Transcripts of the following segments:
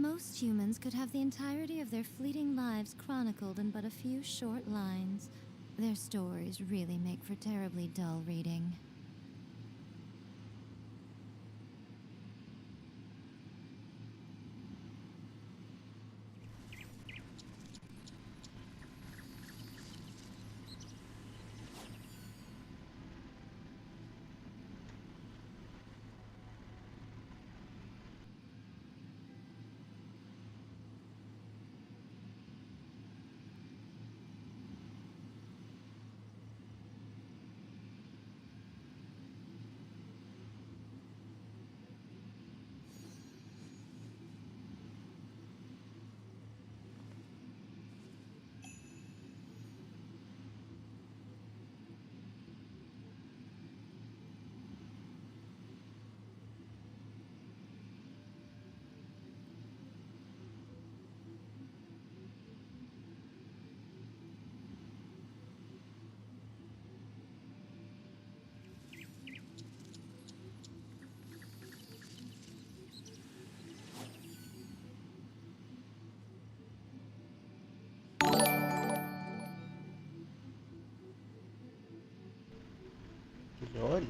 Most humans could have the entirety of their fleeting lives chronicled in but a few short lines. Their stories really make for terribly dull reading. LOL.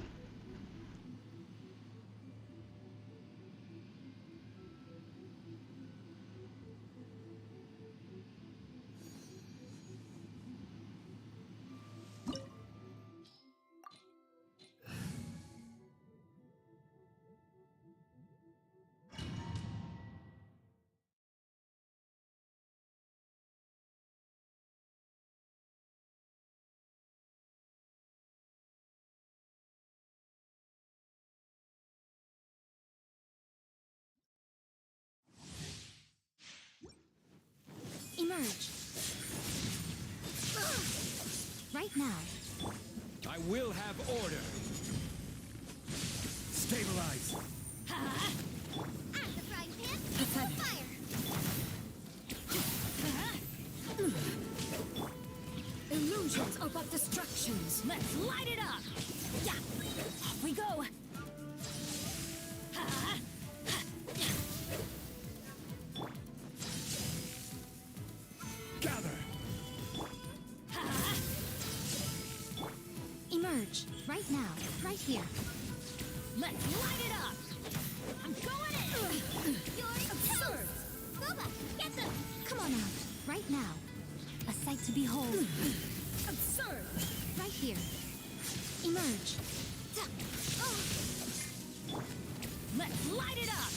Emerge! Right now. I will have order. Stabilize. At the frying pan, full fire! Illusions are but distractions. Let's light it up! Yeah! Off we go! Gather. Emerge! Right now. Right here. Let's light it up! I'm going in! You're absurd! Boba, get them! Come on out. Right now. A sight to behold. Absurd! Right here. Emerge. Let's light it up!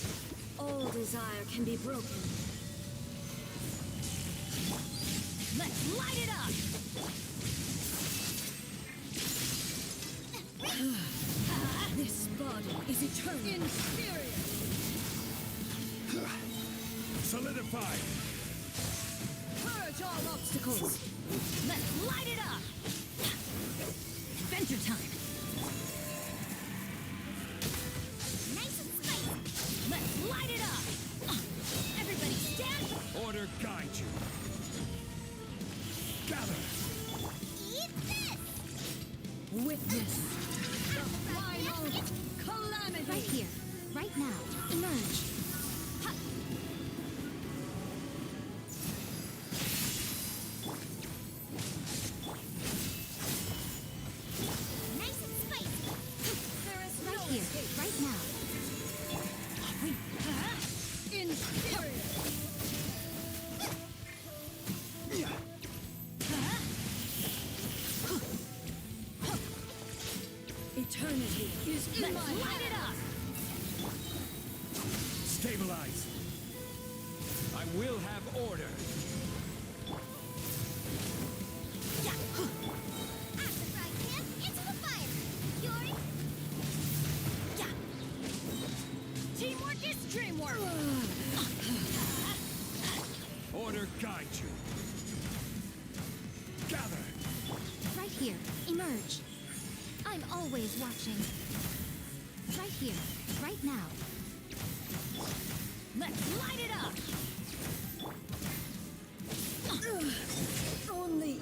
All desire can be broken. Let's light it up! This body is eternal. Inferior! Solidify. Purge all obstacles. Let's light it up! Adventure time! Nice and spicy! Let's light it up! Everybody stand! Order guide you. Gather. Eat this! Witness the final calamity! Right here, right now. Emerge. Ha! Nice and spicy! There is right here, escape. Right now. Inferior! Eternity is in my hand. Light it up! Stabilize. I will have order. At the frying pan, into the fire! Yuri! Teamwork is dreamwork! Order guide you. Gather. Right here, emerge. I'm always watching. Right here, right now. Let's light it up! Only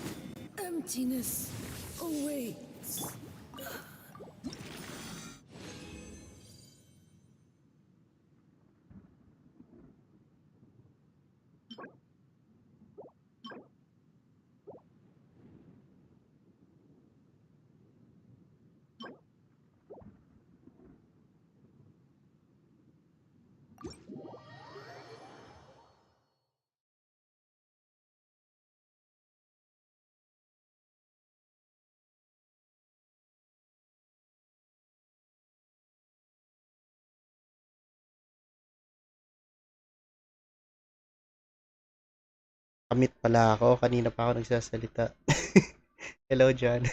emptiness awaits. Kamit pala ako. Kanina pa ako nagsasalita. Hello, John.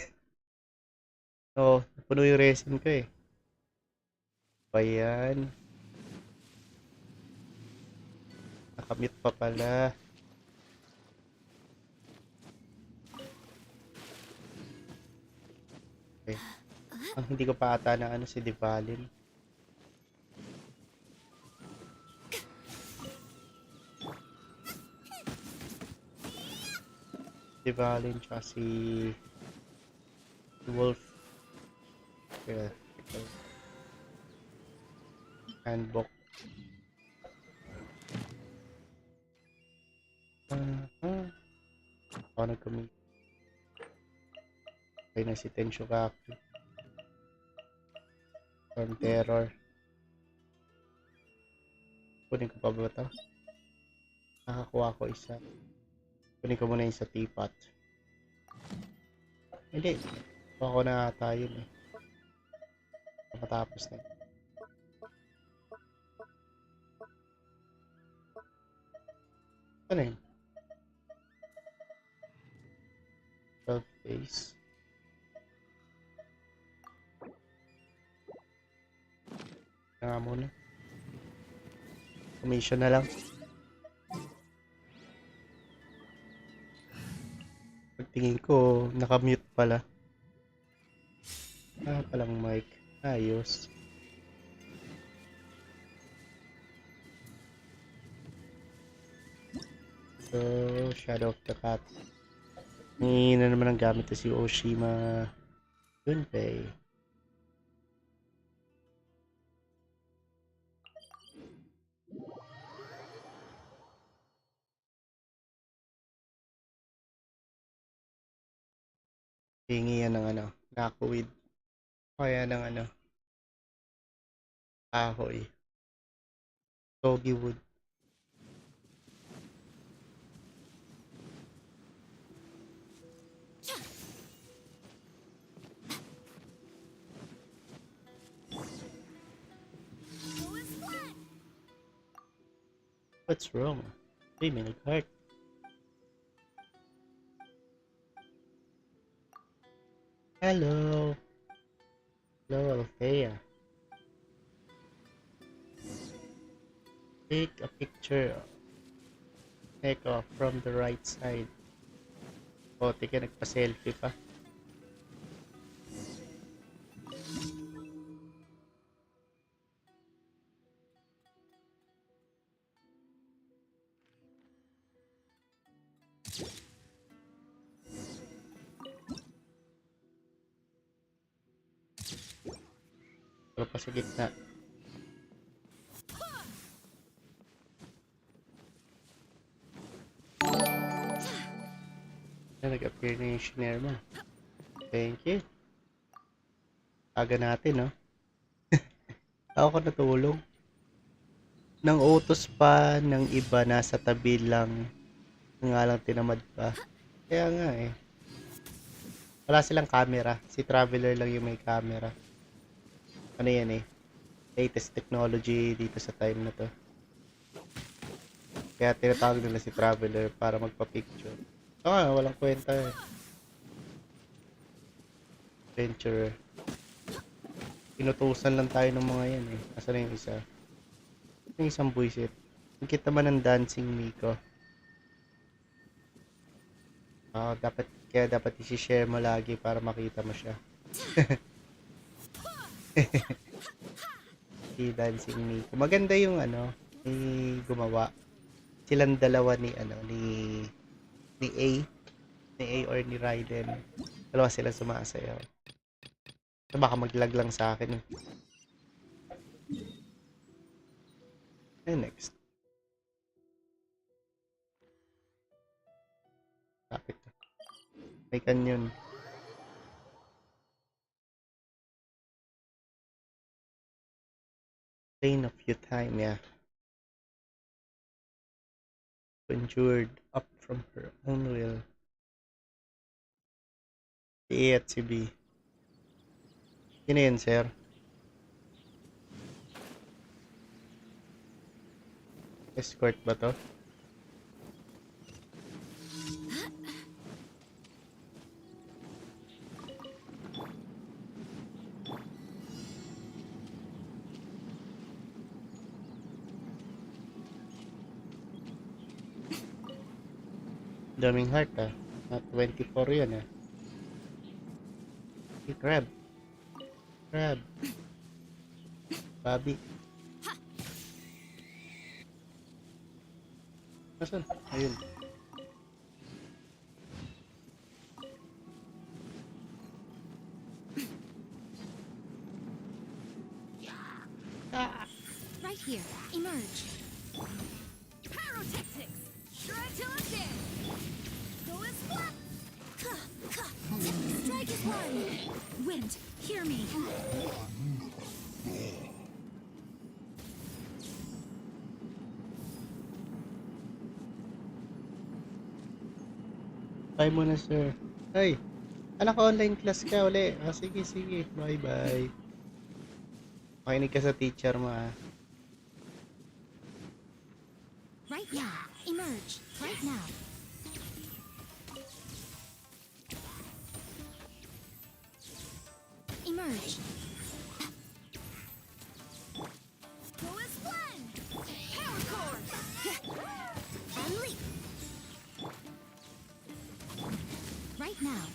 Oo, napuno yung resin ko eh. Ayan. Nakamute pa pala. Okay. Ang hindi ko pa ata na ano si Divalin. Divalin tsaka si Wolf. Kaya, handbook. Ako nag-commit. Okay na si Tenshukaku. From Terror. Kunin ko pa ba ito? Nakakuha ko isa. Kunin ko muna yung sa teapot. Hindi. Kuha ko na ata yun eh. Matapos na yun. Ano yun? 12 days. Nga muna. Commission na lang. Pagtingin ko, nakamute pala. Palang mic. Ayos. So, Shadow of the Cat. Hindi na naman ang gamit na si Oshima Gunpei. Hingi yan ng ano, nakuwid. Kaya ng ano, ahoy. Togi wood. What's wrong? Hey, may nag-heart. Hello. Hello, Althea. Take a picture. Take off from the right side. O, tika, nagpa-selfie pa. Pero pa sa gitna. Nag-appear na yung shinare mo. Thank you. Aga natin, no? Ako ko natulong. Nang utos pa ng iba nasa tabi lang. Nga lang tinamad pa. Kaya nga eh. Wala silang camera. Si Traveler lang yung may camera. Ano yan eh. Latest technology dito sa time na to. Kaya tinatawag nila si Traveler para magpa-picture. Walang kwenta eh. Adventurer. Pinutusan lang tayo ng mga yan eh. Asan na yung isa? Yung isang buisit. Ang kita man ng dancing Miko. Kaya dapat isi-share mo lagi para makita mo siya. Si dancing Miko. Maganda yung ano, ni gumawa. Silang dalawa ni ano, ni A or ni Raiden. Dalawa sila sumasayaw. So, baka maglag lang sa akin eh. And next. May canyon. Pain of your time, yeah. Conjured up from her own will. Si A at si B. Sino yun, sir? Escort ba to? Daming heart ah. Not 24 yun ah. Hey, crab. Crab. Bobby. Nasaan? Ayun. Right here. Emerge. Pyrotechnics! Shred till I'm dead! Go and splat! Strike is one. Wind, hear me. Bye muna, sir. Ay! Anak ko, online class ka uli. Ah, sige, sige. Bye-bye. Makinig ka sa teacher mo ah. Right now. Emerge. Right now. Emerge. Go and splend! Power cord! And leap. Right now.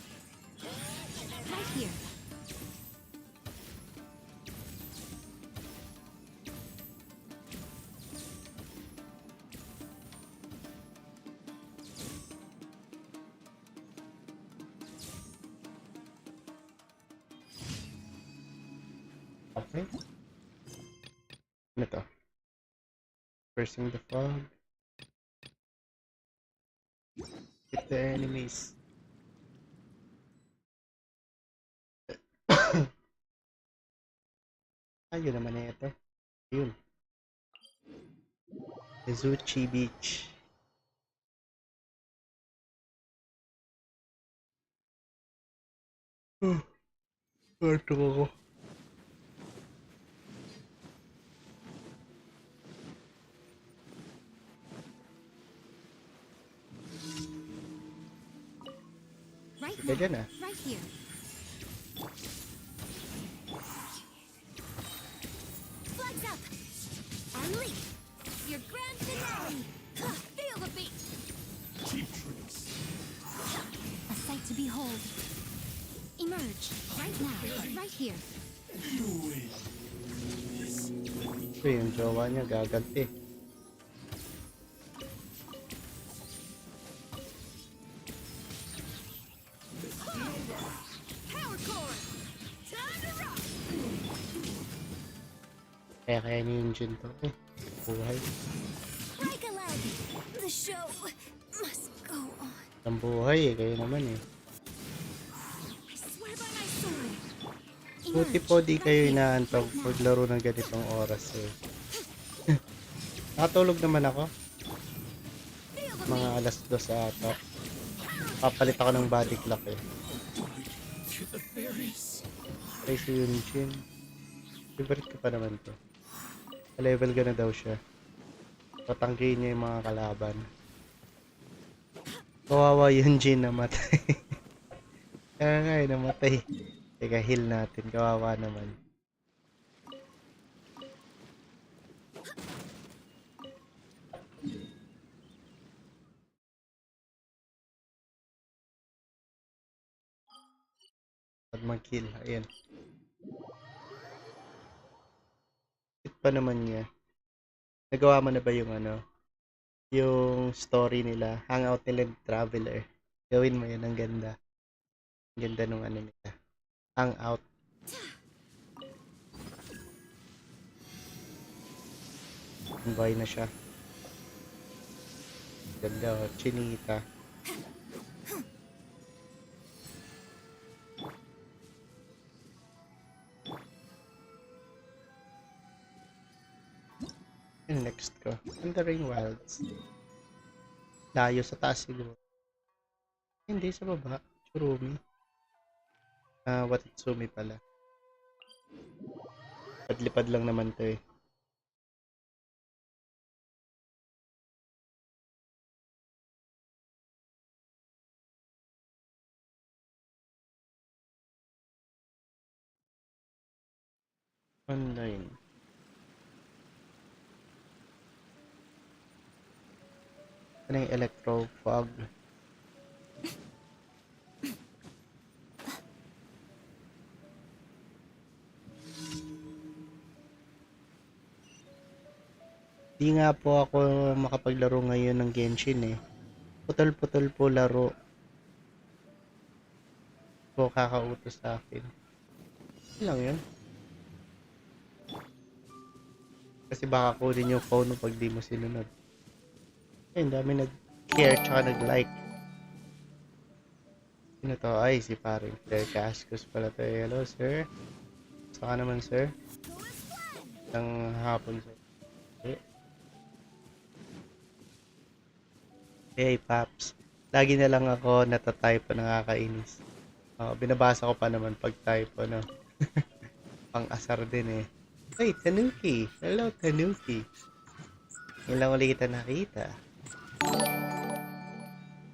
Right here. Okay. Ano to? Cursing the fog. Hit the enemies. Ayun naman na ito. Ayun. Izuchi Beach. Kwarto ako. Right Sige now. dyan ah. Right here. Flags up! And leap! Your grand finale! Feel the beat! Cheap tricks. A sight to behold. Emerge. Right now. Right here. Ito yung jowa niya gaganti. Power cord! Time to rock! Kaya ni-engine to. Buhay. Break a leg! The show must go on. Ang buhay kayo naman I swear by my sword! Buti po di kayo inaantog maglaro ng ganitong oras Nakatulog naman ako. Feel the Mga alas 2 ata. Papalit ako ng body clock Ay si Yunshin. Favorite ko pa naman to. Level ka na daw siya. Tatanggihin niya yung mga kalaban. Kawawa Yunshin namatay. Kaya nga namatay. Teka, heal natin. Kawawa naman. At mag-kill. Ayan. Hit pa naman niya. Nagawa mo na ba yung yung story nila, hangout nila ng Traveler? Gawin mo yun, ang ganda. Ang ganda nung nila. Hangout. Boy na siya. Ganda oh, chinita. Yung next ko. Wandering Wilds. Layo sa taas siguro. Hindi, sa baba. Churumi. Watatsumi pala. Padlipad lang naman to eh. Online. Ano yung electro fog? Di nga po ako makapaglaro ngayon ng Genshin eh. Putol-putol po laro. Po kakautos sa akin. Yun lang yun. Kasi baka kunin yung phone mo pag di mo sinunod. Ayun, dami nag-care tsaka nag-like. Sino to? Ay, si paring Claire Cascos pala to. Hello, sir. Saka naman, sir. Isang hapon, sir. Hey, Paps. Lagi na lang ako natatypo, nakakainis. Binabasa ko pa naman pag typo, no? Pang-asar din eh. Hey, Tanuki. Hello, Tanuki. Ilang ulit kita nakita.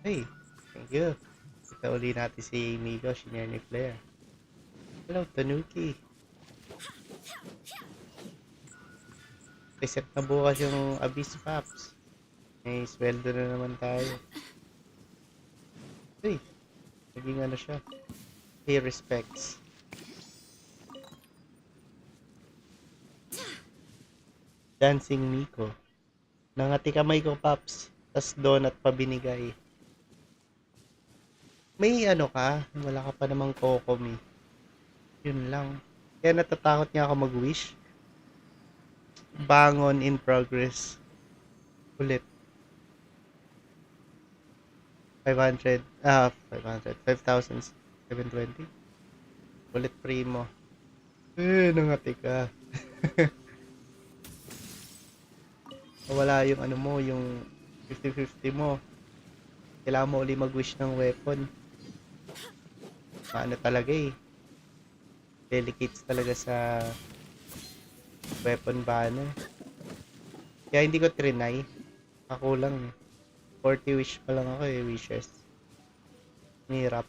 Hey, thank you. Kita uli natin si Miko, senior ni Flair. Hello, Tanuki. Reset na bukas yung Abyss Paps. May sweldo na naman tayo. Hey, naging ano siya. Pay respects. Dancing Miko. Nangati kamay ko, Paps. Tas donut pa binigay. May ano ka? Wala ka pa namang kokomi. Yun lang. Kaya natatakot niya ako mag-wish. Bangon in progress. Ulit. 500. 5,720. Ulit primo. Nangati ka. Wala yung ano mo, yung 50-50 mo. Kailangan mo uli mag-wish ng weapon. Ano talaga eh. Delicates talaga sa weapon banner. Kaya hindi ko trinay. Kakulang eh. 40 wish pa lang ako eh, wishes. Hirap.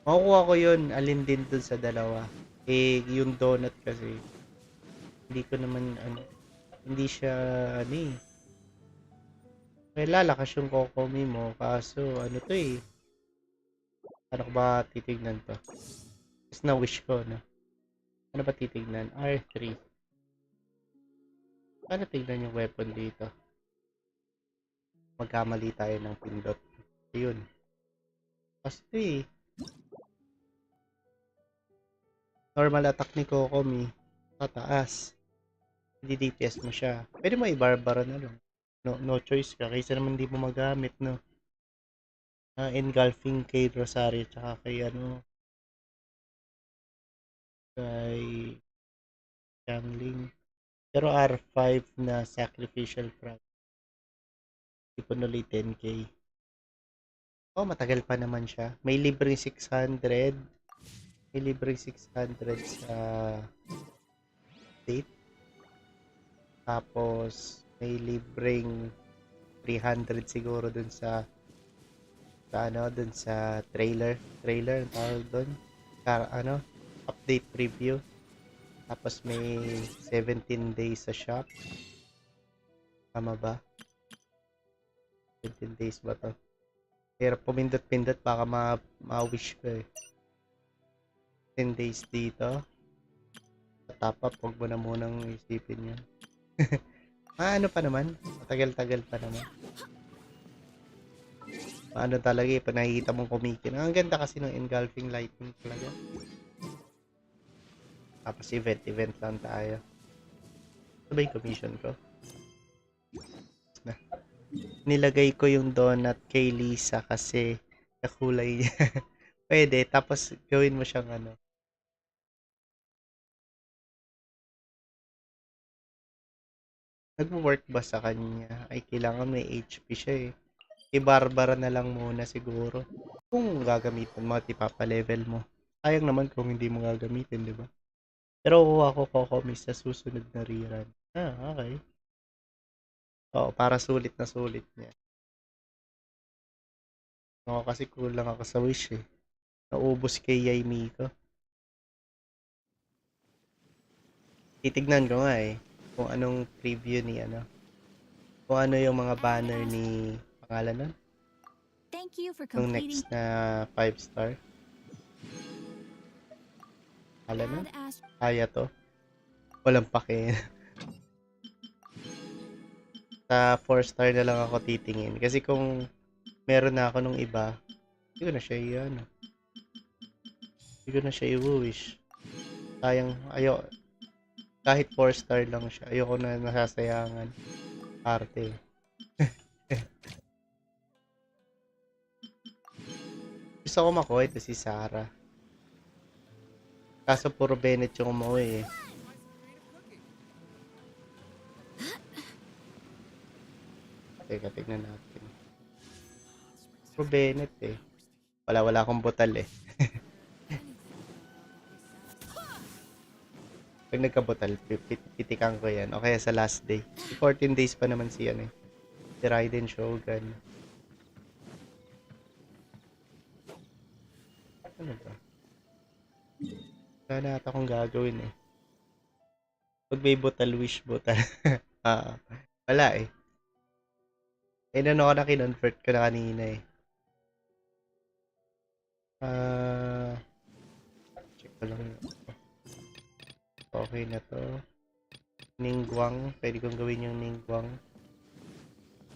Makukuha ko yun, alin din dun sa dalawa. Eh, yung donut kasi. Hindi ko naman, hindi siya, eh. May lalakas yung kokomi mo, kaso, to eh. Ano ko ba titignan to? Is na wish ko, no? Ano ba titignan? R3. Paano tignan yung weapon dito? Magkamali tayo ng pindot. Ayun. Kasi ito eh. Normal attack ni Kokomi. Pataas. Hindi DPS mo siya. Pwede mo i-barbara na lang. No choice ka. Kaysa naman di mo magamit, no? Engulfing kay Rosario tsaka kay kay Chanling. Pero R5 na sacrificial frag. Ipon ulit 10k. Oh, matagal pa naman siya. May libreng 600. May libreng 600 sa date. Tapos, may libreng 300 siguro dun sa dun sa trailer. Trailer, ang tawag dun. Update preview. Tapos, may 17 days sa shop. Tama ba? 17 days ba to? Pero pumindot-pindot baka ma-wish ko eh. 10 days dito. Top up, huwag mo na munang isipin yan. Ano pa naman? Matagal-tagal pa naman. Ano talaga eh, pag nakikita mong kumikin. Ang ganda kasi ng engulfing lightning talaga. Tapos event lang tayo. Ito ba yung commission ko? Nilagay ko yung donut kay Lisa kasi kakulay niya. Pwede, tapos gawin mo siyang Nagwo-work ba sa kanya? Ay, kailangan may HP siya eh. I-barbara na lang muna siguro. Kung gagamitin mo at ipapa-level mo. Sayang naman kung hindi mo gagamitin, di ba? Pero kukuha ko Kokomis sa susunod na rerun. Ah, okay. Oo, para sulit na sulit niya. Ako kasi kulang ako sa wish eh. Naubos kay Yaimi ko. Titignan ko nga eh. Kung anong preview ni ano. Kung ano yung mga banner ni pangalan nun. Thank you for Yung completing. next na 5 star. Pangalan nun? Add as Kaya to. Walang pake. Sa 4 star na lang ako titingin. Kasi kung meron na ako nung iba, hindi ko na siya i-ano. Hindi ko na siya i-wish. Sayang, kahit 4 star lang siya. Ayoko na nasasayangan. Arte. Gusto ko makuha ito si Sarah. Kaso puro Bennett yung umuwi eh. Teka, tignan natin. Puro Bennett eh. Wala akong butal eh. Pag nagkabutal, pitikan ko yan. O kaya sa last day. 14 days pa naman si ano eh. Si Raiden Shogun. Ano ba? Wala na ata akong gagawin eh. Pag may butal, wish butal. Wala eh. Ano ko na kinonvert ko na kanina eh. Check ko lang yun. Okay na to. Ningguang. Pwede kong gawin yung Ningguang.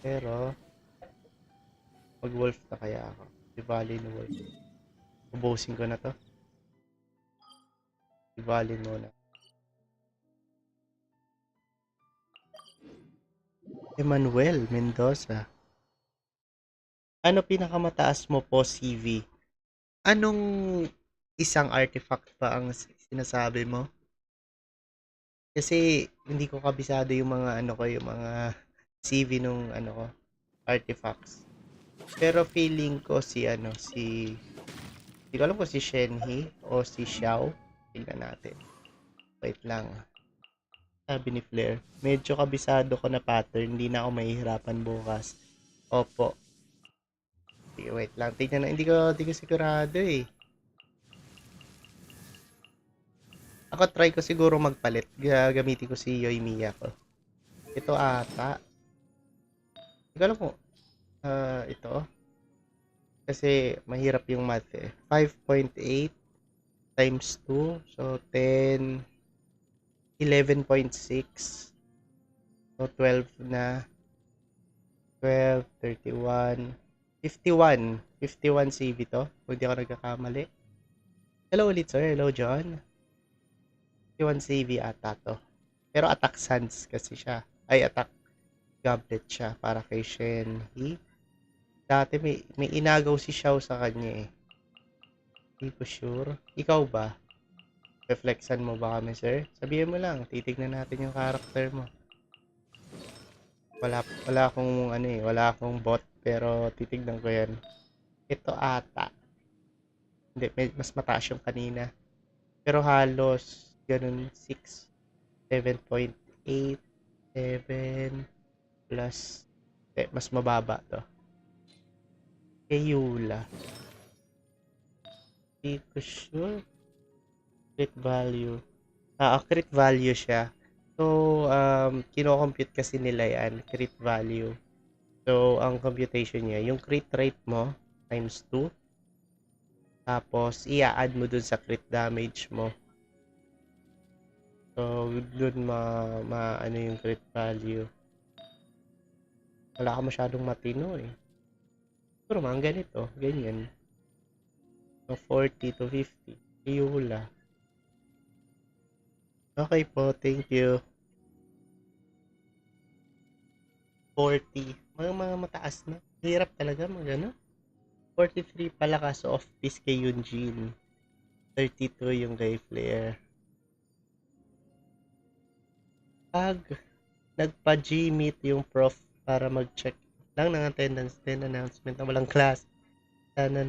Pero, mag-wolf na kaya ako. Di bali na wolf. Ubusin ko na to. Di bali muna. Emmanuel Mendoza. Ano pinakamataas mo po, CV? Anong isang artifact pa ang sinasabi mo? Kasi hindi ko kabisado yung mga ano ko, yung mga CV nung ano ko, artifacts. Pero feeling ko si hindi ko alam kung si Shenhe o si Xiao. Tingnan natin. Wait lang. Sabi ni Flair, medyo kabisado ko na pattern, hindi na ako mahihirapan bukas. Opo. Sige, wait lang. Tingnan na, hindi ko sigurado eh. Ako try ko siguro magpalit. Gagamitin ko si Yoimiya ko. Ito ata. Hindi ko alam kung ito. Kasi mahirap yung math eh. 5.8 times 2. So 10. 11.6. So 12 na. 12, 31. 51. 51 CV to. Kung di ako nagkakamali. Hello ulit sir. Hello John. 51 CV ata to. Pero attack sands kasi siya. Ay, attack goblet siya para kay Shenhe. Dati may inagaw si Xiao sa kanya eh. Hindi ko sure. Ikaw ba? Reflexan mo ba kami, sir? Sabihin mo lang. Titignan natin yung character mo. Wala akong ano eh. Wala akong bot. Pero titignan ko yan. Ito ata. Hindi, mas mataas yung kanina. Pero halos ganun 6. 7.8. 7 plus. Mas mababa to. Kayula. Hindi ko sure. Crit value. Crit value siya. So, kino-compute kasi nila yan. Crit value. So, ang computation niya, yung crit rate mo, times 2. Tapos, i-add mo dun sa crit damage mo. So, dun ano yung crit value. Wala ka masyadong matino eh. Pero mga ganito, ganyan. So, 40 to 50. Iyula. Okay po, thank you. 40. Mga mataas na. Hirap talaga ano. 43 pala kaso off-piece kay Yunjin. 32 yung kay Flair. Pag nagpa-G-meet yung prof para mag-check lang ng attendance din, announcement na walang class. Sana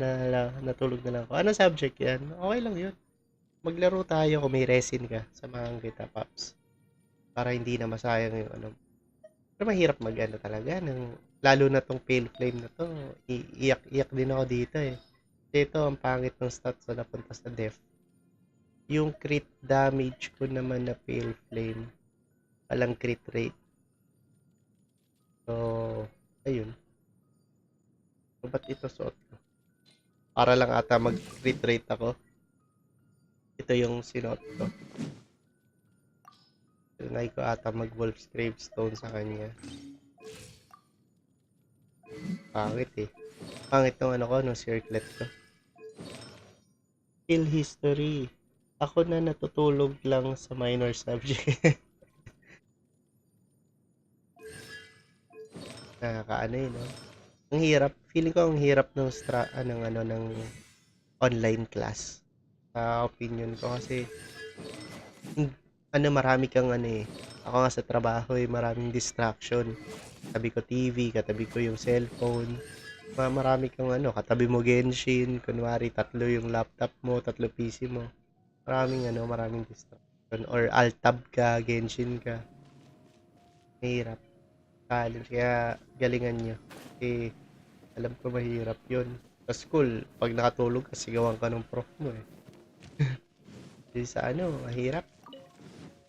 natulog na lang ako. Ano subject yan? Okay lang yun. Maglaro tayo kung may resin ka. Samahan kita, Paps. Para hindi na masayang yung ano. Pero mahirap mag-ano talaga. Lalo na tong pale flame na to. Iiyak-iyak din ako dito eh. Kasi ito, ang pangit ng stats na napunta sa def. Yung crit damage ko naman na pale flame. Walang crit rate. So, ayun. So, ba't ito suot ko? Para lang ata mag-crit rate ako. Ito yung sinuot ko. Tinry ko ata mag-Wolf's Gravestone sa kanya. Pangit eh. Pangit nung ano ko, nung circlet ko. Skill history. Ako na natutulog lang sa minor subject. Nakakaano yun, no? Ang hirap. Feeling ko ang hirap ng ng online class. Sa opinion ko kasi marami kang ano eh. Ako nga sa trabaho eh, maraming distraction. Katabi ko TV, katabi ko yung cellphone. Marami kang katabi mo Genshin, kunwari tatlo yung laptop mo, tatlo PC mo. Maraming distraction. Or alt-tab ka, Genshin ka. Mahirap. Challenge. Kaya galingan nyo. Kasi alam ko mahirap yun. Sa school, pag nakatulog ka, sigawan ka ng prof mo eh. Kasi sa mahirap.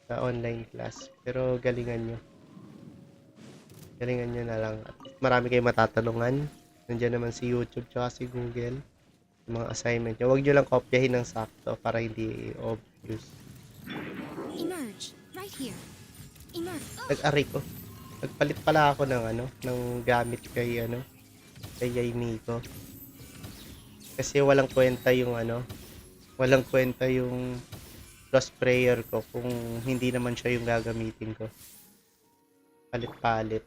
Sa online class. Pero galingan nyo. Galingan nyo na lang. At marami kayong matatanungan. Nandiyan naman si YouTube tsaka si Google. Yung mga assignment nyo. Huwag nyo lang kopyahin ng sakto para hindi obvious. Emerge. Right here. Emerge. Nag-aray ko. Nagpalit pala ako ng gamit kay Yay Miko. Kasi walang kwenta yung cross prayer ko kung hindi naman siya yung gagamitin ko. Palit-palit.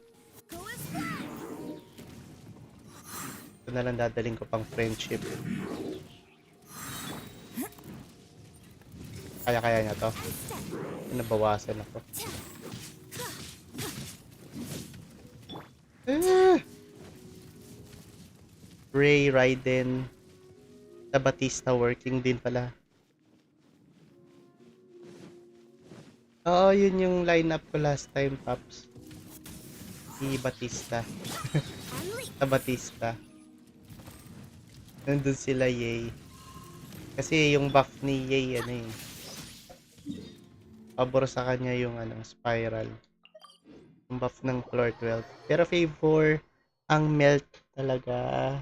Ito na lang dadaling ko pang friendship. Kaya niya to. Nabawasan ako. Ray, Raiden, sa Batista working din pala. Oo, yun yung lineup ko last time, Paps. Si Batista. Sa Batista. Nandun sila Yay. Kasi yung buff ni Yay, pabor sa kanya yung spiral. Yung buff ng floor 12. Pero favor ang melt talaga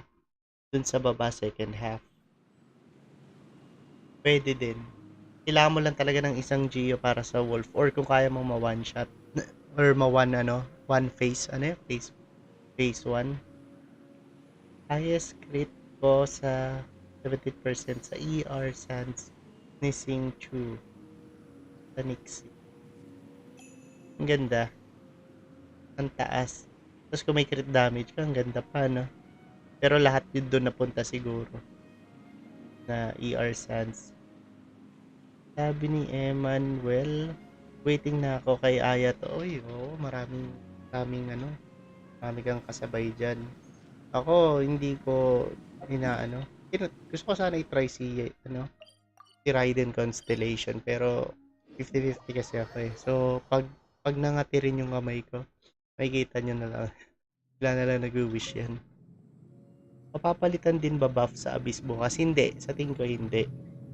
dun sa baba second half. Pwede din. Kailangan mo lang talaga ng isang Geo para sa Wolf or kung kaya mong ma-one shot or one phase, phase 1. Highest crit ko sa 70% sa ER Sans Nising Chu sa Nixie. Ang ganda. Ang taas. Tapos kung may crit damage ka, ang ganda pa, no? Pero lahat yun doon napunta siguro na ER Sans. Sabi ni Emmanuel, waiting na ako kay Ayat. Oy, maraming kang kasabay dyan. Ako, hindi ko gusto ko sana i-try si Raiden Constellation, pero 50-50 kasi ako eh. So, pag nangati rin yung kamay ko, makikita nyo na lang. Wala na lang nag-wish yan. Mapapalitan din ba buff sa Abyss bukas? Hindi. Sa tingin ko hindi.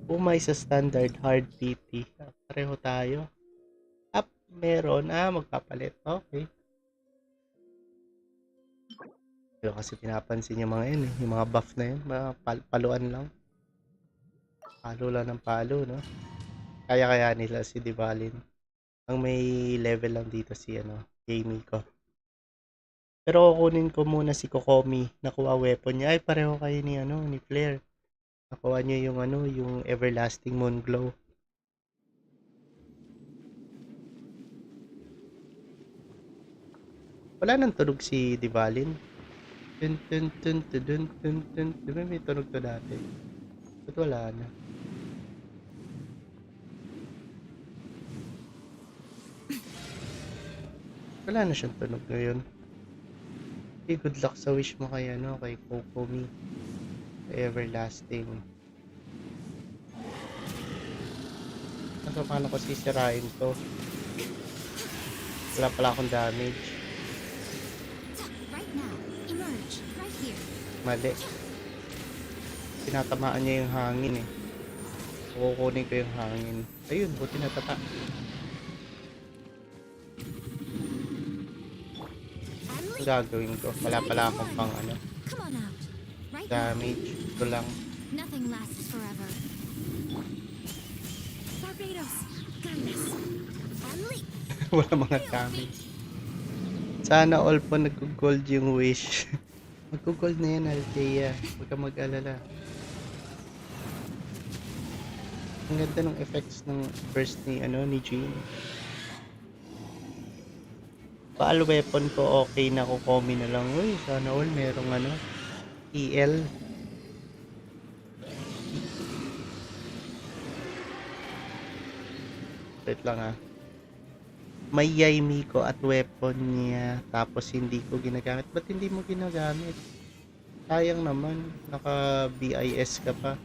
Umay sa standard hard PT. Pareho tayo. Meron. Magpapalit. Okay. Pero kasi pinapansin yung mga yun eh. Yung mga buff na yun. Mga paluan lang. Palo lang ng palo, no? Kaya nila si Divalin. Ang may level lang dito si gaming ko. Pero kukunin ko muna si Kokomi. Nakuha weapon niya. Ay, pareho kayo ni Flair. Nakuha niya yung Everlasting Moon Glow. Wala nang tunog si Divalin. Tun tun tun tun tun tun tun. Diba may tunog to dati? Ba't wala na? Wala na siyang tunog ngayon. Okay, good luck sa wish mo kay ano, kay Kokomi. Kay Everlasting. Kaso paano ko sisirain to? Wala pala akong damage. Right now. Emerge. Right here. Mali. Tinatamaan niya yung hangin eh. Kukunin ko yung hangin. Ayun, buti natata. Ang gagawin ko. Wala pala akong pang ano, Come on out. Right now. damage. Ito lang. Nothing lasts forever. Barbados, guide us. And leap. Wala mga damage. Sana all po nag-gold yung wish. Mag-gold na yan, Althea. Huwag ka mag-alala. Ang ganda ng effects ng burst ni ni Jean. Paal weapon ko okay na kukomi na lang. Uy, sana all merong EL. Wait lang may Yaimi ko at weapon niya tapos hindi ko ginagamit. Ba't hindi mo ginagamit? Sayang naman. Naka BIS ka pa.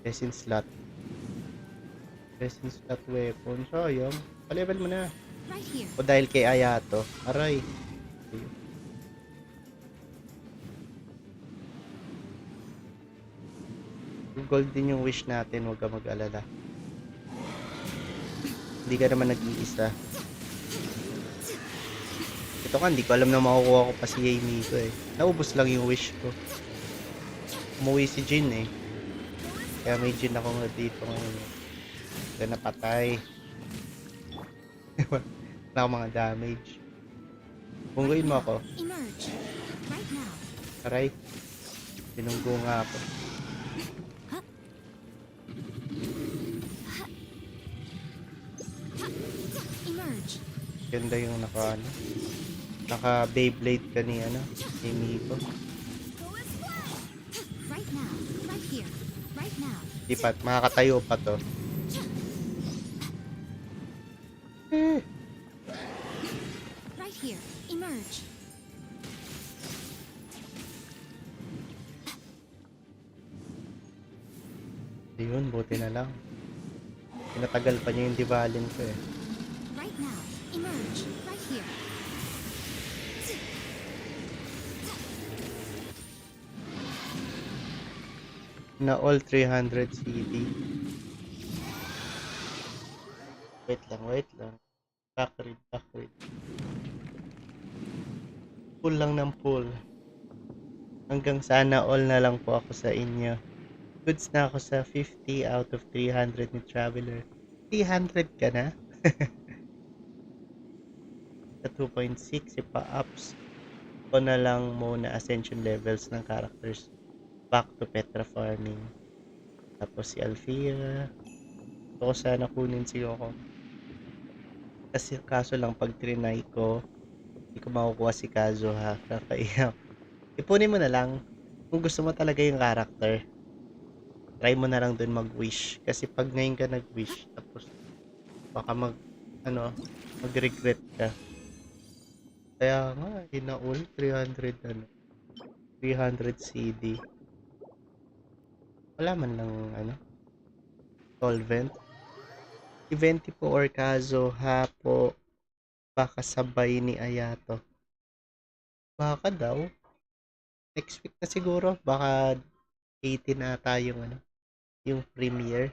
Resin slot. Resin slot weapon. Sayang. Pa-level mo na. Right here. O dahil kay Ayato. Aray. Gold din yung wish natin. Huwag ka mag-alala. Hindi ka naman nag-iisa. Ito ka, hindi ko alam na makukuha ko pa si Yaimi ko eh. Naubos lang yung wish ko. Umuwi si Jin eh. Kaya may Jin ako nga dito ngayon. Kaya napatay. Wala akong mga damage. Bungguin mo ako. Emerge. Right now. Aray. Binunggo nga ako. Emerge. Ganda yung naka Beyblade ka ni Yaimi ko. Right now. Right here. Right now. Di pa, makakatayo pa to. Right here. Emerge. Ayun, buti na lang. Pinatagal pa niya yung divalin ko eh. Right now. Emerge. Right here. Na all 300 CD. Wait lang. Backread. Pull lang ng pull. Hanggang sana all na lang po ako sa inyo. Goods na ako sa 50 out of 300 ni Traveler. 300 ka na? Sa 2.6, ipa-ups ko na lang muna ascension levels ng characters. Back to Petra farming. Tapos si Alfira. Gusto ko sana kunin si Yoko. Kasi kaso lang pag trinay ko, hindi ko makukuha si Kazo ha. Kakaiyak. Ipunin mo na lang. Kung gusto mo talaga yung character, try mo na lang dun mag-wish. Kasi pag ngayon ka nag-wish, tapos baka mag-regret ka. Kaya nga, hinaul 300 300 CD. Wala man lang solvent. Event po or Kazo hapo baka sabay ni Ayato. Baka daw. Next week na siguro. Baka 18 na tayong yung premiere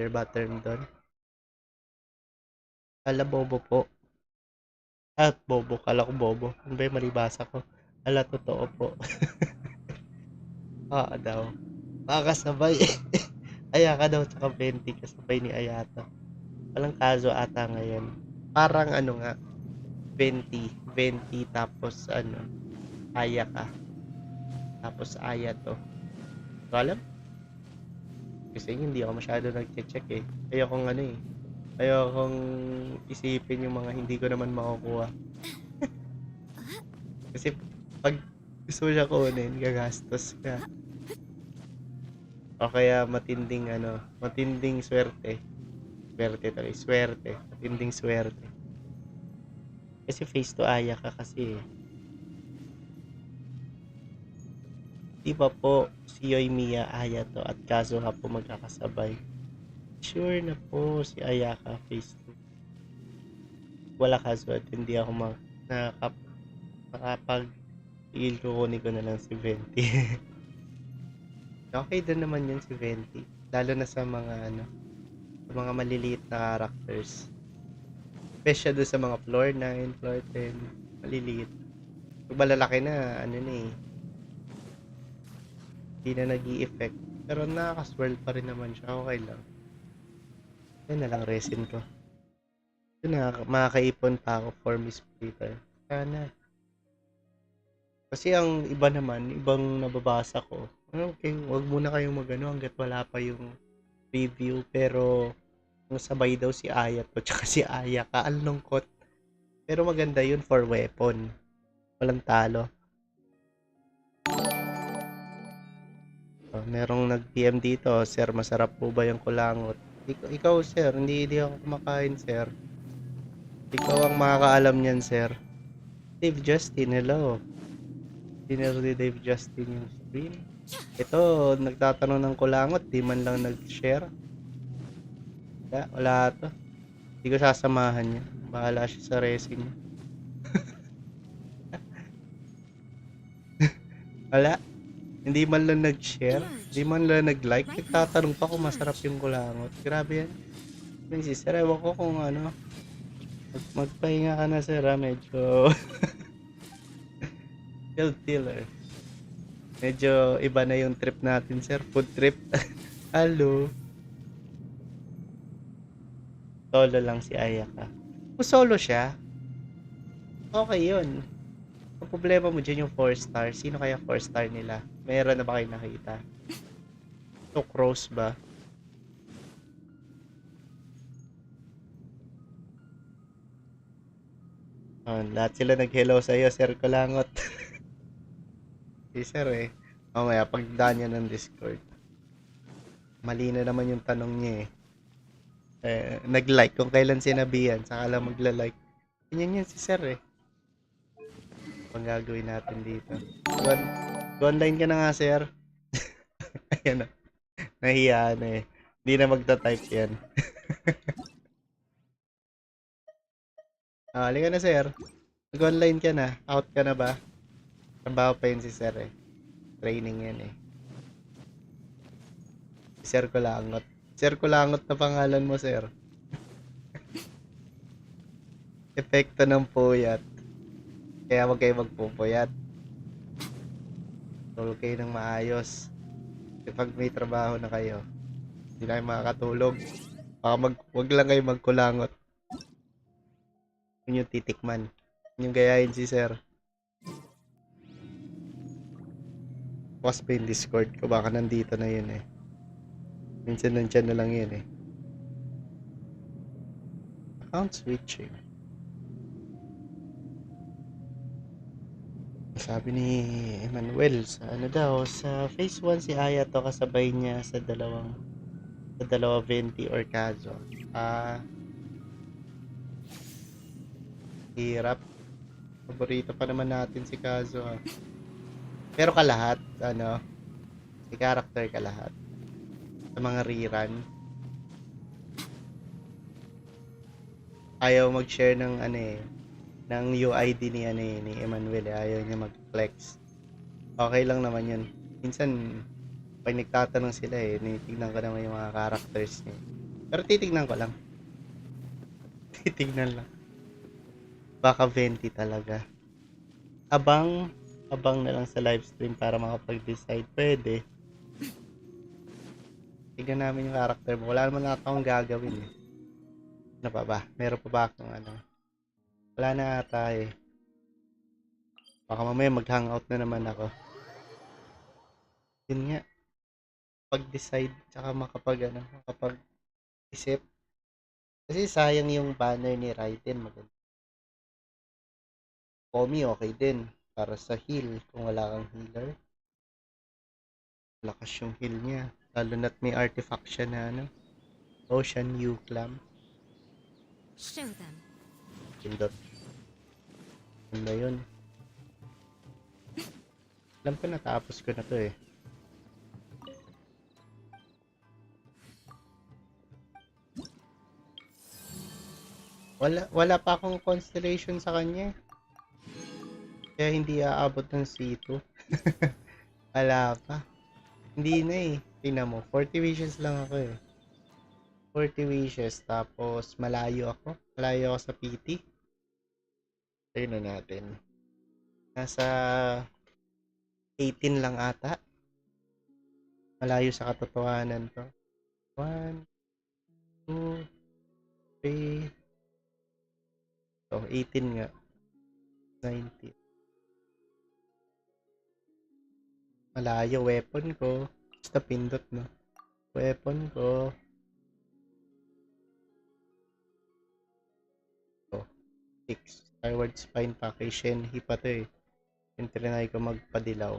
ba term doon? Ala bobo po. At bobo, kala ko bobo. Ano ba yung malibasa ko? Ala totoo po. Daw. Makakasabay. Ayaka daw tsaka 20 kasabay ni Ayato. Walang Kazo ata ngayon. Parang 20 tapos Ayaka. Tapos Ayato. So, alam? Kasi hindi ako masyado nag-check eh. Ayokong isipin yung mga hindi ko naman makukuha. Kasi pag gusto mo siya kunin, gagastos ka. O kaya matinding swerte. Swerte. Matinding swerte. Kasi face to Aya ka kasi eh. Di ba po, si Yoimiya, Ayato at Kazuha po magkakasabay? Sure na po si Ayaka face to. Wala Kazuha at hindi ako nakapag kukunin ko na lang si Venti. Okay din naman yun si Venti. Lalo na sa mga sa mga maliliit na characters. Especially doon sa mga floor 9, floor 10, maliliit. Pag malalaki na, na eh, hindi na nag-i-effect. Pero nakaka-swirl pa rin naman siya, okay lang. Yan na lang resin ko. Yun na, makakaipon pa ako for Miss Splitter. Sana. Kasi ang iba naman, ibang nababasa ko, okay, wag muna kayong magano hanggat wala pa yung review. Pero, kung sabay daw si Ayato tsaka si Ayaka, ang lungkot. Pero maganda yun for weapon. Walang talo. Merong nag-PM dito, sir, masarap po ba yung kulangot? Ikaw, sir, hindi ako kumakain, sir. Ikaw ang makakaalam niyan, sir. Dave Justin, hello. Dinner ni Dave Justin yung stream. Ito, nagtatanong ng kulangot, di man lang nag-share. Wala to. Hindi ko sasamahan niya. Bahala siya sa racing niya. Wala. Hindi man lang nag-share. Hindi man lang nag-like. Nagtatanong pa kung masarap yung kulangot. Grabe yan. Yung sister, ewan ko kung magpahinga ka na, sir, medyo chill killer. Medyo iba na yung trip natin, sir. Food trip. Hello. Solo lang si Ayaka. Kung solo siya, okay yun. Ang problema mo dyan yung 4 star. Sino kaya 4 star nila? Meron na ba kayo nakita? So, Cross ba? Lahat sila nag-hello sa'yo, Sir Kulangot. Si Sir eh. Mamaya, pagdaan niya ng Discord. Mali na naman yung tanong niya eh. Nag-like kung kailan sinabihan, saka lang magla-like. Ganyan yan si Sir eh. Ang gagawin natin dito. Go online ka na nga, Sir. Ayan na. Nahiya na eh. Hindi na magta-type yan. Halika na, Sir. Nag-online ka na. Out ka na ba? Trabaho pa yun si Sir eh. Training yan eh. Sir Kulangot. Sir Kulangot na pangalan mo, Sir. Epekto ng puyat. Kaya wag kayo magpupuyat. Tulog kayo ng maayos. Kasi pag may trabaho na kayo, hindi na kayo makakatulog. Wag lang kayo magkulangot. Yun yung titikman. Yun yung gayahin si Sir. Bukas pa yung Discord ko. Baka nandito na yun eh. Minsan nandyan na lang yun eh. Account switching. Sabi ni Emmanuel sa sa phase 1 si Aya to kasabay niya sa dalawa Venti or Kazo. Hirap. Paborito pa naman natin si Kazo ha. Pero kalahat, si character kalahat. Sa mga rerun. Ayaw mag-share ng ng UID ni ni Emmanuel eh. Ayaw niya mag-flex. Okay lang naman yun. Minsan pag nagtatanong sila eh, tinitignan ko naman yung mga characters niya. Pero titignan ko lang. Titignan lang. Baka 20 talaga. Abang na lang sa live stream para makapag-decide. Pwede. Tignan namin yung character mo. Wala naman akong gagawin eh. Ano pa ba? Meron pa ba akong Wala na ata eh. Baka mamaya mag-hangout na naman ako. Yun nga. Pag-decide tsaka makapag-isip. Kasi sayang yung banner ni Raiden. Maganda. Komi okay din. Para sa heal. Kung wala kang healer. Lakas yung heal niya. Lalo na't may artifact siya na Ocean U Clam. Show them. Pindot. Ganda yun. Alam ko natapos ko na to eh. Wala pa akong constellation sa kanya. Kaya hindi aabot ng C2. Wala pa. Hindi na eh. Tingnan mo, 40 wishes lang ako eh. 40 wishes, tapos malayo ako. Malayo ako sa PT. Ayun na natin. Nasa 18 lang ata. Malayo sa katotohanan to. 1, 2, 3. So, 18 nga. 19. Malayo, weapon ko. Basta pindot, no? Weapon ko. So, 6. Skyward Spine Package. Shenhe pa to eh. Yung trinay ko magpadilaw.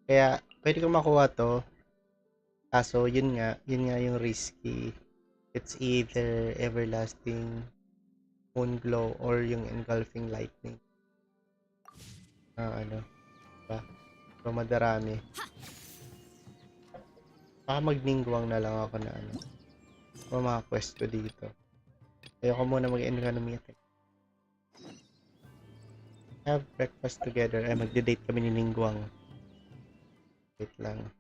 Kaya, pwede ko makuha to. Kaso, yun nga yung risky. It's either Everlasting Moon Glow or yung Engulfing Lightning. Ano, ba? So, madarami. Baka magningguang na lang ako na ano. O mga quest ko dito. Ayoko muna mag-economy attack. Have breakfast together. Ay, magde-date kami ni Ningguang. Wait lang.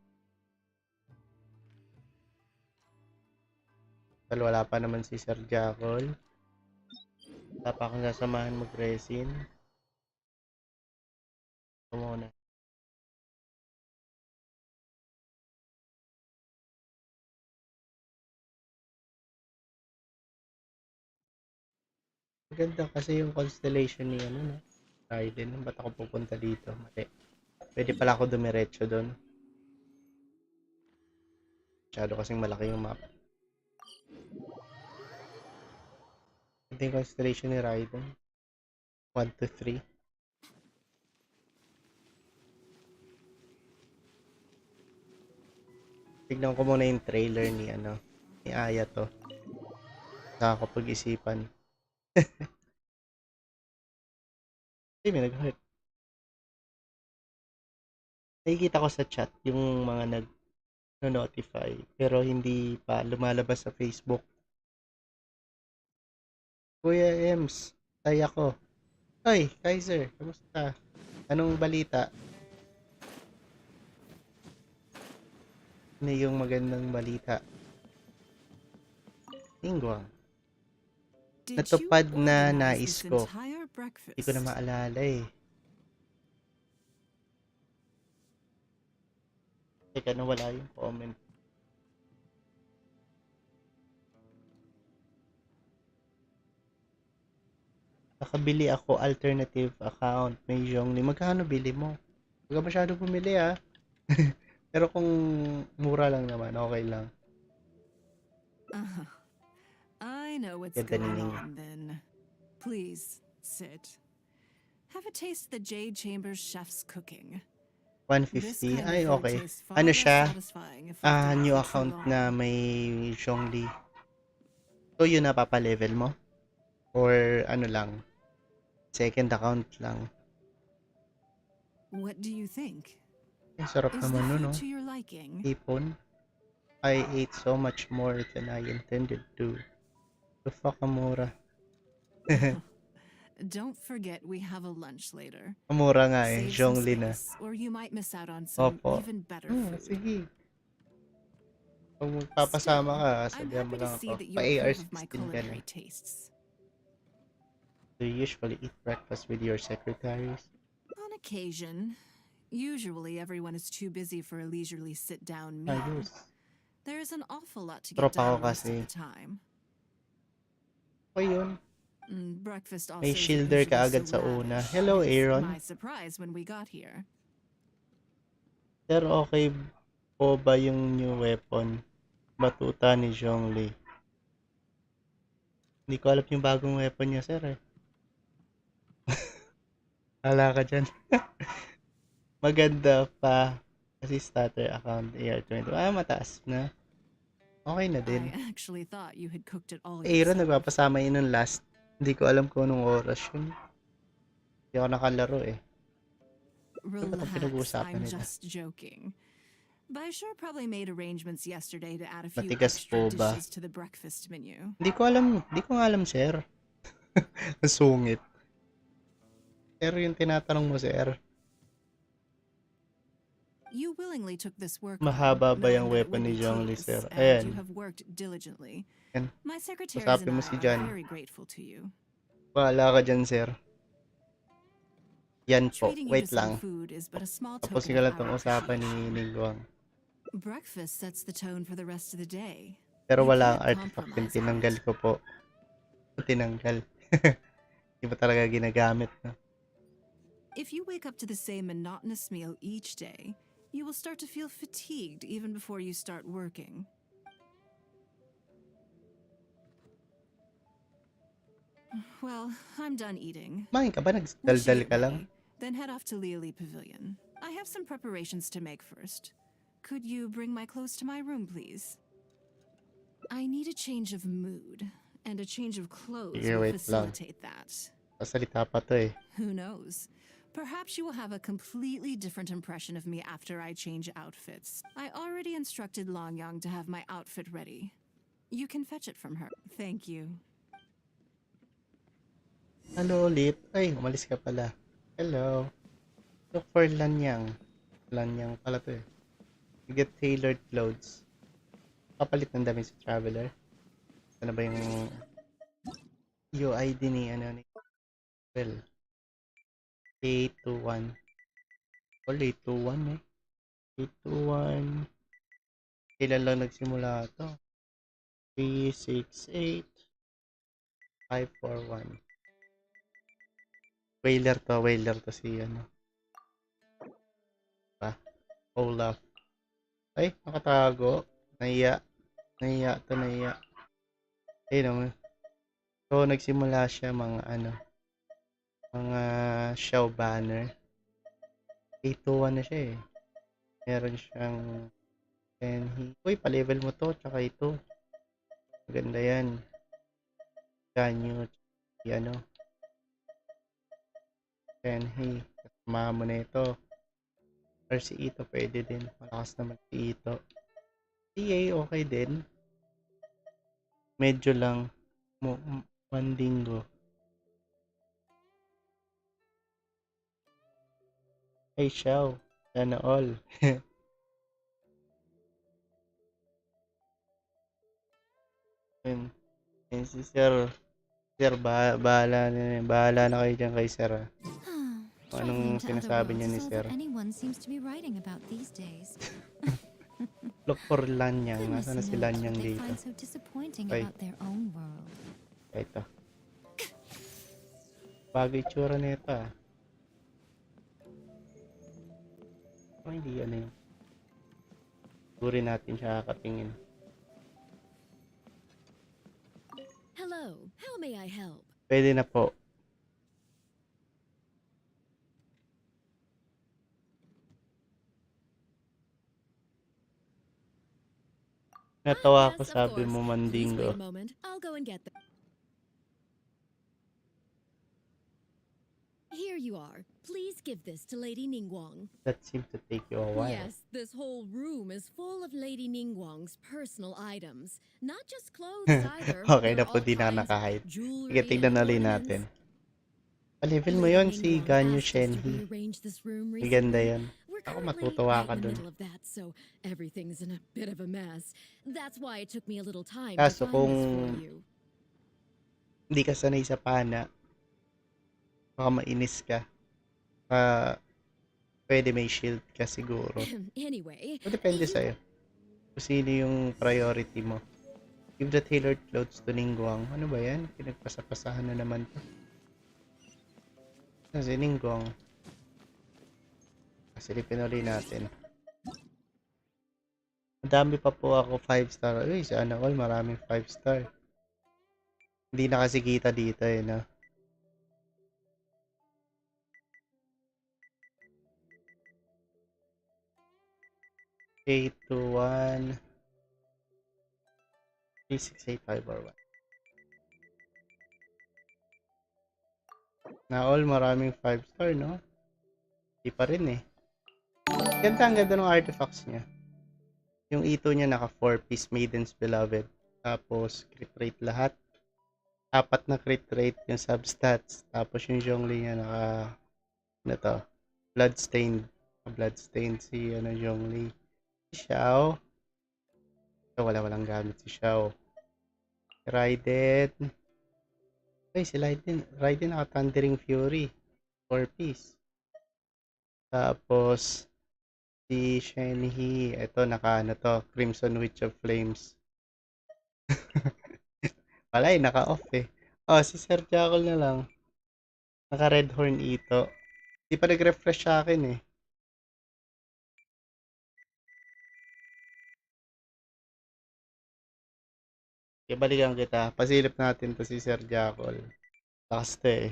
Well, wala pa naman si Sir Jackal. Wala pa akong sasamahan mag-resin. Ito muna. Maganda kasi yung constellation ni ano, no? Raiden. Ba't ako pupunta dito? Mali. Pwede pala ako dumiretso doon. Masyado kasing malaki yung map. Ito yung constellation ni Raiden. 1, 2, 3. Tignan ko muna yung trailer ni ano, ni Aya to. Nakakapag-isipan. Hindi, may nag-hurt. Nakikita ko sa chat yung mga nag-notify pero hindi pa lumalabas sa Facebook. Kuya Ems, tay ako. Hoy, Kaiser, kamusta? Anong balita? Ano yung magandang balita? Lingwang. Natupad na nais ko. Hindi ko na maalala eh. Teka, nawala yung comment. Nakabili ako alternative account. May Zhongli. Magkano bili mo? Huwag ka masyado bumili ah. Pero kung mura lang naman, okay lang. I know what's Ganda ni going Ning. on then. Please, sit. Have a taste of the Jade Chamber's chef's cooking. 150. Ay, okay. Ano siya? New account na may Zhongli. So, yun na papalevel mo? Or ano lang? Second account lang? What do you think? Ang sarap Is the naman nun, food no? to your liking? Ipon. I ate so much more than I intended to. The fuck, mura. Don't forget we have a lunch later. Mura nga eh. Save some Zhongli na. space, or you might miss out on some Opo. even better food. Sige. Kung magpapasama ka, I'm sabihan mo happy to lang see ako. that you Pa approve of my AR-16 ka na. culinary tastes. Do you usually eat breakfast with your secretaries? On occasion. Usually everyone is too busy for a leisurely sit-down meal. Ayos. There is an awful lot to get Tropa ko done most of kasi. the time. O yun. Breakfast also May isn't shielder ka usually agad so sa una. lavish. Hello, It was Aaron. my surprise when we got here. Sir, okay po ba yung new weapon? Batuta ni Zhongli. Hindi ko alam yung bagong weapon niya, sir eh. Hala ka dyan. Maganda pa. Kasi starter account AR-20. Mataas na. Okay na din. I actually thought you had cooked it all Aaron, yourself. nagpapasama yun nung last. Hindi ko alam kung anong oras yun. Hindi ako nakalaro eh. Ano ba itong Relax, pinag-uusapan I'm nila? just joking. Baisha probably made arrangements yesterday to add a few Matigas extra po ba? dishes to the breakfast menu. Hindi ko nga alam, sir. Ang sungit. Pero yung tinatanong mo, sir, You willingly took this work mahaba on, ba knowing yung that it weapon would ni be Zhongli, tedious, sir? and you Ayan. have worked diligently. Ayan. My secretaries Usapin and mo I si are Jan. very grateful to you. Bahala ka dyan, sir. Yan po. Treating you to Wait some lang. food is but a small Tapusin token ko of lang our itong usapan ni appreciation. Ningguang. Breakfast sets the tone for the rest of the day. Pero You wala ang can't artifact yung compromise on tinanggal it. ko po. Tinanggal. Di ba talaga ginagamit, no? If you wake up to the same monotonous meal each day, you will start to feel fatigued even before you start working. Well, I'm done eating. Kumain ka ba? We should Nagdaldal get ka lang? ready, then head off to Liali Pavilion. I have some preparations to make first. Could you bring my clothes to my room, please? I need a change of mood, and a change of clothes Sige, will wait lang. facilitate that. Pasalita pa to eh. Who knows? Perhaps you will have a completely different impression of me after I change outfits. I already instructed Longyang to have my outfit ready. You can fetch it from her. Thank you. Hello ulit. Ay, umalis ka pala. Hello. Look for Lanyang. Lanyang pala to eh. You get tailored clothes. Kapalit ng damit sa traveler. Ano ba yung UID ni ano ni Well, 821. Well, 821 eh. 821. Kailan lang nagsimula to? 368 541. Whaler to si ano. Pa, Olaf. Ay, nakatago. Nahiya. Nahiya. Ayun naman. So, nagsimula siya mga ano, mga show banner. 821 na siya eh. Meron siyang Uy, pa-level mo to, tsaka ito. Maganda yan. Ganyo, si ano. Tenhi. Kasama mo na ito. Or si Ito pwede din. Malakas naman si Ito. TA okay din. Medyo lang. Mandingo. Hey, Xiao. Sana all. Yun. Yun si Sir. Sir, bahala na kayo dyan kay Sir. Ah. Kung Traveling anong to other sinasabi worlds niya is ni all Sir. that anyone seems to be writing about these days. Look for Lanyang. Goodness Nasaan na si knows Lanyang what they dito? find so disappointing Ay. about their own world. Ito. Bagay tsura na ito ah. Oh, hindi ano yun. Guri natin siya kakatingin. Hello, how may I help? Pwede na po. Natawa ako Yes, of sabi course. mo Please mandingo. wait a moment. I'll go and get them. Here you are. Please give this to Lady Ningguang. That seemed to take you a while. Yes, this whole room is full of Lady Ningguang's personal items. Not just clothes either. Okay There na are po, all di na kinds of nakahide. jewelry Sige, and tignan na rin ornaments. natin. Pa-level mo Lady yon si Ningguang Ganyu asked us to Shenhe. rearrange this room Maganda recently. yan. We're Ako currently matutuwa right ka in the dun. middle of that, so everything's in a bit of a mess. That's why it took me a little time to Kaso find kung this for you. hindi ka sanay sa pana, baka mainis ka. Pwede may shield ka siguro. Anyway, O depende you sa'yo. Kung sino yung priority mo. Give the tailored clothes to Ningguang. Ano ba yan? Pinagpasapasahan na naman to. Si Ningguang. Silipin ulit natin. Madami pa po ako 5 star. Uy, sana all maraming 5 star. Hindi na kasi kita dito eh, no? Eight to 1 368 541. Na all maraming 5 star, no? Di pa rin eh. Ganda, ang ganda ng artifacts niya. Yung ito niya naka 4 piece Maiden's Beloved. Tapos crit rate lahat. Apat na crit rate yung substats. Tapos yung Zhongli niya naka ano to? Bloodstained. Bloodstained si ano Zhongli. Si Xiao. So, walang gamit si Xiao. Raiden. Ay, si Raiden naka Thundering Fury. 4 piece. Tapos si Shenhe, ito naka ano to, Crimson Witch of Flames. Wala eh, naka-off eh. Oh, si Sir Jackal na lang. Naka Red Horn ito. Di pa nag-refresh sa akin eh. Kaya balikan kita. Pasilip natin to si Sir Jackal. Lakas to eh.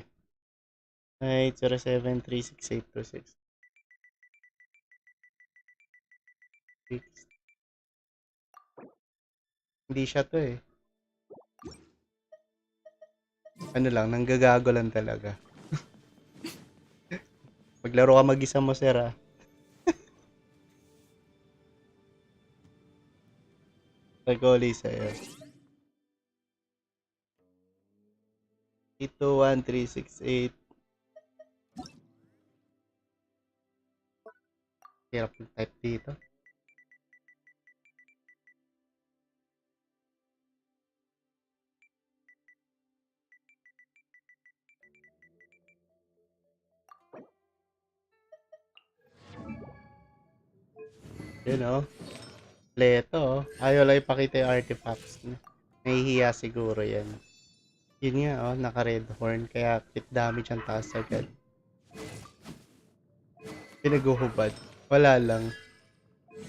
8073686. Hindi siya to eh. Ano lang, nanggagago lang talaga. Maglaro ka mag-isa mo, sir ah. Nagoli sa'yo. 8213668. Hirap yung type dito. Yun oh. Leto oh. Ayaw lang ipakita yung artifacts. Nahihiya siguro yan. Yun nga oh, naka red horn. Kaya crit damage ang taas agad. Pinaguhubad. Wala lang.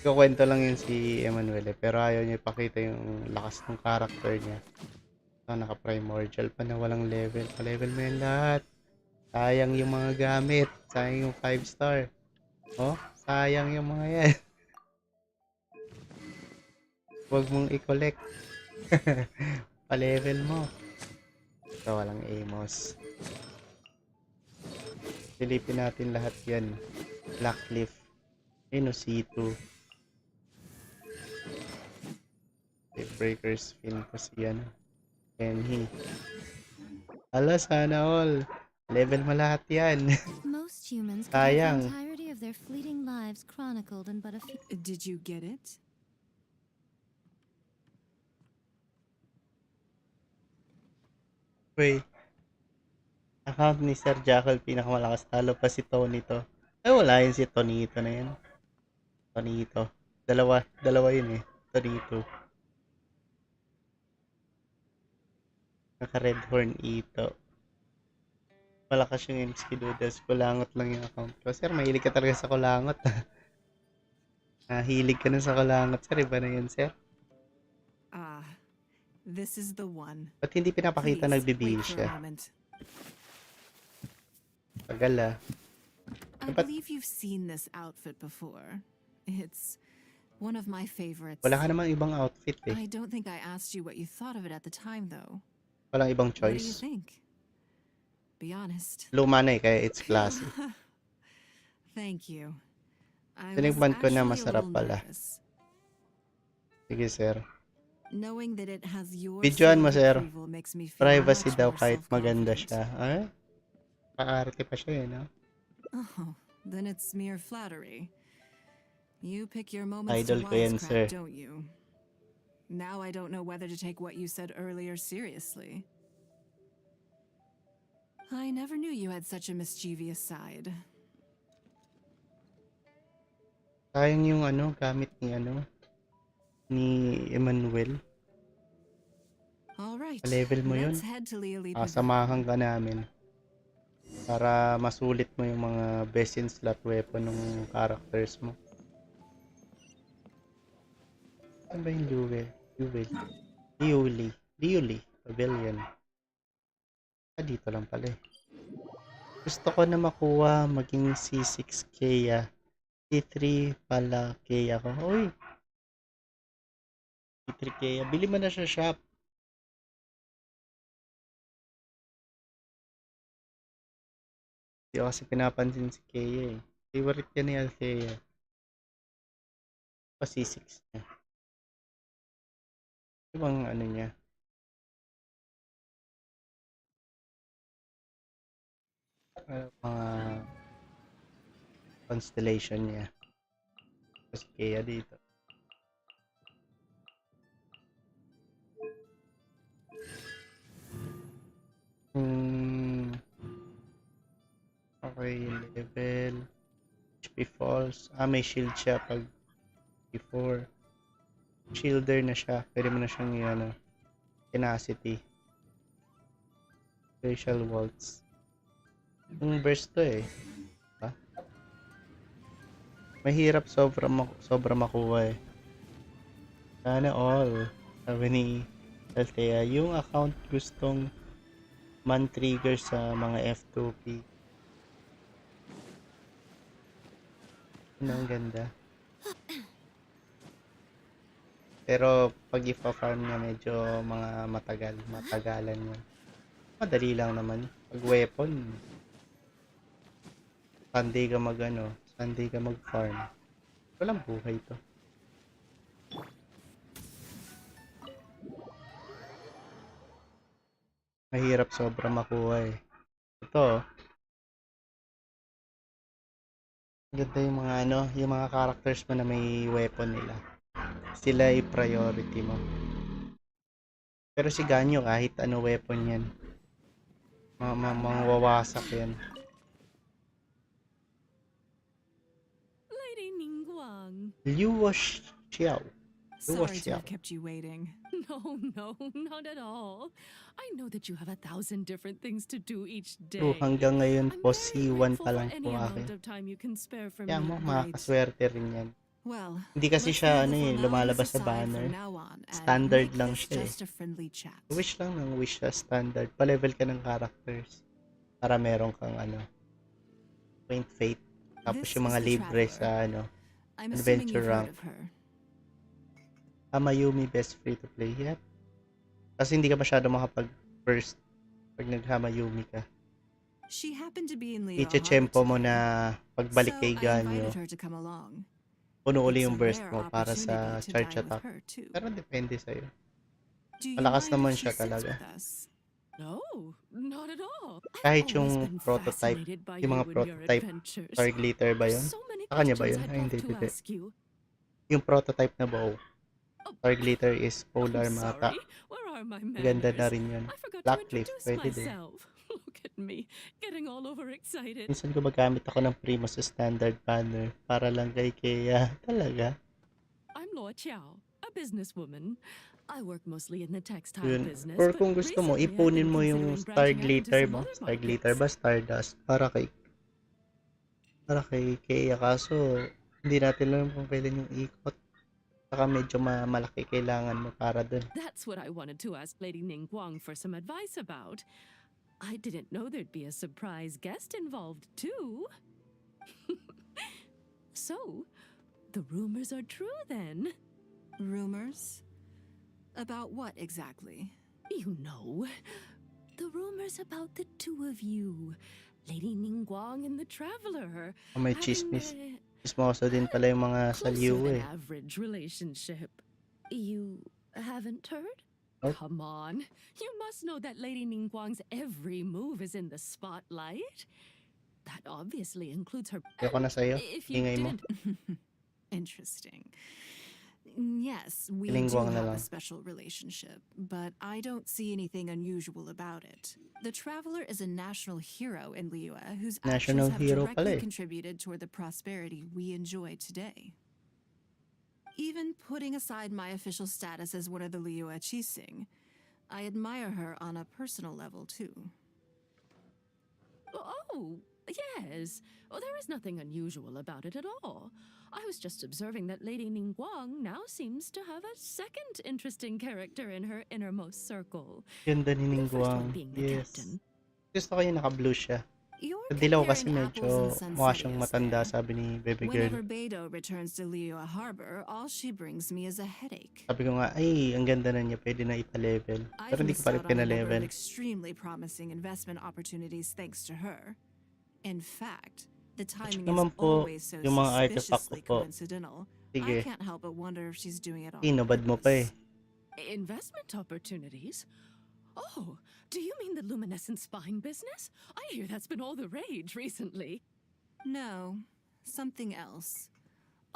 Ikukwento lang yun si Emmanuel eh. Pero ayaw niya ipakita yung lakas ng character niya. So, naka-primordial pa na walang level. Pa-level mo yan lahat. Sayang yung mga gamit. Sayang yung 5 star. Oh, sayang yung mga yan. Huwag mong i-collect. Pa-level mo. So, walang Amos. Silipin natin lahat yan. Blackleaf. Ayun o, C2. Breakers fin ko siya. Kenhi. Ala, sana all. Level mo lahat yan. Most humans could have the Sayang. entirety of their fleeting lives chronicled in but a few. Did you get it? Wait. Account ni Sir Jackal pinakamalakas. Talo pa si Tony to. Ay, wala yun si Tonito na yun. Tonito. Dalawa yun eh. Tonito. Naka red horn ito. Malakas yung emskydudels. Kulangot lang yung account ko. Sir, mahilig ka talaga sa kulangot. Hilig ka na sa kulangot, sir. Iba na yun, sir. Ah, this is the one. Ba't hindi pinapakita Please, nagbibihis wait for siya? a moment. Tagal ah. I Dapat believe you've seen this outfit before. It's one of my favorites. wala ka namang ibang outfit eh. I don't think I asked you what you thought of it at the time, though. Walang ibang What do you choice. think? Be honest. Luma na eh, kaya it's classy. Thank you. I was Tinigman ko na actually a masarap little pala. nervous, Sige, sir. knowing that it has your Videoan mo, seal of sir. approval makes me feel Privacy much daw more kahit maganda self-confident. siya. Ay? Paarte pa siya eh, no? Oh, then it's mere flattery. You pick your moments Idol to ko yan, sir. wisecrack, don't you? Now I don't know whether to take what you said earlier seriously. I never knew you had such a mischievous side. Sayang yung ano, gamit ni Emmanuel. All right, Level mo yun. let's head to Liali Pavilion. Samahan ka namin. Para masulit mo yung mga best in slot weapon ng characters mo. Ano ba yung Liuli Pavilion. Dito lang pala eh. Gusto ko na makuha maging C6 Kea. C3 pala Kea ko. Uy! C3 Kea. Bili mo na sa shop. Di ko kasi pinapansin si Kea eh. Favorite niya ni Althea. Pa C6 niya. Ibang ano niya. Mga constellation niya. Tapos Kea dito. Hmm. Okay, level. HP falls. May shield siya pag before. Shielder na siya. Pwede mo na siyang ano, tenacity. Facial waltz. Yung burst to eh. Diba? Mahirap sobra makuha eh. Sana all. Sabi ni Althea, yung account gustong man-trigger sa mga F2P. Yun ang ganda. Pero pag ipa-farm niya medyo mga matagalan yun. Madali lang naman. Pag weapon, Sunday ka mag-farm. Walang buhay to. Mahirap sobra makuha eh. Ito, ganda yung mga yung mga characters mo na may weapon nila. Sila i-priority mo. Pero si Ganyo kahit ano weapon yan. Mangwawasak yan. Lady Ningguang. Liu Xiao. Sorry to have kept you waiting. No, not at all. I know that you have 1,000 different things to do each day. Hanggang ngayon I'm po very C1 grateful pa lang for po any akin. amount of time you can spare for Kaya me, mo, great. makakaswerte rin yan. Well, Hindi kasi let's siya leave the lumalabas formalities sa aside banner. from now on and Standard make lang this siya eh. just a friendly chat. Wish lang ng wish sa standard. Pa-level ka ng characters. Para meron kang point fate. Tapos This yung mga is the libre Traveler. sa I'm assuming adventure you've heard rank. of her. Hamayumi best free to play. Yep. Kasi hindi ka masyado makapag-first pag nag-Hamayumi ka. She happened to be in Leo Iche-chempo Harbor mo today, na pagbalik so kay I Ganyo, invited her to come along. puno uli It's yung a burst rare mo para sa opportunity to charge dine with attack. her too. Pero depende sa'yo. Do you Malakas mind naman if she siya sits talaga. with us? No, not at all. Kahit I've yung always been prototype, fascinated by yung mga you and your prototype adventures. Star Glitter ba yun? There's so many Sa kanya ba questions yun? I'd Ay, love hindi, to hindi. ask you. Yung prototype na bow. Oh, Star Glitter is polar I'm mata. sorry. Where are my Ganda na manners? rin yun. I forgot to Blackcliff, introduce pwede din. myself. Look at me, getting all overexcited. Minsan gumagamit ako ng Primo sa standard banner para lang kay Kea. Talaga. I'm Law Chiao, a businesswoman. I work mostly in the textile Yun. business, Or but kung gusto mo, recently I've ipunin been mo yung considering Star branching out into Glitter some mo. other Star Glitter markets. ba? Stardust. Para kay Kea. Kaso, hindi natin alam kung kailan yung ikot. Saka medyo malaki kailangan mo para dun. That's what I wanted to ask Lady Ningguang for some advice about. I didn't know there'd be a surprise guest involved, too. So, the rumors are true then. Rumors? About what exactly? You know, the rumors about the two of you, Lady Ningguang and the Traveler, May having chismis. a Chismoso din pala yung mga saliw closer than eh. average relationship. You haven't heard? Nope. Come on. You must know that Lady Ningguang's every move is in the spotlight. That obviously includes her. Ayoko na sa'yo. If you Ingay mo. didn't. Interesting. Yes, we do Ningguang na have lang. a special relationship, but I don't see anything unusual about it. The Traveler is a national hero in Liyue whose National actions have hero directly pala eh. contributed toward the prosperity we enjoy today. Even putting aside my official status as one of the Liyue Chising, I admire her on a personal level too. Oh, yes. Oh, there is nothing unusual about it at all. I was just observing that Lady Ningguang now seems to have a second interesting character in her innermost circle. Ganda ni The first one Ningguang. being the Yes. captain. Gusto ko yung naka-blue siya. You're Sa dilaw kasi comparing medyo apples and mukha siyang sunsettias matanda, there. sabi ni Baby Whenever Girl. Beidou returns to Liyue Harbor, all she brings me is a headache. Sabi ko nga, ay, ang ganda na niya, pwede na ipa-level. Pero I've hindi ko missed pa rin out on a number pina-level. of extremely promising investment opportunities thanks to her. In fact, the Check timing is naman po always so yung mga artifact ko suspiciously po. coincidental. I Sige, can't help but wonder if she's doing it on inobad mo pa eh. purpose. Investment opportunities? Oh, do you mean the luminescent spine business? I hear that's been all the rage recently. No, something else.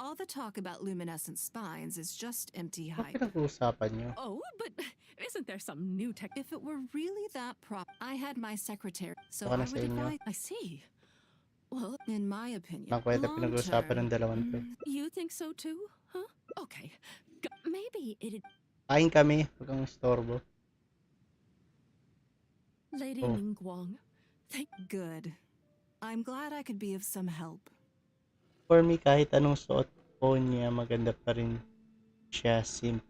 All the talk about luminescent spines is just empty Ano hype. pinag-uusapan nyo? Oh, but isn't there some new tech? If it were really that I had my secretary, so Baka I na sa would inyo. advise, I see. Well, in my opinion, Ang kwenta long pinag-uusapan ng term, dalawang to. you think so too? Huh? Okay. Maybe it. Kain kami, huwag kang istorbo. Lady Oh. Ning Guang. good. I'm glad I could be of some help. For me, kahit anong suot po niya, maganda pa rin siya, simp.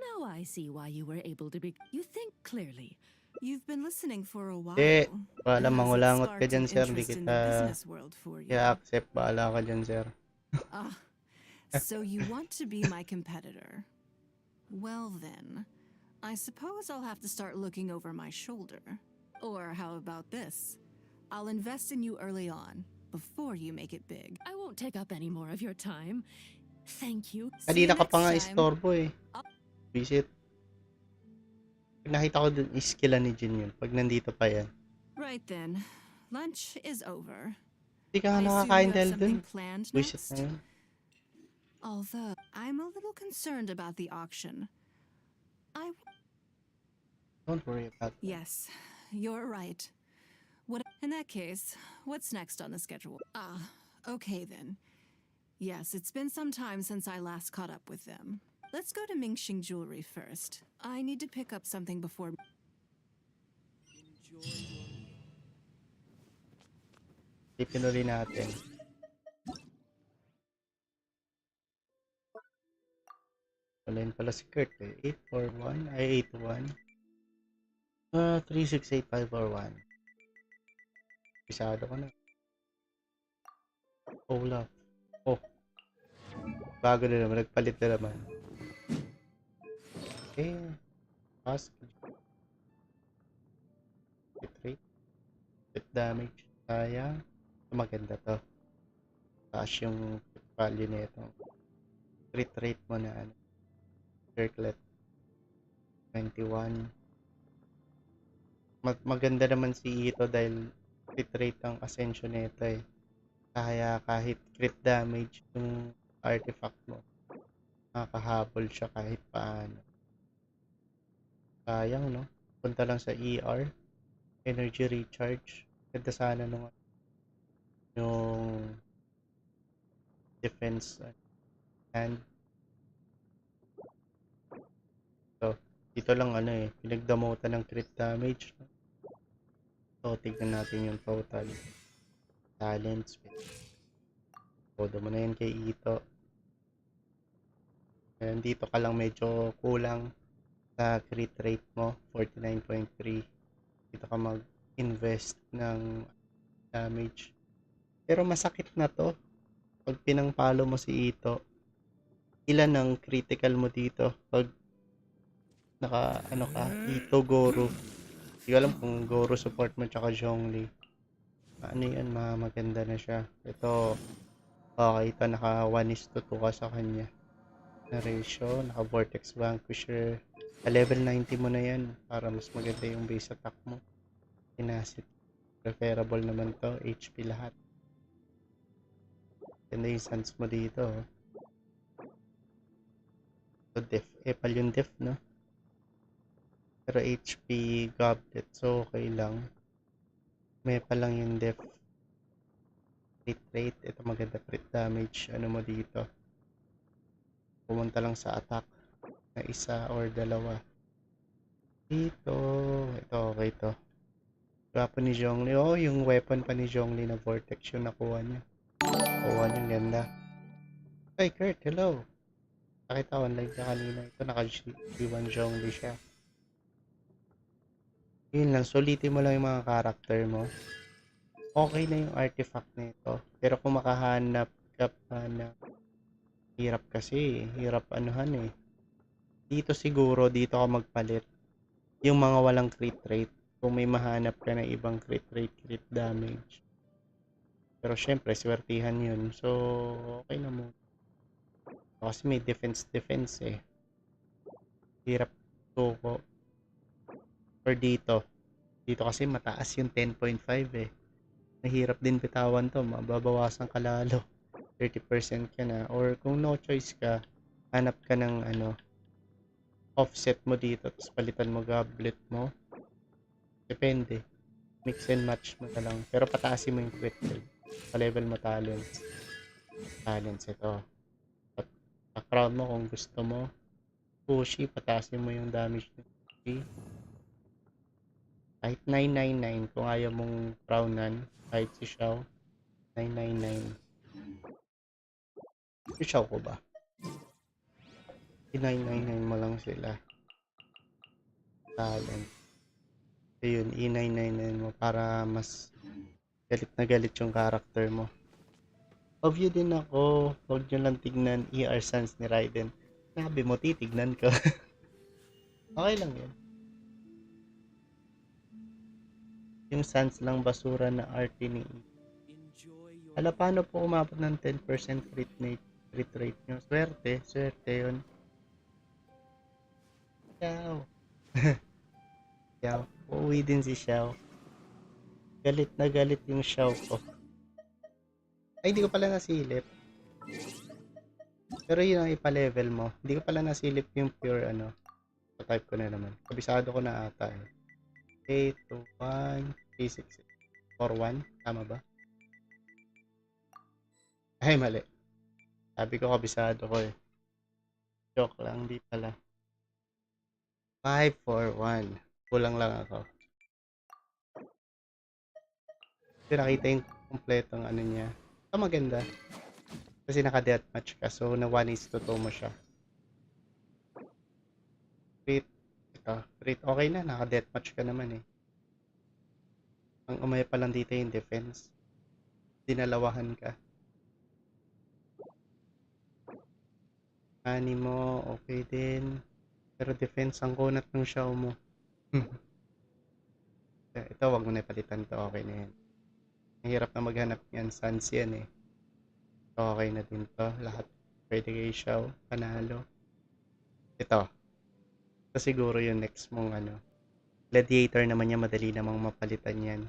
Now I see why you were able to be. You think clearly. You've been listening for a while. Bahala, Has it mangulangot ka sparked dyan, an sir. Di interest in kita the business world for you? i-accept. Bahala ka dyan, sir. Ah, so you want to be my competitor? Well then, I suppose I'll have to start looking over my shoulder. Or how about this? I'll invest in you early on, before you make it big. I won't take up any more of your time. Thank you. See you Kanina ka pa nga next time. istorbo eh. Visit. Pag nakita ko dun, iskila ni Jin yun. Pag nandito pa yan. Right then, lunch is over. Hindi ka nga I assume nakakain you have dahil dun. something planned Visit next? na yun. Although, I'm a little concerned about the auction. Don't worry about that. Yes, you're right. In that case, what's next on the schedule? Okay then. Yes, it's been some time since I last caught up with them. Let's go to Mingxing Jewelry first. I need to pick up something before. Tipin ulit natin. Wala yun pala si Kurt eh. 841 ay 81. 368541. Pisado ko na. Olaf. Oh. Bago na naman. Nagpalit na naman. Okay. Ask. Hit rate. Hit damage. Sayang. Maganda to. Taas yung value na ito. Crit rate mo na ano. Circlet. 21. Maganda naman si Ito dahil crit rate ang ascension nito eh. Kaya kahit crit damage yung artifact mo, nakakahabol siya kahit paano. Sayang no? Punta lang sa ER, energy recharge. Ganda sana nung yung defense and so dito lang ano eh, pinagdamutan ng crit damage. So tignan natin yung total. Talent speed. Todo mo na yan kay Ito. Ayan, dito ka lang medyo kulang sa crit rate mo, 49.3. Dito ka mag-invest ng damage. Pero masakit na to. Pag pinangpalo mo si Ito, ilan ang critical mo dito? Pag naka, ano ka, Ito, Goro. Hindi ko alam kung Goro support mo tsaka Zhongli. Ano yan, maganda na siya. Ito, okay, ito naka 1:2 ka sa kanya. Na ratio, naka Vortex Vanquisher. Level 90 mo na yan para mas maganda yung base attack mo. Inasit. Preferable naman to, HP lahat. Ganda yung sans mo dito. So def, epal yung def, no? Pero HP goblet, so okay lang. May pa lang yung def. Crit rate, ito maganda crit damage. Ano mo dito? Pumunta lang sa attack na isa or dalawa. Dito, ito okay to. Weapon ni Zhongli. Oh, yung weapon pa ni Zhongli na Vortex yung nakuha niya. Nakuha niya, ganda. Hey Kurt, hello. Nakita online ka kanina. Ito naka-G1 Zhongli siya. Yun lang, sulitin mo lang yung mga character mo. Okay na yung artifact nito. Pero kung makahanap ka pa na hirap kasi, hirap anuhan eh. Dito siguro, dito ka magpalit. Yung mga walang crit rate. kung may mahanap ka na ibang crit rate, crit damage. Pero syempre, swertihan yun. So, okay na mo. Kasi may defense eh. Hirap tuko. Or dito. Dito kasi mataas yung 10.5 eh. Mahirap din bitawan to. Mababawasan ka lalo. 30% ka na. Or kung no choice ka, hanap ka ng offset mo dito. Tapos palitan mo goblet mo. Depende. Mix and match mo na lang. Pero pataasin mo yung crit rate. Pa-level mo talents. Talents ito. At pa-crown mo kung gusto mo. Pushy, pataasin mo yung damage ng pushy. Kahit 999 kung ayaw mong crownan. Kahit si Xiao. 999. Si Xiao ko ba? I-999 mo lang sila. Talent. So yun, i-999 mo para mas galit na galit yung character mo. Of-view din ako. Huwag nyo lang tignan ER Sans ni Raiden. Sabi mo, titignan ko. Okay lang yun. Yung Sans lang basura na arte ni Ala, paano po umabot ng 10% crit rate nyo? Swerte yun. Xiao. Xiao. Uuwi din si Xiao. Galit na galit yung Xiao ko. Ay, hindi ko pala nasilip. Pero yun ang ipa-level mo. Hindi ko pala nasilip yung pure type ko na naman. Kabisado ko na ata eh. 8, 2, 1, 3, 6, 4, 1. Tama ba? Ay, mali. Sabi ko kabisado ko eh. Joke lang, di pala. 5, 4, 1. Kulang lang ako. Kasi nakita yung kompletong niya. Ito maganda. Kasi naka-deathmatch ka. So, na 1:2 mo siya. Crit. Ito. Crit. Okay na. Naka-deathmatch ka naman eh. Ang umay pa lang dito yung defense. Dinalawahan ka. Ani mo. Okay din. Pero defense ang kunat ng Xiao mo. Ito, wag mo na ipalitan to. Okay na yan. Mahirap na maghanap yan. Sans yan eh. Okay na din to. Lahat pwede kay Xiao. Panalo. Ito. Ito siguro yung next mong Gladiator naman niya. Madali namang mapalitan yan.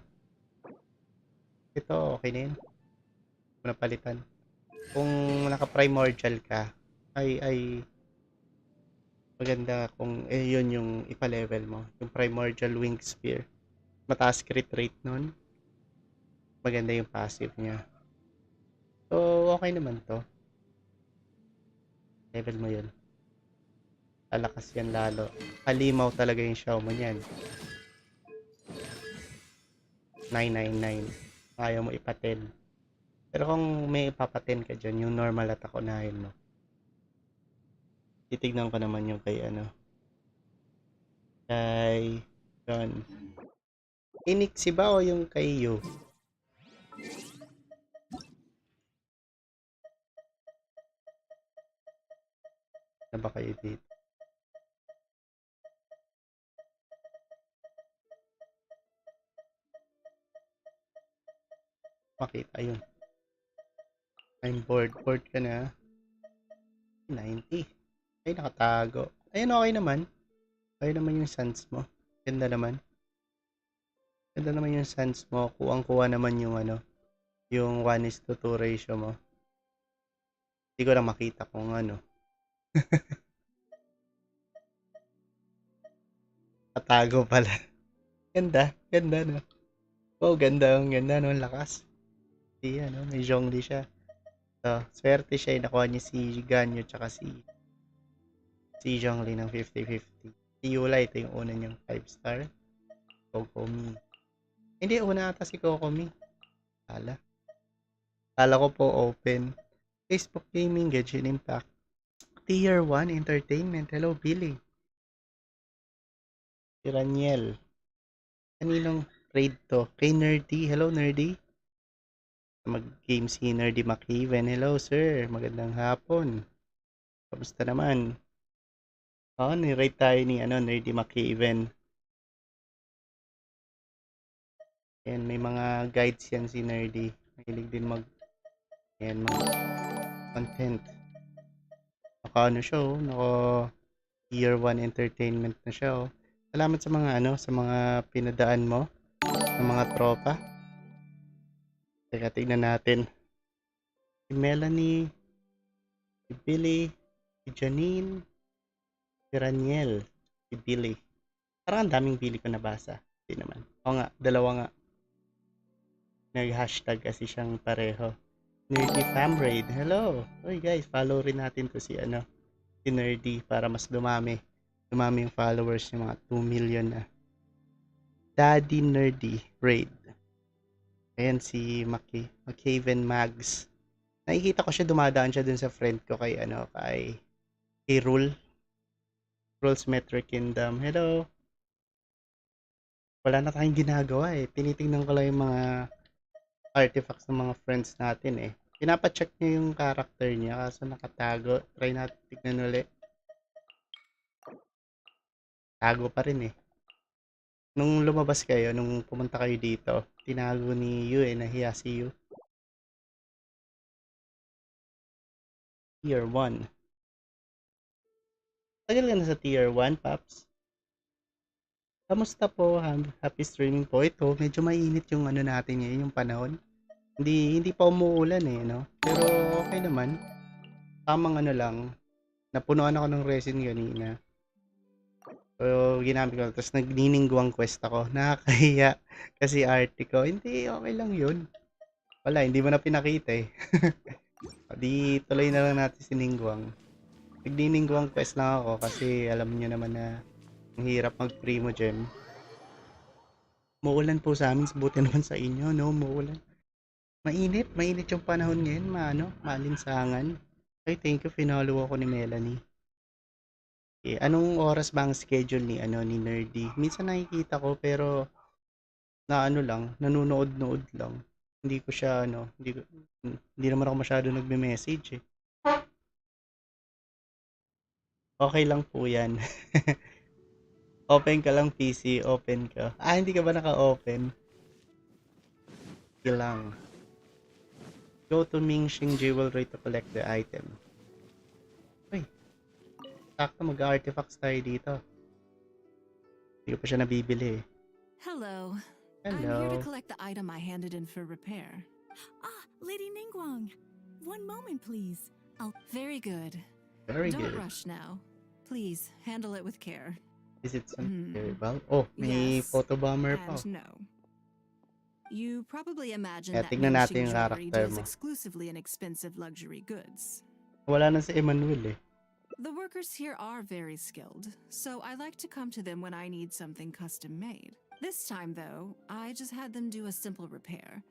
Ito, okay na yun. Kung napalitan. Kung naka-primordial ka, ay maganda kung yun yung ipa-level mo. Yung primordial wing spear. Mataas crit rate nun. Maganda yung passive niya. So, okay naman to. Level mo yun. Lalakas yan lalo. Halimaw talaga yung Xiao mo niyan. 999. Ayaw mo ipaten. Pero kung may ipapaten ka dyan, yung normal attack unahin mo. Titignan ko naman yung kay kay John. Inixi ba o yung kay Yu? Na ba kayo dito? Makita yun. I'm bored. Bored ka na. 90. Ay, nakatago. Ayun, okay naman. Okay naman yung sans mo. Ganda naman. Ganda naman yung sans mo. Kuwang-kuha naman yung yung 1:2 ratio mo. Hindi ko lang makita kung Katago pala. Ganda. Ganda, no? Oh, ganda. Ang ganda, no? Lakas. Di, may zhongli siya. So, swerte siya. Nakuha niya si Ganyo tsaka si Zhongli ng 50-50. Si Yula, ito yung una niyang 5-star. Kokomi. Hindi, una ata si Kokomi. Kala ko po open. Facebook Gaming, Genshin Impact. Tier 1 Entertainment. Hello, Billy. Si Raniel. Kaninong raid to? Kay Nerdy. Hello, Nerdy. Mag-game si Nerdy McKeven. Hello, sir. Magandang hapon. Kamusta naman? Ni-raid tayo ni Nerdy McKeven. Ayan, may mga guides yan si Nerdy. Mahilig din ayan, mag content. Naka ano siya oh, naka Tier 1 entertainment na siya oh. Salamat sa mga sa mga pinadaan mo ng mga tropa. Teka, tignan natin. Si Melanie, si Billy, si Janine, si Raniel, si Billy. Parang ang daming Billy ko nabasa. Hindi naman. Oo nga, dalawa nga. Nag-hashtag kasi siyang pareho. Nerdy Fam Raid. Hello! Uy guys, follow rin natin to si si Nerdy para mas dumami. Dumami yung followers niya, mga 2 million na. Daddy Nerdy Raid. Ayan si McCaven Mags. Nakikita ko siya, dumadaan siya dun sa friend ko kay kay Rule's Metro Kingdom. Hello! Wala na tayong ginagawa eh. Tinitingnan ko lang yung mga artifacts ng mga friends natin eh. Pinapacheck niya yung character niya kaso nakatago. Try natin tignan ulit. Tago pa rin eh. Nung lumabas kayo, nung pumunta kayo dito, tinago ni Yu eh, nahiya si Yu. Tier 1. Tagal ka na sa Tier 1, Paps. Kamusta po? Happy streaming po. Ito, medyo mainit yung natin ngayon, yung panahon. Hindi pa umuulan eh, no? Pero okay naman. Tamang lang. Napunuan ako ng resin kanina. So, ginamit ko. Tapos nagniningguang quest ako. Nakakahiya. Kasi arte ko. Hindi, okay lang yun. Wala, hindi mo na pinakita eh. Di tuloy na lang natin siningguang. Nagniningguang quest lang ako kasi alam niyo naman na ang hirap mag-primo gem. Muulan po sa amin. Buti naman sa inyo, no? Muulan. Mainit yung panahon ngayon, malinsangan. Ay, thank you, finalo ako ni Melanie. Okay, anong oras ba ang schedule ni ni Nerdy? Minsan nakikita ko pero lang, nanonood-nood lang. Hindi ko siya hindi naman ako masyado nagme-message eh. Okay lang po 'yan. Open ka lang PC, open ka. Hindi ka ba naka-open? Sige lang. Go to Mingxing Jewelry to collect the item. Uy. Sakto mag-artifacts tayo dito. Hindi ko pa siya nabibili eh. Hello. I'm here Hello. to collect the item I handed in for repair. Lady Ningguang. One moment, please. Very good. Very Don't good. rush now. Please, handle it with care. Is it something Hmm. terrible? Oh, may Yes, photo bomber pa. And no. You probably imagine Kaya that tignan natin Mingxing yung Jewelry character deals mo. exclusively in expensive luxury goods. Wala na si Emmanuel eh. The workers here are very skilled, so I like to come to them when I need something custom made. This time, though, I just had them do a simple repair.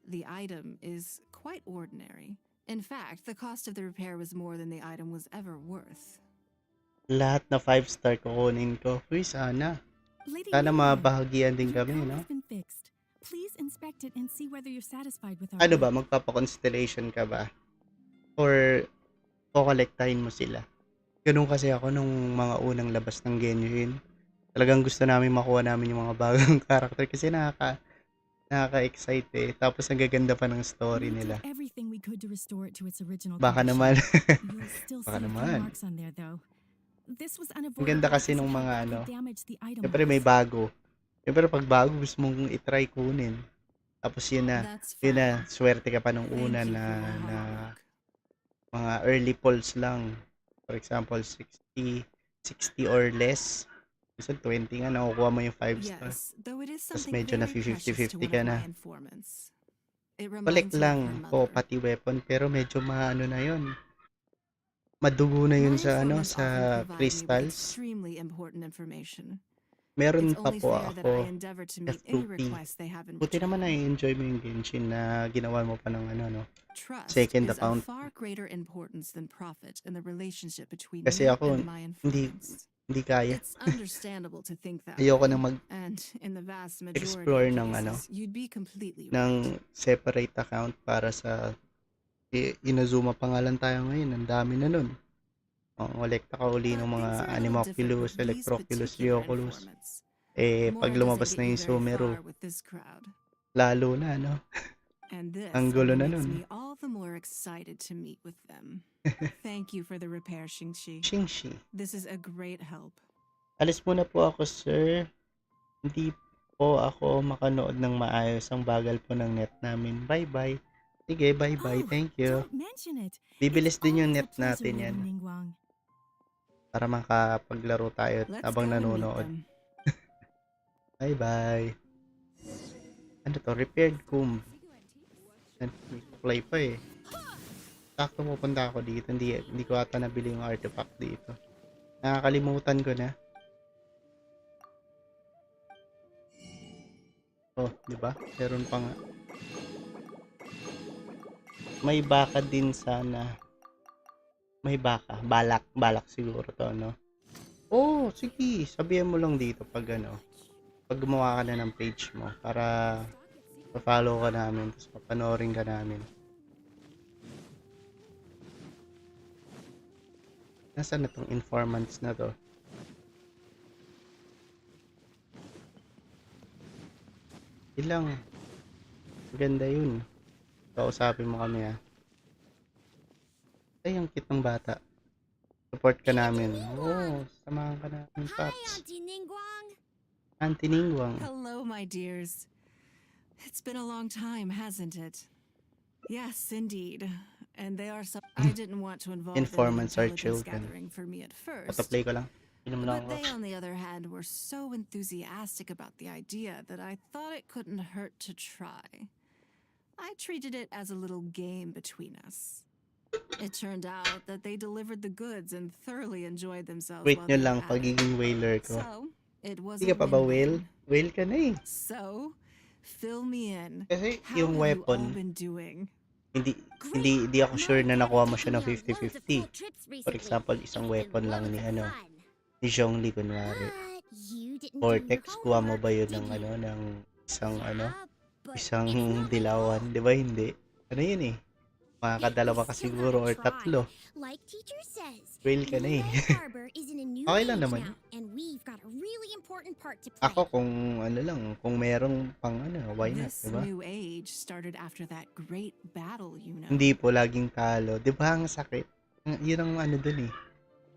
The item is quite ordinary. In fact, the cost of the repair was more than the item was ever worth. Lahat na 5-star kukunin ko. Uy, sana. Lady Sana Ningguang, mabahagian din your kami, card no? has been fixed. Please inspect it and see whether you're satisfied with our Ano ba, work. magpapa-constellation ka ba? Or kokolektahin mo sila? Ganun kasi ako nung mga unang labas ng Genuine. Talagang gusto namin makuha namin yung mga bagong character kasi nakaka-excite eh. Tapos ang gaganda pa ng story We nila. did everything we could to restore it to its original Baka condition. naman. You'll still Baka see a few naman. marks on there, though. This was Ang unavoidable ganda kasi because nung of how mga badly damaged the item Siyempre may was. bago. Siyempre pag bago gusto mong itry kunin. Tapos yun That's na, fine. swerte ka pa nung Thank una you na, for your na hard work. mga early pulls lang. For example, 60 or less. Minsan 20 nga, nakukuha mo yung 5-star. Yes, though it is Tapos something medyo na very precious to 50-50 one ka of na. my informants. It Collect reminds me of lang her po, mother. pati weapon. Pero medyo maano na yun. Madugo na yun My sa informants sa often provide me with crystals. extremely important information. Meron It's pa only po fair that I ako, endeavor to meet any F2P. requests they have in Buti naman return. na-enjoy mo yung Genshin na ginawa mo pa ng Trust second is of account. far greater importance than profit in the relationship between Kasi me ako, and my hindi, informants. hindi kaya. It's understandable to think that Ayoko way, na and in the vast majority mag-explore of ng cases, you'd be completely right. ng separate account para sa Inazuma pa nga lang tayo ngayon. Ang dami na nun. Kolekta ka uli ng But mga things are a little different Animoculus, with these Electroculus, particular Geoculus. informants. Pag Mora doesn't lumabas get na you yung very Sumeru, far with this crowd. Lalo na, no? And this Ang gulo only na makes nun. me all the more excited to meet with them. Thank you for the repair, Xingxi. Shingshi. This is a great help. Alis muna po ako, sir. Hindi po ako makanood ng maayos. Ang bagal po ng net namin. Bye-bye. Sige, bye-bye. Oh, Thank you. don't mention it. Bibilis It's din yung always a net pleasure natin yan. meeting Ningguang. Para makapaglaro tayo Let's habang go and meet nanonood. them. Bye-bye. Ano to? Repaired comb. Play pa eh. Sakto pupunta ako dito. Hindi ko ata nabili yung artifact dito. Nakakalimutan ko na. Oh, di ba? Meron pa nga. May baka din sana. May baka. Balak siguro to, no? Oh, sige. Sabihan mo lang dito pag ano. Pag gumawa ka na ng page mo. Para pa-follow ka namin. Tapos papanoorin ka namin. Nasaan na tong informants na to? Ilang. Maganda yun. Kausapin mo kami ha. Ay, ang cute ng bata. Support ka namin. Oo, samahan ka namin, Hi, Paps. Auntie Ningguang. Auntie Ningguang. Hello, my dears. It's been a long time, hasn't it? Yes, indeed. And they are so. I didn't want to involve them in Informants are intelligence children. gathering for me at first. Autoplay ko lang. Inom lang But they, ako. on the other hand, were so enthusiastic about the idea that I thought it couldn't hurt to try. I treated it as a little game between us. It turned out that they delivered the goods and thoroughly enjoyed themselves. Wait while nyo they lang were at it. pagiging whaler ko. So, it was Hindi a ka pa ba whale? win-win. Whale ka na eh. So, fill me in. Kasi How yung have you all weapon, been doing? hindi ako sure na nakuha mo siya ng 50-50. For example, isang weapon lang ni ni Zhongli kunwari. Vortex, kuha mo ba yun ng ng isang dilawan, di ba hindi? Ano yun eh? Makakadalawa ka siguro or tatlo. Like teacher says, Whale ka na eh. Lily Harbor is in a new Okay lang age naman. now, and we've got a really important part to play. Ako kung kung merong pang why not, This di ba? new age started after that great battle, you know. Hindi po laging talo. Di ba ang sakit? Yun ang dun eh.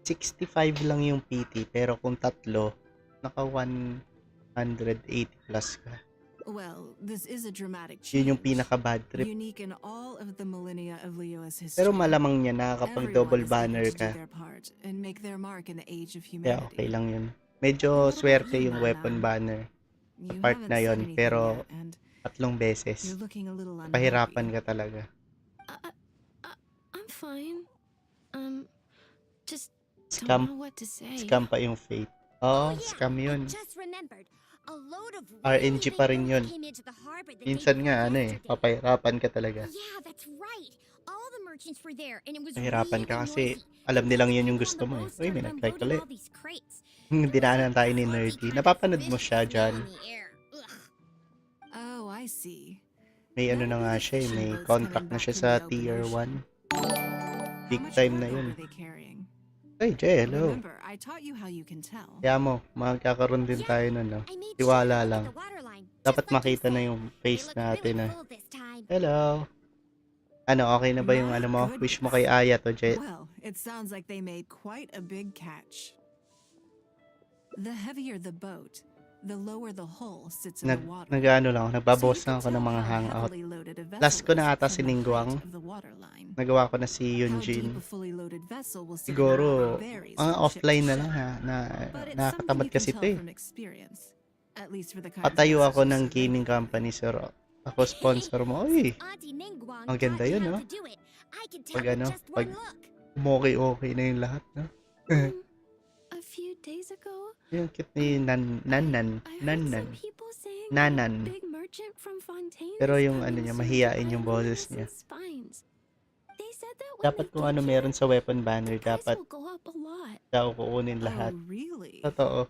65 lang yung PT, pero kung tatlo, naka 180 plus ka. Well, this is a dramatic change. Yun yung pinaka-bad trip. Unique in all of the millennia of Leo's history. Pero malamang niya nakakapag-double Everyone is able banner to do ka. their part and make their mark in the age of Kaya humanity. okay lang yun. Medyo swerte yung weapon banner. You part haven't na said yun, anything pero yet, and 3 beses. you're looking a little unhappy. Pahirapan ka talaga. I'm fine. Just don't Scam, know what to say. scam pa yung fate. Oo, yeah, scam yun. I just remembered. A load of RNG pa rin yun. came into the harbor the day Minsan nga before yesterday. papahirapan ka talaga. Yeah, that's right. All the merchants were there and it was Mahirapan really ka kasi noisy. alam nilang yun yung People gusto on the mo eh. boat Uy, may started nag-like unloading ulit. all these crates. Dinaanan tayo ni Nerdy. Napapanood mo siya dyan. Oh, I see. May na nga siya eh. May contract na siya sa tier 1. Big How much time na cargo yun. are they carrying? Ay, Jay, hello. Remember, I taught you how you can tell. Kaya mo, magkakaroon din tayo nun, no? Tiwala lang. Dapat makita na yung face natin, Hello. Ano, okay na ba yung mo? Wish mo kay Aya to, Jay? Well, it sounds like they made quite a big catch. The heavier the boat, the lower the hull sits in the water. Lang, nagbabawas So you lang ako can ng tell mga how hangout. heavily loaded a vessel Last ko na is ata from si the Ningguang. height of the waterline. Nagawa ko na si How deep Yunjin. a fully loaded vessel will sit in the Siguro, water varies mga from offline ship na to lang ship. ha. But it's something Nakakatamad you can kasi tell to eh. from experience, at least for the kinds of Patayo ako vessels ng you gaming make. company, sir. Ako sponsor mo. Uy, ang ganda yun, no? Pag pag okay na yung lahat, no? A few days ago, Yung cute ni Nanan. I heard Nanan. some people saying Nanan. that a big merchant from Fontaine Pero is yung coming niya, soon mahiyain to yung buy boses luminous niya. and spines. They said that when Dapat they kung get meron here, sa weapon banner, the price dapat will go up a lot. daw kukunin lahat. Oh, really? Totoo.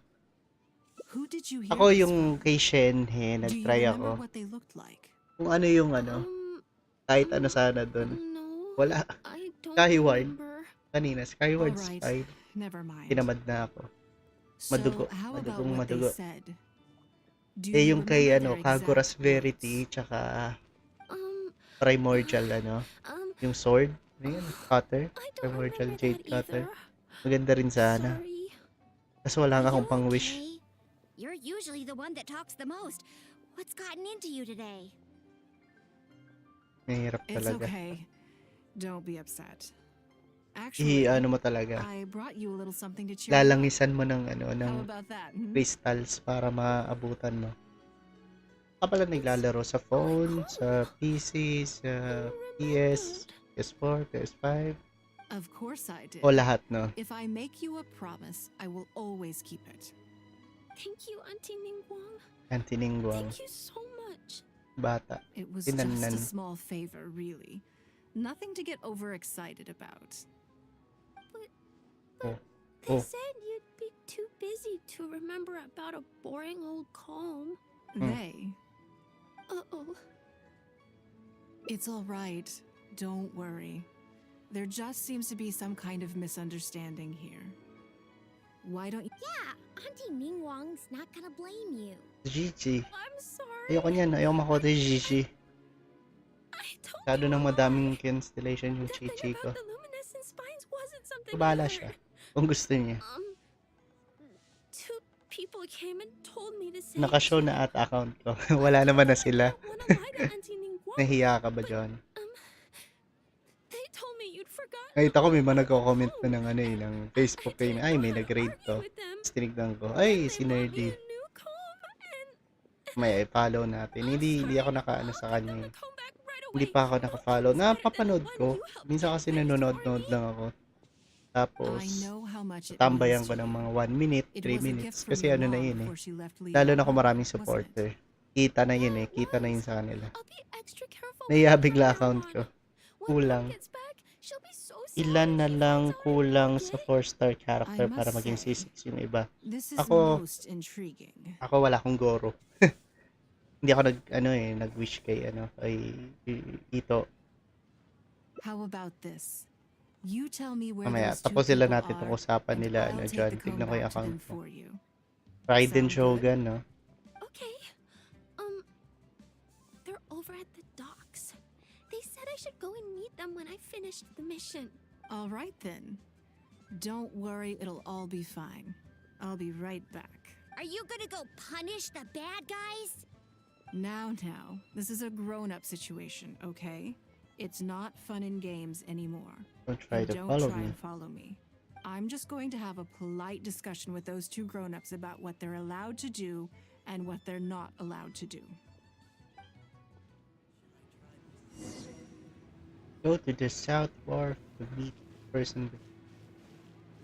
Who did you hear Ako this yung from? kay Shenhe, Do you nag-try remember ako. what they looked like? Kung ano yung kahit ano Um, sana dun. no, Wala. I don't Skyward. remember. Kanina, Skyward Alright. Spy. Never mind. Tinamad na ako. So, Madugo. how about Madugong what madugo. they said? Do Eh, you yung kay, remember their Kaguras exact Verity, words? tsaka Um, Primordial, yung sword. Ano yun? Cutter? I don't Primordial remember that Jade Cutter. either. Maganda rin sana. Sorry. Kaso wala Are nga you akong pang-wish. okay? You're usually the one that talks the most. What's gotten into you today? Mahirap It's talaga. okay. Don't be upset. Actually, Ano mo talaga. I brought you a little something to cheer you up. Lalangisan mo ng, How ng about that? Hmm? crystals para maabutan mo. Ka pala naglalaro sa phone, sa PC, sa PS, PS4, PS5, Of course I did. o lahat, no? If I make you a promise, I will always keep it. Thank you, Auntie Ningguang. Antiningguang, Thank you so much. bata. It was just a Tinannan. small favor, really. Nothing to get overexcited about. Oh. They Oh. said you'd be too busy to remember about a boring old comb. They. Uh-oh. It's all right. Don't worry. There just seems to be some kind of misunderstanding here. Why don't you... Yeah, Auntie Ningguang's not gonna blame you. Gigi. I'm sorry. Ayoko niyan. Ayoko makoto yung Gigi. I told Masyado you nang all madaming constellation yung That thing Chichi ko. about the luminescent spines wasn't something Bahala I siya. heard. Kung gusto niya. Two people came and told me to say Nakashow it to na you. ata account ko. Wala naman na I sila. don't wanna lie to Auntie Ningguang. Nahiya ka ba dyan? They told me you'd forgotten Nakita ko may about mga the nagko-comment na comb. ng ng I Facebook page didn't na, ay, know may how to nag-raid argue to. with them. Tapos tinignan ko, Then ay, they si bought me Nerdy. a new comb and May follow natin. I'm Hindi ako sorry. nakaano I'll sa get them kanya. to come back right Hindi away. pa ako No naka-follow. comb is better than the Napapanood one ko. you helped Minsan get kasi ready for nanonood-nood me. lang ako. Tapos, I know how much it tambayan means ko to ng you. mga 1 minute, It 3 was a gift minutes. from Kasi your ano na mom yun eh. before she left Lalo na kung Leon, maraming wasn't it? supporter. Kita na yun eh. Yeah, it Kita na yun was. sa kanila. I'll be extra careful with Nahiya her from bigla now account on. ko. When Mom Kulang. gets back, she'll be so sad Ilan if na she lang finds out I kulang broke sa it. 4-star I character para must maging say, C6 yung iba. this is Ako, most intriguing. wala akong Goro. Hindi ako nag-wish kay Ito. How about this? You tell me where Mamaya, those two tapos sila people natin are, pag-usapan and nila, I'll take dyan. the comb Tignan ko yung back to account them ko. for you. Raiden Sound good? Shogun, no? Okay. They're over at the docks. They said I should go and meet them when I finished the mission. All right then. Don't worry, it'll all be fine. I'll be right back. Are you gonna go punish the bad guys? Now, this is a grown-up situation, okay? It's not fun and games anymore. Don't try And to don't follow try me. and follow me. I'm just going to have a polite discussion with those two grown-ups about what they're allowed to do and what they're not allowed to do. Go to the South Wharf to meet the person.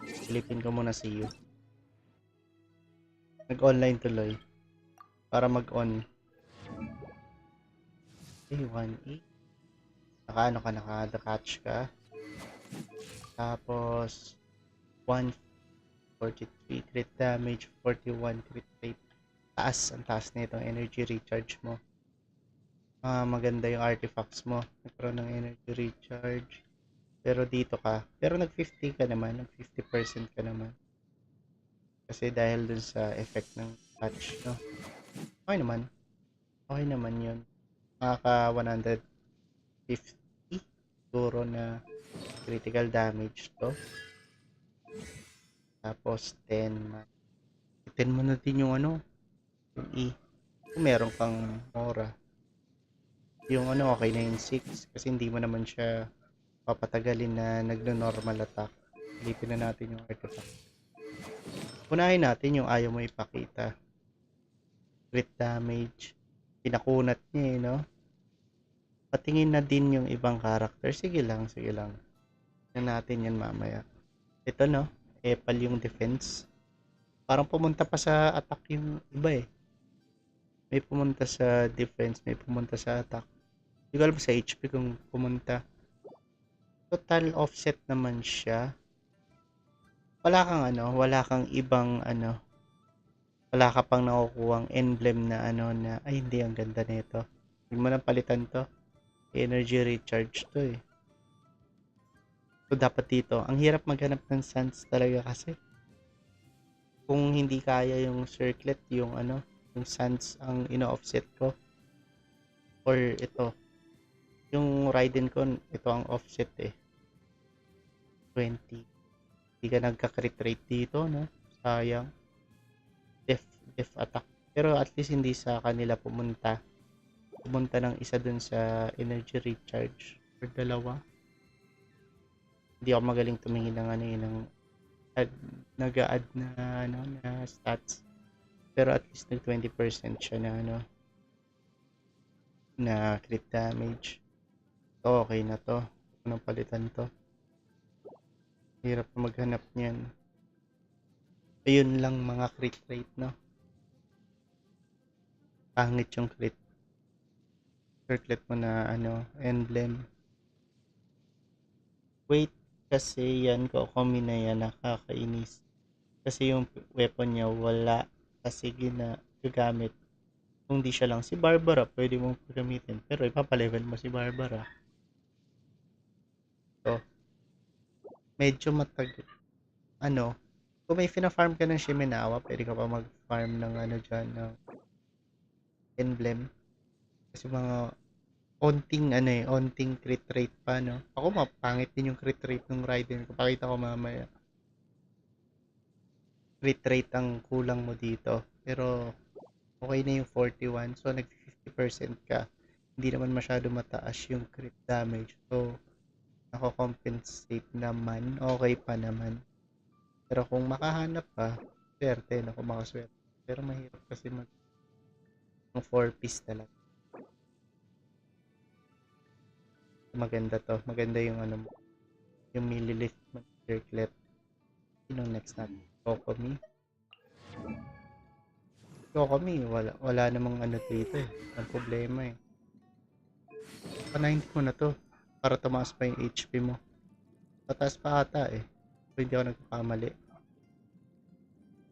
Silipin ko muna si you. Nag-online tuloy. Para mag-on. Okay, 1-8. Naka-catch ka. Tapos, 143 crit damage, 41 crit rate. Ang taas na itong energy recharge mo. Maganda yung artifacts mo. Nagkaroon ng energy recharge. Pero dito ka. Pero nag-50 ka naman. Nag-50% ka naman. Kasi dahil dun sa effect ng touch, no? Okay naman. Okay naman yun. Makaka 150 siguro na critical damage to. Tapos 10 mo na din yung yung E. Kung meron kang Mora. Yung okay na yung 6 kasi hindi mo naman siya papatagalin na nagno-normal attack. Silipin na natin yung artifact. Unahin natin yung ayaw mo ipakita. Crit damage. Pinakunat niya no? Patingin na din yung ibang character. Sige lang. Tignan natin yan mamaya. Ito no, epal yung defense. Parang pumunta pa sa attack yung iba eh. May pumunta sa defense, may pumunta sa attack. Hindi ko alam sa HP kung pumunta. Total offset naman siya. Wala kang ibang wala ka pang nakukuhang emblem na na, ay hindi, ang ganda nito. Huwag mo nang palitan to. Energy recharge to eh. So dapat dito, ang hirap maghanap ng suns talaga kasi. Kung hindi kaya yung circlet, yung Yung sands ang ino-offset ko. Or ito. Yung Raiden ko, ito ang offset eh. 20. Hindi ka nagka-crit rate dito, no? Sayang. Def attack. Pero at least hindi sa kanila pumunta. Pumunta ng isa dun sa energy recharge. Or dalawa. Hindi ako magaling tumingin ng ano yun, ng nag-a-add na, ano, na stats. Pero at least nag 20% siya na ano, na crit damage. So, okay na to. Anong palitan to? Hirap na maghanap niyan. Ayun lang mga crit rate, no? Pangit yung crit. Circlet mo na ano, emblem. Wait, kasi yan Kokomi na yan nakakainis. Kasi yung weapon niya wala kasi ginagamit. Kung di siya lang si Barbara, pwede mong gamitin. Pero ipapalevel mo si Barbara. So, medyo matagal. Ano, kung may fina-farm ka ng Shimenawa, pwede ka pa mag-farm ng ano dyan, ng emblem. Kasi mga onting crit rate pa, no? Ako mapangit din yung crit rate ng Raiden. Pakita ko mamaya. Crit rate ang kulang mo dito. Pero, okay na yung 41. So, nag-50% ka. Hindi naman masyado mataas yung crit damage. So, nako-compensate naman. Okay pa naman. Pero kung makahanap pa, swerte na kung makaswerte. Pero mahirap kasi mag 4 piece talaga. Maganda to. Maganda yung ano mo. Yung millilift mo. Circlet. Sinong next natin? Kokomi. Kokomi. Wala namang ano dito eh. Ang problema eh. Pa-90 mo na to. Para tumaas pa yung HP mo. Pataas pa ata eh. So, hindi ako nagkakamali.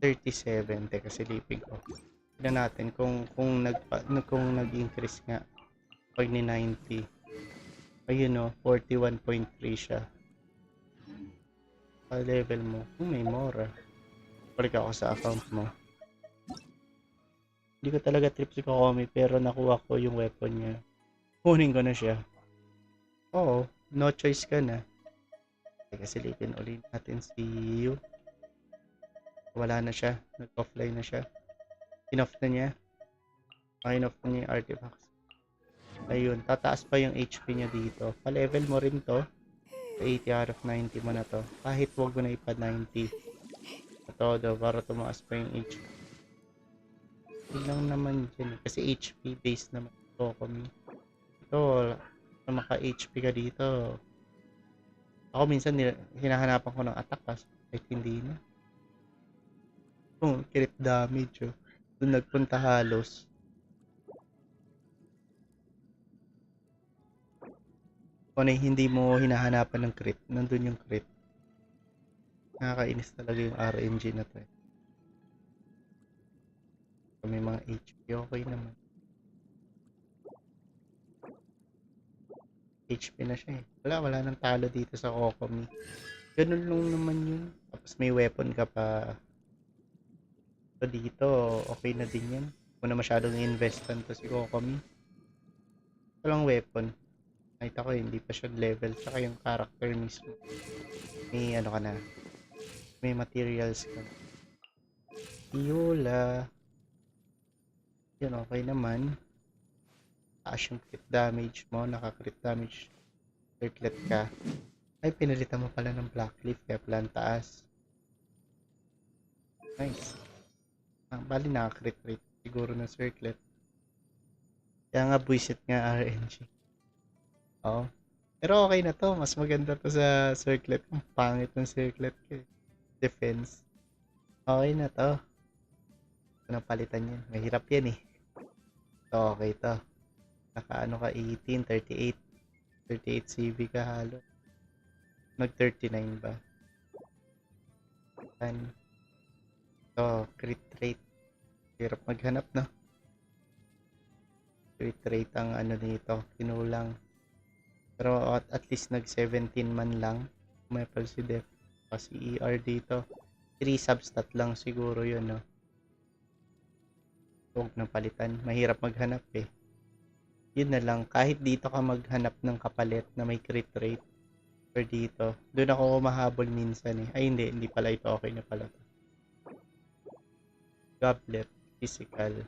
37. Teka, silipin ko. Tignan natin kung nag-increase nga. Pag ni 90. Ayun o, 41.3 siya. Level mo. May more. Balik ako sa account mo. Hindi ko talaga trip si Kokomi pero nakuha ko yung weapon niya. Kunin ko na siya. Oo, no choice ka na. Teka, silipin ulit natin si Yu. Wala na siya. Nag-offline na siya. Inoff na niya. In-off na niya yung artifacts. Ayun, tataas pa yung HP niya dito. Pa-level mo rin to. 80 out of 90 mo na to. Kahit wag mo na ipa-90. Todo, para tumaas pa yung HP. Yun lang naman dyan. Kasi HP based naman ito kami. Ito, na maka-HP ka dito. Ako minsan hinahanapan ko ng attack kahit hindi na. Crit damage oh. Doon nagpunta halos. Kung hindi mo hinahanapan ng crit, nandun yung crit. Nakakainis talaga yung RNG na to eh. Kung may mga HP, okay naman. HP na siya eh. Wala nang talo dito sa Kokomi. Ganun lang naman yun. Tapos may weapon ka pa. So dito, okay na din yan. Kung na masyadong investan to si Kokomi. Walang weapon. Nakita ko hindi pa siya level. Tsaka yung character mismo. May ano ka na. May materials ka na. Yola. Yun, okay naman. Taas yung crit damage mo. Naka-crit damage. Circlet ka. Ay, pinalitan mo pala ng Blackleaf. Kaya pala ang taas. Nice. Bali naka-crit rate. Siguro ng circlet. Kaya nga buisit nga RNG. Oo. Pero okay na to. Mas maganda to sa circlet. Ang pangit ng circlet ko. Defense. Okay na to. Anong palitan yan? Mahirap yan eh. So, okay to. Naka ano ka 18, 38. 38 CV ka halo. Nag 39 ba? Yan. So, crit rate. Hirap maghanap no? Crit rate ang ano dito. Kinulang. Pero at least nag 17 man lang. May pal si Def. Kasi ER dito. 3 substat lang siguro yun no? So Huwag na palitan. Mahirap maghanap eh. Yun na lang. Kahit dito ka maghanap ng kapalit na may crit rate. Or dito. Doon ako mahabol minsan eh. Ay hindi. Hindi pala ito. Okay na pala to. Goblet. Physical.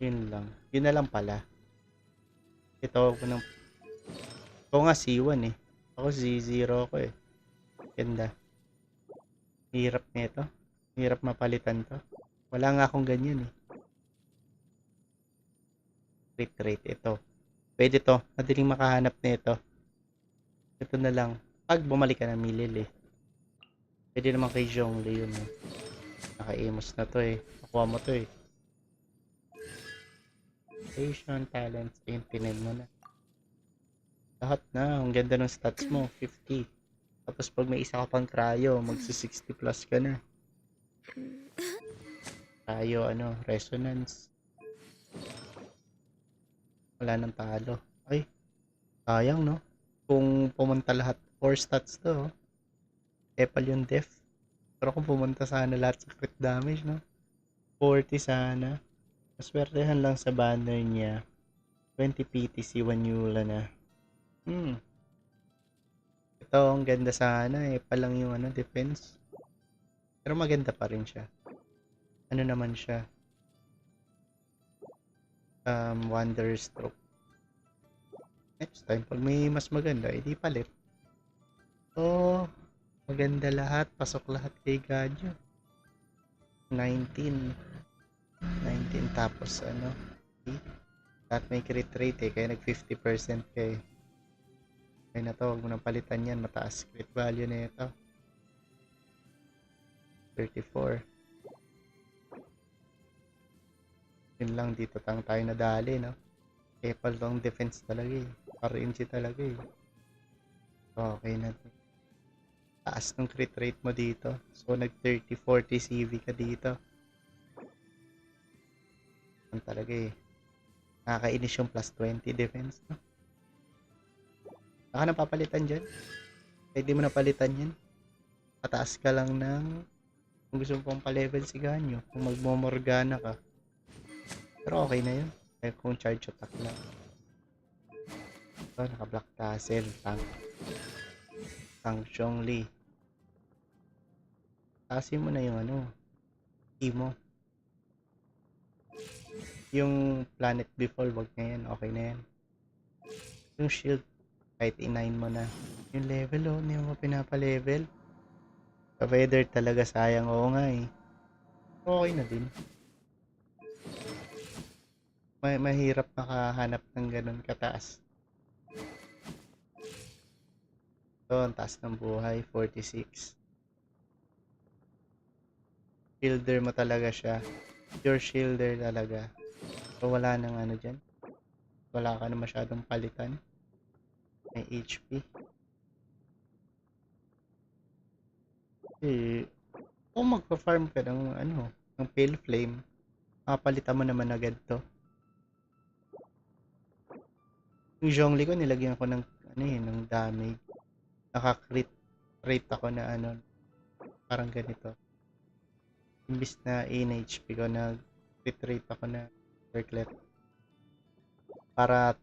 Yun lang. Yun na lang pala. Ito ako ng... Ito nga C1 eh. Ako Z0 ko eh. Ganda. Hirap nito. Hirap mapalitan to. Wala nga akong ganyan eh. Crit rate. Ito. Pwede to. Madaling makahanap nito. Ito na lang. Pag bumalik ka na Milil eh. Pwede naman kay Zhongli yun eh. Naka-amos na to eh. Nakuha mo to eh. Station, talents, infinite mo na. Lahat na. Ang ganda ng stats mo. 50. Tapos pag may isa ka pang cryo, magsi-60 plus ka na. Cryo, ano, resonance. Wala nang talo. Ay, sayang no? Kung pumunta lahat, 4 stats to. Oh. Epal yung def. Pero kung pumunta sana lahat sa crit damage, no? 40 sana. Maswertehan lang sa banner niya. 20 PTC, 1 Yula na. Ito, ang ganda sana eh. Palang yung ano, defense. Pero maganda pa rin siya. Ano naman siya? Wonder Stroke. Next time, pag may mas maganda, edi palit. Oh, maganda lahat. Pasok lahat kay Gadyo. 19 tapos ano. Lahat may crit rate eh. Kaya nag 50% kay. Kaya na to, huwag mo nang palitan yan. Mataas crit value na ito. 34. Yun lang, dito tayo nadali, no? Epal long defense talaga eh. RNG talaga eh. Okay na. Taas ng crit rate mo dito. So, nag 30-40 CV ka dito. Yan talaga eh. Nakakainis yung plus 20 defense, no? Saka napapalitan dyan. Pwede mo napalitan yan. Pataas ka lang ng kung gusto mo pang pa-level si Ganyo. Kung magmomorgana ka. Pero okay na yun. Kaya kung charge attack lang. So, naka-black tassel. Tang Zhongli. Taasin mo na yung ano. Imo. Yung planet before, wag na yan. Okay na yan. Yung shield. Kahit i-9 mo na. Yung level oh. Hindi mo pinapa-level. Sa weather talaga sayang. Oo nga eh. Okay na din. Mahirap makahanap ng ganun kataas. So, ang taas ng buhay. 46. Shielder mo talaga siya. Pure shielder talaga. So, wala nang ano dyan. Wala ka na masyadong palitan. May HP. Eh, kung magpa-farm ka ng ano, ng pale flame, makapalitan mo naman agad to. Yung Zhongli ko, nilagyan ko ng ano eh, ng damage. Naka-crit rate ako na ano, parang ganito. Imbis na in HP ko, nag-crit rate ako na circlet. Para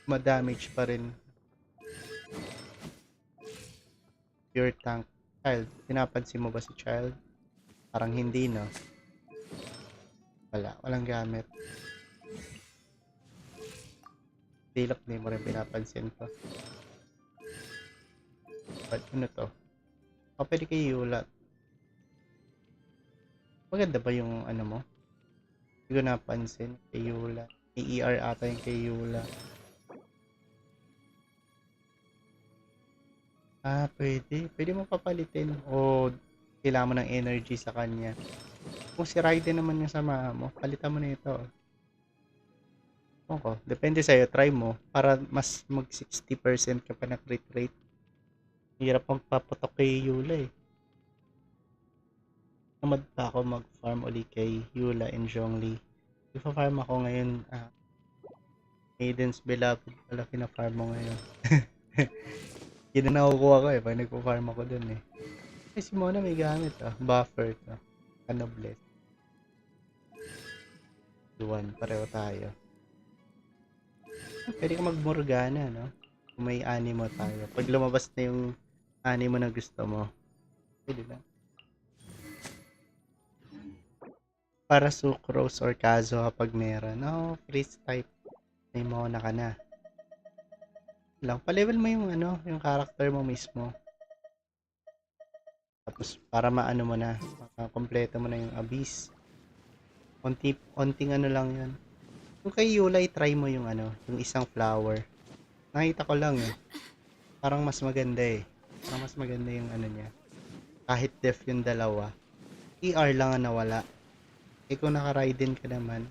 ma-damage pa rin. Pure tank. Child, pinapansin mo ba si Child? Parang hindi, no? Walang gamit. Dilap, hindi mo rin pinapansin to. But ano to? O, pwede kay Yula. Maganda ba yung ano mo? Hindi ko napansin. Kay Yula. ER ata yung kay Yula. Ah, pwede. Pwede mo papalitin. O kailangan mo ng energy sa kanya. Kung si Raiden naman yung sama mo, palitan mo na ito. Okay. Depende sa'yo. Try mo. Para mas mag 60% ka pa na crit rate. Hirap magpapatok kay Yula eh. Tamad pa ako mag-farm uli kay Yula and Zhongli. Ipa-farm ako ngayon. Maiden's Beloved pala pina-farm mo ngayon. Yun na nakukuha ko eh. Pag nagpa-farm ako dun eh. Ay, si Mona may gamit ah. Buffer to. Ano bless. Iwan, pareho tayo. Pwede ka mag-Morgana, no? Kung may animo tayo. Pag lumabas na yung animo na gusto mo, pwede na. Para Sucrose or Kazo kapag meron. Oh, freeze type. May Mona ka na. Lang, pa-level mo yung ano, yung character mo mismo. Tapos para maano mo na, kompleto mo na yung Abyss. Onting ano lang yan. Kung kay Yulai, try mo yung ano, yung isang flower. Nakita ko lang eh. Parang mas maganda eh. Parang mas maganda yung ano niya. Kahit def yung dalawa. ER lang ang nawala. Eh kung naka-Raiden ka naman,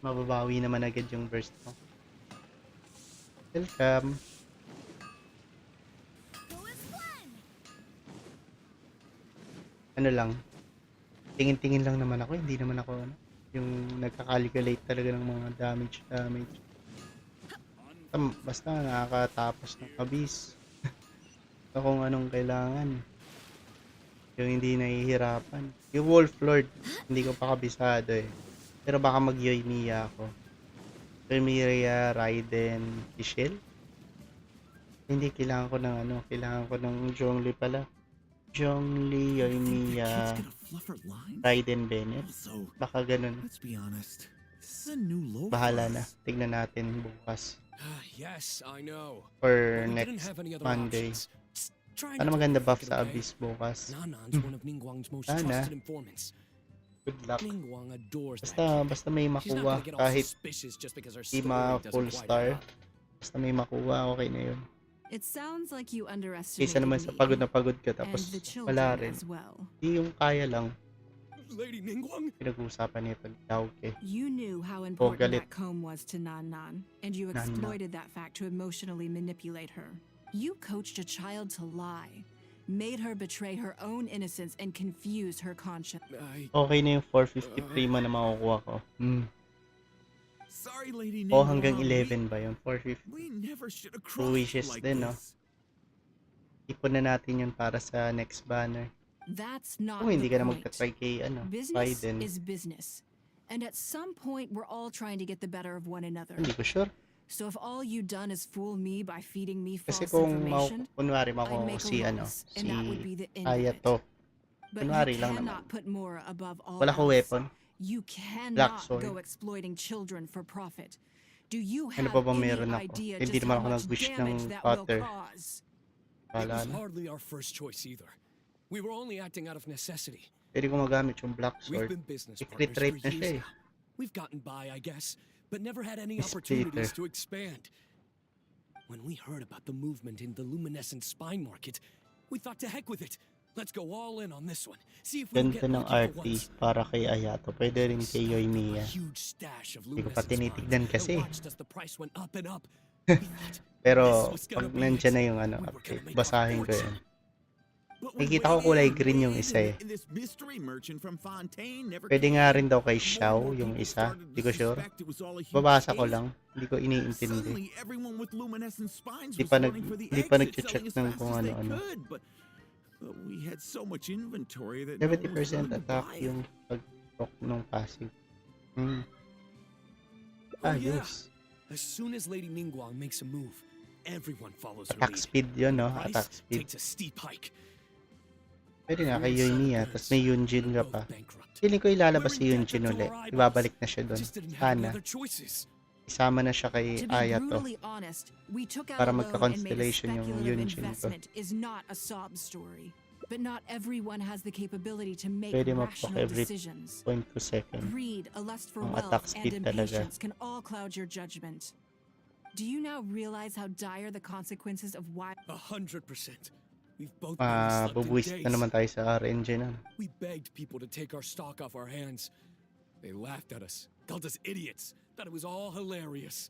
mababawi naman agad yung burst mo. Welcome. Ano lang, tingin-tingin lang naman ako, hindi naman ako ano, yung nagka-calculate talaga ng mga damage. Basta nakakatapos ng Abyss. So, kung anong kailangan, yung hindi nahihirapan. Yung Wolf Lord, hindi ko pa kabisado eh. Pero baka mag-Yoimiya ako. Yoimiya, Raiden, Fischl. Hindi, kailangan ko ng ano, kailangan ko ng Zhongli pala. Zhongli, Yoimiya, Raiden Bennett. Baka ganun. Bahala na. Tignan natin bukas. Yes, I know. Or But we didn't next have any other Monday. options. Try Ano not to maganda buff take it sa away. Abyss bukas? Nanan's one of Ningguang's most Sana. trusted informants. Good luck. Ningguang adores that Basta may kid. She's not makuha. gonna get all Kahit suspicious just because her di story doesn't ma-full quite star. add up. Basta may makuha, okay na yun. It sounds like you underestimated Kaysa naman sa me pagod na pagod ka and tapos the children wala rin. as well. Di yung kaya lang. Lady Ningguang? Pinag-uusapan niya pag Yauke. You knew how important galit. that comb was to Nan Nan, and you Nan Nan. exploited that fact to emotionally manipulate her. You coached a child to lie, made her betray her own innocence, and confused her conscience. Okay na yung 453 man na makukuha ko. Sorry, Lady O hanggang Ningguang. 11 ba yun? 450. We never should have Two crossed wishes like din, no? this. Ipon na natin yun para sa next banner. That's not Kung hindi the ka na point. magta-try kay ano, Business Raiden. is business. And at some point, we're all trying to get the better of one another. Hindi ko sure. So if all you done is fool me by feeding me Kasi false kung information, kunwari I'd mako make a si ano, loss, si and that would be the end of it. Ayato. But kunwari you lang naman. cannot put more above all Wala ko else. weapon. You Black cannot sword. go exploiting children for profit. Do you Ano have pa bang any meron ako? idea Hindi just naman how ako much nag-wish ng damage that water. will cause? It Wala was na. hardly our first choice either. We were only acting out of necessity. Pwede ko magamit yung Black We've Sword. been business Secret partners rate for na siya years eh. now. We've gotten by, I guess, but never had any Miss opportunities Peter. to expand. When we heard about the movement in the luminescent spine market, we thought to heck with it. Let's go all in on this one. See if we can Ganda get ng lucky for RT once. para kay Ayato. Pwede rin kay Stocked up a Yoimiya. huge stash of Hindi ko pa luminescent tinitignan spines kasi. and watched as the price went up and up. We thought Pero this was pag gonna be nandyan it. na yung ano, We were update, gonna make our basahin ko fortune. yan. But we Nakikita ko waited kulay and green yung waited, isa eh. and this mystery merchant from Fontaine never Pwede came. nga rin daw kay More and Xiao more yung people isa. started Hindi to ko sure. suspect it was all a huge Babasa ko scheme. lang. Hindi ko iniintindi. Suddenly, everyone with luminescent spines Di was pa running for the di pa exit, nag-check selling as ng fast kung as they ano-ano. could. But we had so much inventory that no one was 70% willing to attack buy it. yung pag-talk ng passive. Oh, yeah. Ayos. As soon as Lady Ningguang makes a move, everyone follows her Attack lead. speed yun, no? Price Attack speed. takes a steep hike. Pwede nga kay We and Yoimiya, South tapos may Yunjin ka both pa. bankrupt. Feeling ko ilalabas We're si in debt Yunjin up to ulit. our eyeballs. Ibabalik na siya doon. Just didn't have any Sana. other choices. Isama na siya kay To be Ayato. brutally honest, we took out Para a loan and made a magka-constellation yung speculative Yunjin ko. investment is not a sob story. But not everyone has the capability to make Pwede mapok rational every decisions. 0.2 second. Greed, a lust for Ang wealth, attack and speed talaga. impatience can all cloud your judgment. Do you now realize how dire the consequences of why 100%. We've both barely slept in Bubuwisit na days. naman tayo sa RNG na. We begged people to take our stock off our hands. They laughed at us, called us idiots, thought it was all hilarious.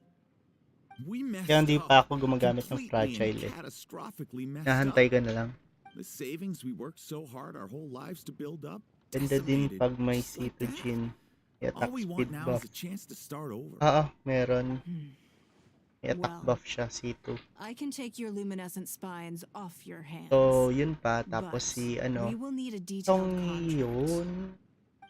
We messed Kaya hindi up. pa ako gumagamit ng Completely and fragile eh. catastrophically messed Nahantay up. ka na lang. The savings we worked so hard our whole lives to build up. Ganda din decimated pag may just like C2 that. Jin. May attack All we speed want now buff. is a chance to start over. Oo, meron. May attack Well, buff siya, C2. I can take your luminescent spines off your hands. So, yun pa. Tapos But si we ano. will need a Itong detailed contract. yun.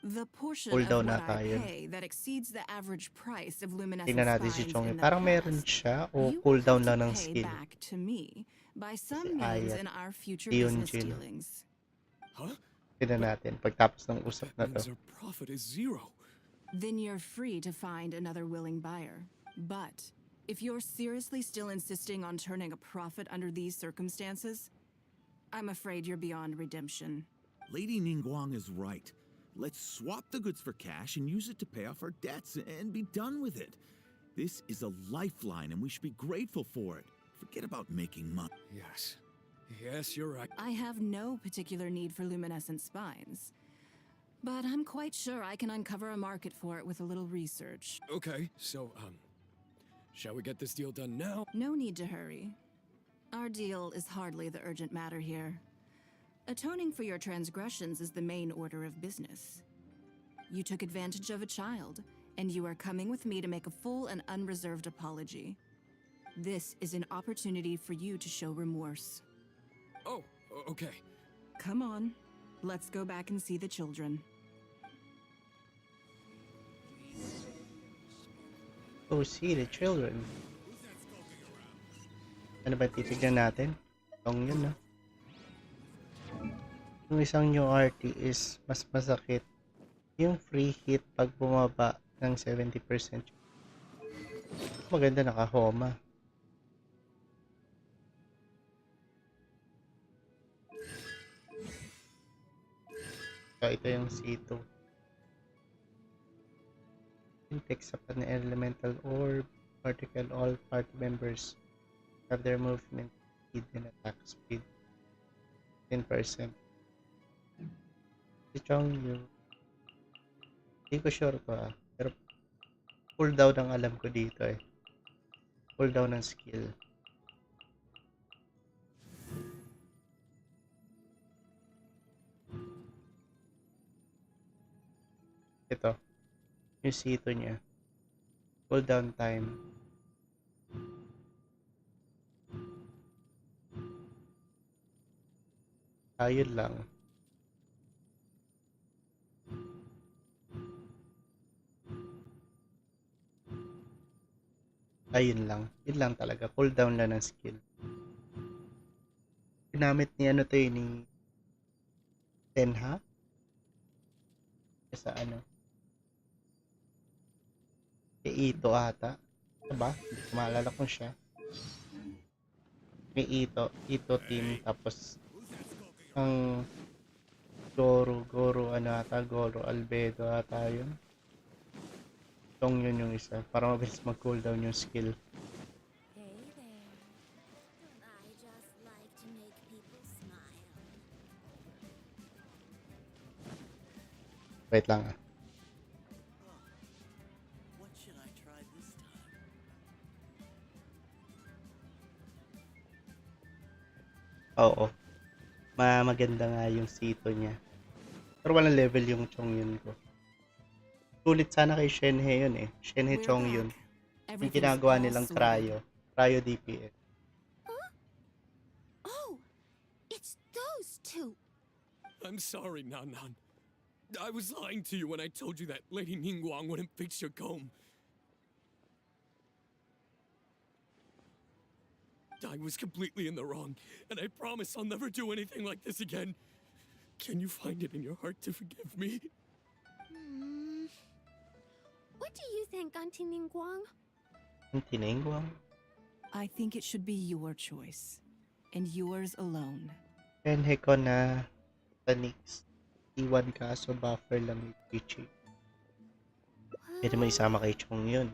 The portion Cool of down what nata I yun. pay that exceeds the average price of luminescent Tingnan natin si spines Chong in yun. the Parang meron past, siya o you will cooldown have to lang ng pay skill. back to me by Si some means Ayat. in our future Si business Yunjin. dealings. Huh? Tingnan natin pagtapos ng usap na to. Means our profit is zero. Then you're free to find another willing buyer. But if you're seriously still insisting on turning a profit under these circumstances, I'm afraid you're beyond redemption. Lady Ningguang is right. Let's swap the goods for cash and use it to pay off our debts and be done with it. This is a lifeline and we should be grateful for it. Forget about making money. Yes. Yes, you're right. I have no particular need for luminescent spines, but I'm quite sure I can uncover a market for it with a little research. Okay, so, shall we get this deal done now? No need to hurry. Our deal is hardly the urgent matter here. Atoning for your transgressions is the main order of business. You took advantage of a child, and you are coming with me to make a full and unreserved apology. This is an opportunity for you to show remorse. Oh, okay. Come on, let's go back and see the children. Go see the children. Ano ba titignan natin? Itong yun, no? Yung isang new RT is mas masakit yung free hit pag bumaba ng 70%. Maganda naka-homa. So, ito yung C2. Takes up an elemental orb, particle, all party members have their movement speed and attack speed 10%. Si Chongyu, hindi ko sure to pero cooldown ang alam ko dito eh. Cooldown ng skill. Ito, yung C2 niya. Cooldown time. Ayun lang. Ayun lang. Yun lang talaga. Cooldown lang ng skill. Ginamit ni ano to ni Tenha? Sa ano? Kay Ito ata. Diba? Hindi ko maalala kung siya. May Ito team. Tapos ang Goro Albedo ata yun. Itong yun yung isa. Para mabilis mag-cooldown yung skill. Hey there. Don't I just like to make people smile? Wait lang ah. What should I try this time? Oo. Maganda nga yung sito niya. Pero walang level yung Chongyun ko. Sulit sana kay Shenhe yun eh. Shenhe Chongyun. Yung ginagawa nilang cryo. Cryo DPS. Oh, it's those two. I'm sorry, Nan. I was lying to you when I told you that Lady Ningguang wouldn't fix your comb. I was completely in the wrong, and I promise I'll never do anything like this again. Can you find it in your heart to forgive me? What do you think, Auntie Ningguang? Auntie Ningguang? I think it should be your choice, and yours alone. Shenhe ko na Tanix. Iwan ka so buffer lang yung Pichi. Pwede mo isama kay Chongyun.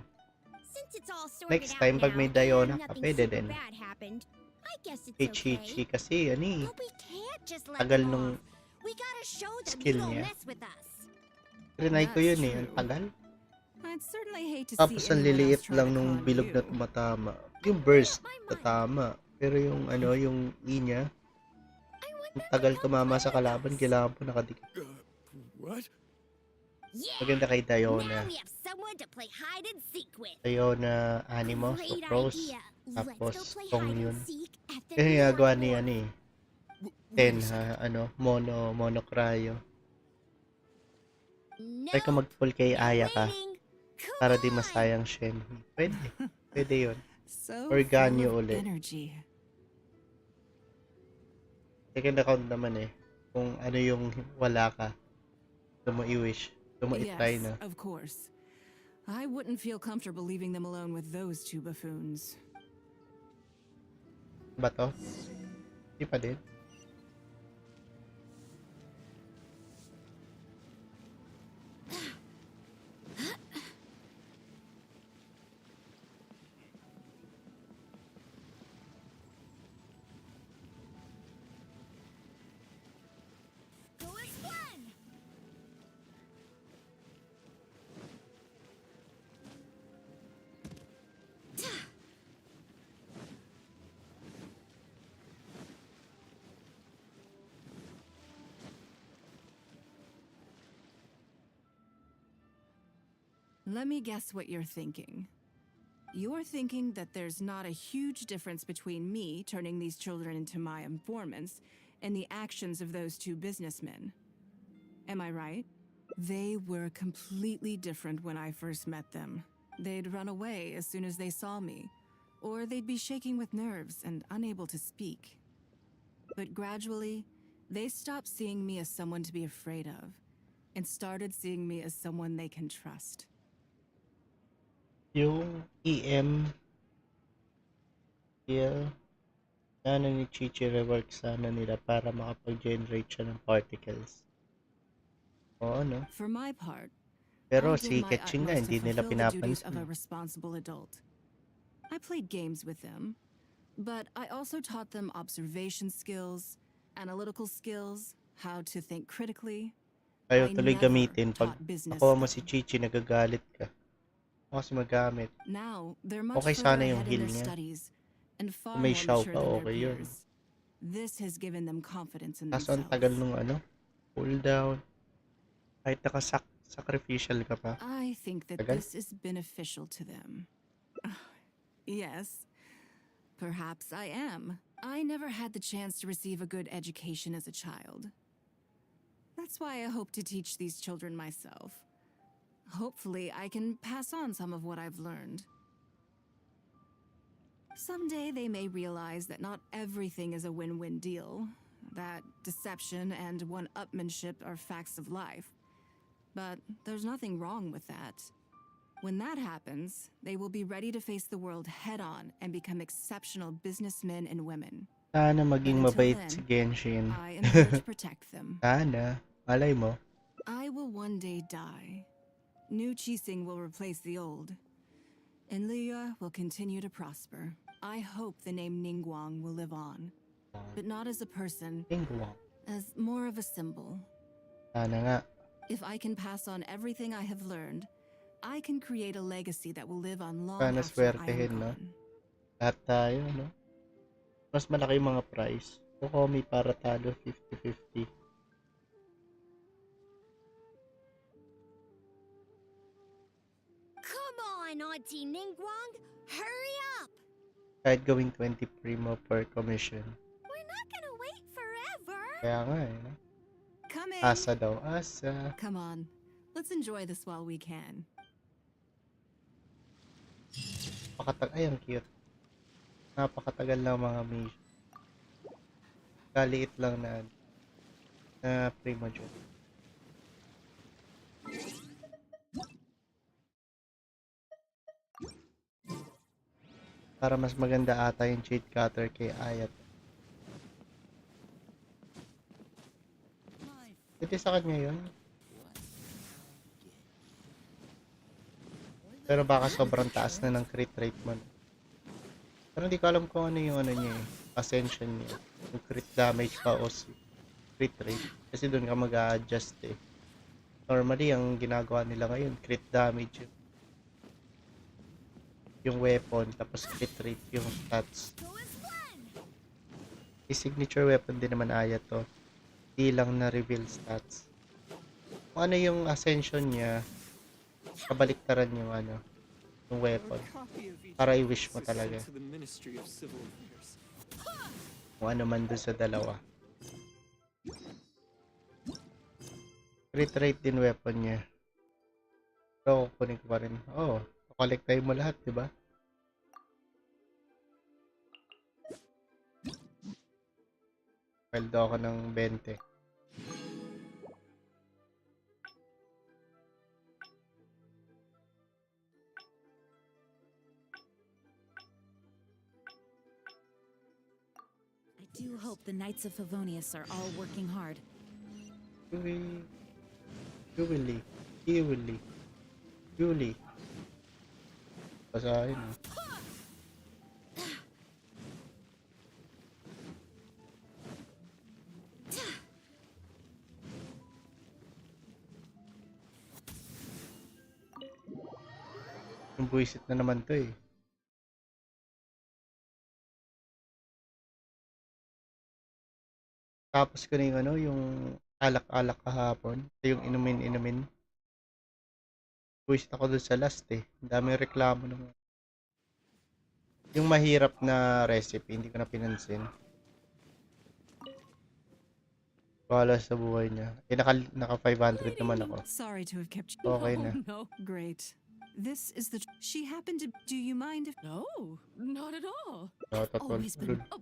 Since it's all sorted Next out time pag may now, Diona and ka, nothing pwede super din. bad happened, I guess it's Kay okay. Chichi kasi ano eh. But we can't just let Tagal them nung off. We gotta show them skill you don't niya. mess with us. Trinay ko yun That's eh. Ang true. tagal. I'd certainly hate to Tapos see ang anyone else liliit try lang to nung con bilog na you. tumatama. Yung burst tatama. Pero yung ano, yung E niya, I want ang them tagal to come tumama play sa with kalaban, us. kailangan po nakadikit. What? Yeah. Maganda kay Now Diona. we have someone to play hide and seek with. Diona, Animo, so Great Pros, idea. Let's go tapos play Tong hide yun. and seek at the Kasi new ginagawa ni Ward. ano eh. Wait a Ten second. ha, ano, mono cryo. No, Try ka mag-pull kay Aya ka waiting. para di Come on. masayang Shenhe. Pwede. Pwede yun. So Or full Ganyo of uli. energy. Second account naman eh. Kung ano yung wala ka. Doon mo i-wish. Doon mo i-try Yes, na. of course. I wouldn't feel comfortable leaving them alone with those two buffoons. Ba to? Di pa din. Go as one. Let me guess what you're thinking. You're thinking that there's not a huge difference between me turning these children into my informants and the actions of those two businessmen. Am I right? They were completely different when I first met them. They'd run away as soon as they saw me, or they'd be shaking with nerves and unable to speak. But gradually, they stopped seeing me as someone to be afraid of and started seeing me as someone they can trust. Yung skill sana ni Chichi rework sana nila para makapag-generate siya ng particles. Oo, no? For my part, Pero I did si my Ketching nga, utmost to hindi nila fulfill the duties of a pinapansin. responsible adult. I played games with them, but I also taught them observation skills, analytical skills, how to think critically. Ayaw I tuloy never gamitin. Pag taught business nakuha mo si skill. Chichi, nagagalit ka. Ako kasi magamit. Now, they're much Okay further sana yung ahead in heal their niya. studies and far Kung may more Shao mature pa, than their okay yun. peers. This has given them confidence in Kaso ang tagal themselves. nung cooldown. Kahit naka-sacrificial ka pa. I think that Tagal. this is beneficial to them. Yes, perhaps I am. I never had the chance to receive a good education as a child. That's why I hope to teach these children myself. Hopefully, I can pass on some of what I've learned. Someday they may realize that not everything is a win-win deal, that deception and one-upmanship are facts of life. But there's nothing wrong with that. When that happens, they will be ready to face the world head-on and become exceptional businessmen and women. Sana But maging until mabait then, si Genshin. I am here to protect them. Sana. Malay mo. I will one day die. New Qixing will replace the old. And Liyue will continue to prosper. I hope the name Ningguang will live on. But not as a person, Tingguang. as more of a symbol. Sana nga. If I can pass on everything I have learned, I can create a legacy that will live on long Sana after I am swertehin, no? gone. Lahat tayo, no? Mas malaki yung mga price. Kokomi para talo 50-50. Come on, Auntie Ningguang. Hurry up. Kahit gawing 20 primo per commission. We're not gonna wait forever. Kaya nga eh, no? Come in. Asa daw, asa. Come on. Let's enjoy this while we can. Ay, ang cute. Napakatagal lang mga mission. Kaliit lang na primo job. Para mas maganda ata yung cheat cutter kay Ayat. Pwede sa kanya yun. Pero baka sobrang taas na ng crit rate mo. Pero hindi ko alam kung ano yung niya eh. Ascension niya. Yung crit damage pa o crit rate. Kasi doon ka mag-a-adjust eh. Normally, ang ginagawa nila ngayon, crit damage yung weapon, tapos crit rate yung stats. Go as one. I-signature weapon din naman aya to. Di lang na reveal stats. Kung ano yung ascension niya, kabaliktaran yung yung weapon. Para i-wish mo talaga. Kung ano man doon sa dalawa. Crit rate din weapon niya. Pero kukunin ko pa rin. Oo, kolektahin mo lahat, di ba? Paldo ako ng 20. I do hope the Knights of Favonius are all working hard. Yuli. Yuli. Yuli. Yuli. Basahin ah. Yung buwisit na naman to eh. Tapos ko na yung ano, yung alak-alak kahapon. Yung inumin-inumin. Buwisit ako dun sa last eh. Ang daming reklamo naman. Yung mahirap na recipe, hindi ko na pinansin. Wala sa buhay niya. Eh, naka 500 naman ako. Sorry to have kept you. Okay na. No, no. Great. This is the. She happened to. Do you mind if. No, not at all. Natatol. Always been. Oh,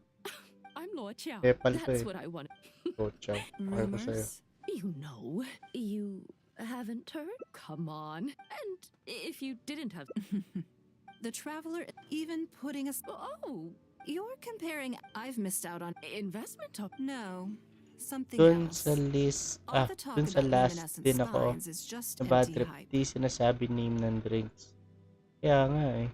I'm Law Chiao. Epal to That's eh. what I wanted. Oh, ciao. Okay ko sa'yo. Rumors? You know, you haven't heard? Come on. And if you didn't have. The traveler even putting us. Oh, You're comparing. I've missed out on. investment top. No. Something Dun else. sa list, All the talk dun sa about last luminescent din ako, spines is just na bad empty trip, hype. di sinasabi name ng drinks. Kaya nga eh.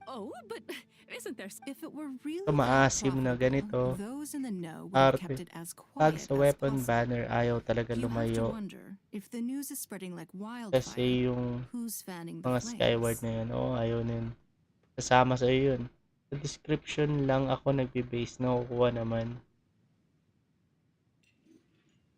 Oh, but isn't there? If it were really So, that maasim na profitable, ganito. those in the know would have Arte. kept it as Pag quiet sa as weapon possible. banner, ayaw talaga You have to lumayo. wonder if the news is spreading like wildfire. Kasi yung Who's fanning the mga Skyward flames? na yun, oo, ayaw na yun. Kasama sa yun. Sa description lang ako nagbe-base, nakukuha naman.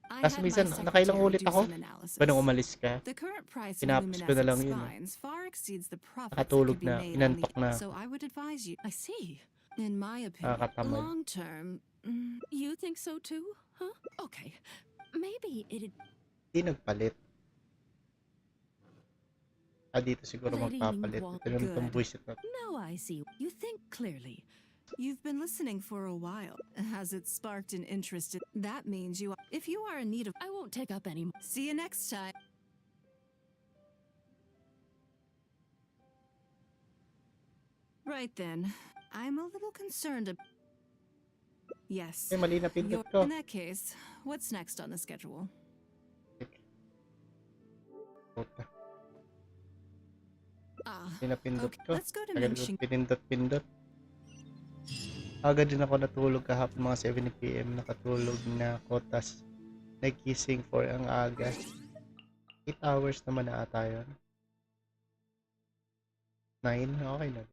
I Kasi had my minsan, nakailang secretary ulit do ako. some analysis. Pa nung umalis ka, The current price of tinapos ko na lang luminescent yun. spines far exceeds the profits that Nakatulog could be na, made on inantok the. na. So I would advise you. I see. In my opinion, Nakakatamad. long term, You think so too? Huh? Okay. Maybe it'd. Hindi nagpalit. Dito siguro Lady magpapalit. Ningguang, Ito naman itong good. buwisit na. Now I see. You think clearly. you've been listening for a while. Has it sparked an interest? That means you. If you are in need of. I won't take up any more. See you next time. Right then, I'm a little concerned. Yes. Eh, mali na pindot ko. In that case, what's next on the schedule? Puta. Ah, Mali na pindot okay, ko. let's go to Tagal ko Minxing. pinindot-pindot. Agad din ako natulog kahapon mga 7 PM. Nakatulog na ako. Tas nag-kissing for ang aga. 8 hours naman na ata yun. 9? Okay na.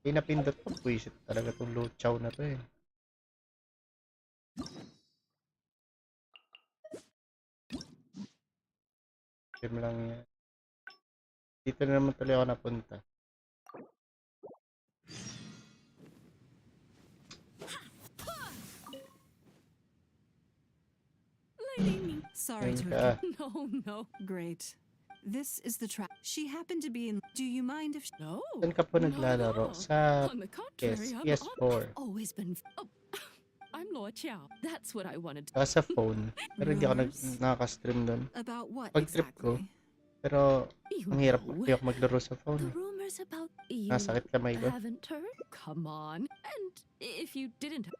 Hindi napindot ko. Puwisit talaga itong low chow na to eh. Game lang yan. Dito na naman tuloy ako napunta. Lady Ning. Sorry to Ayun have. ka. No, no. Great. This is the trap. She happened to be in. Do you mind if? No. Saan ka po not at naglalaro? all. Sa On the contrary, PS4. I've always been. Oh, I'm Law Chiao. That's what I wanted. Saka sa phone. Pero hindi ako Rumors? nakaka-stream doon. About what Pag trip ko. exactly? Pero You ang hirap. know, Hindi ako maglaro sa the phone. rumors about you Nasakit kamay ko. haven't heard. Come on. And if you didn't.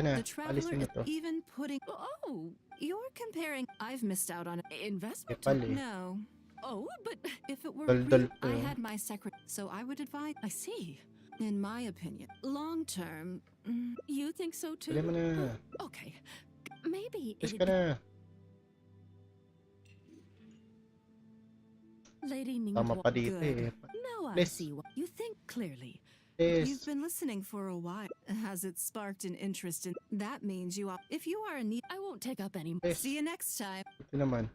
Yan na. The Alisin traveler na is to. even putting. Oh, You're comparing. I've missed out on. investment. Epal eh. No. Oh, but If it were Dol-dol real, po. I had my secretary. So I would advise. I see. In my opinion, long term. You think so too? Dali mo na. Okay. Maybe Yes it'd ka na. Lady Tama Ningguang. pa dito good. eh. Now I Please. see what you think clearly. You've Yes. been listening for a while. Has it sparked an interest in? That means you are. If you are in need. I won't take up any more. Yes. See you next time. Ito naman.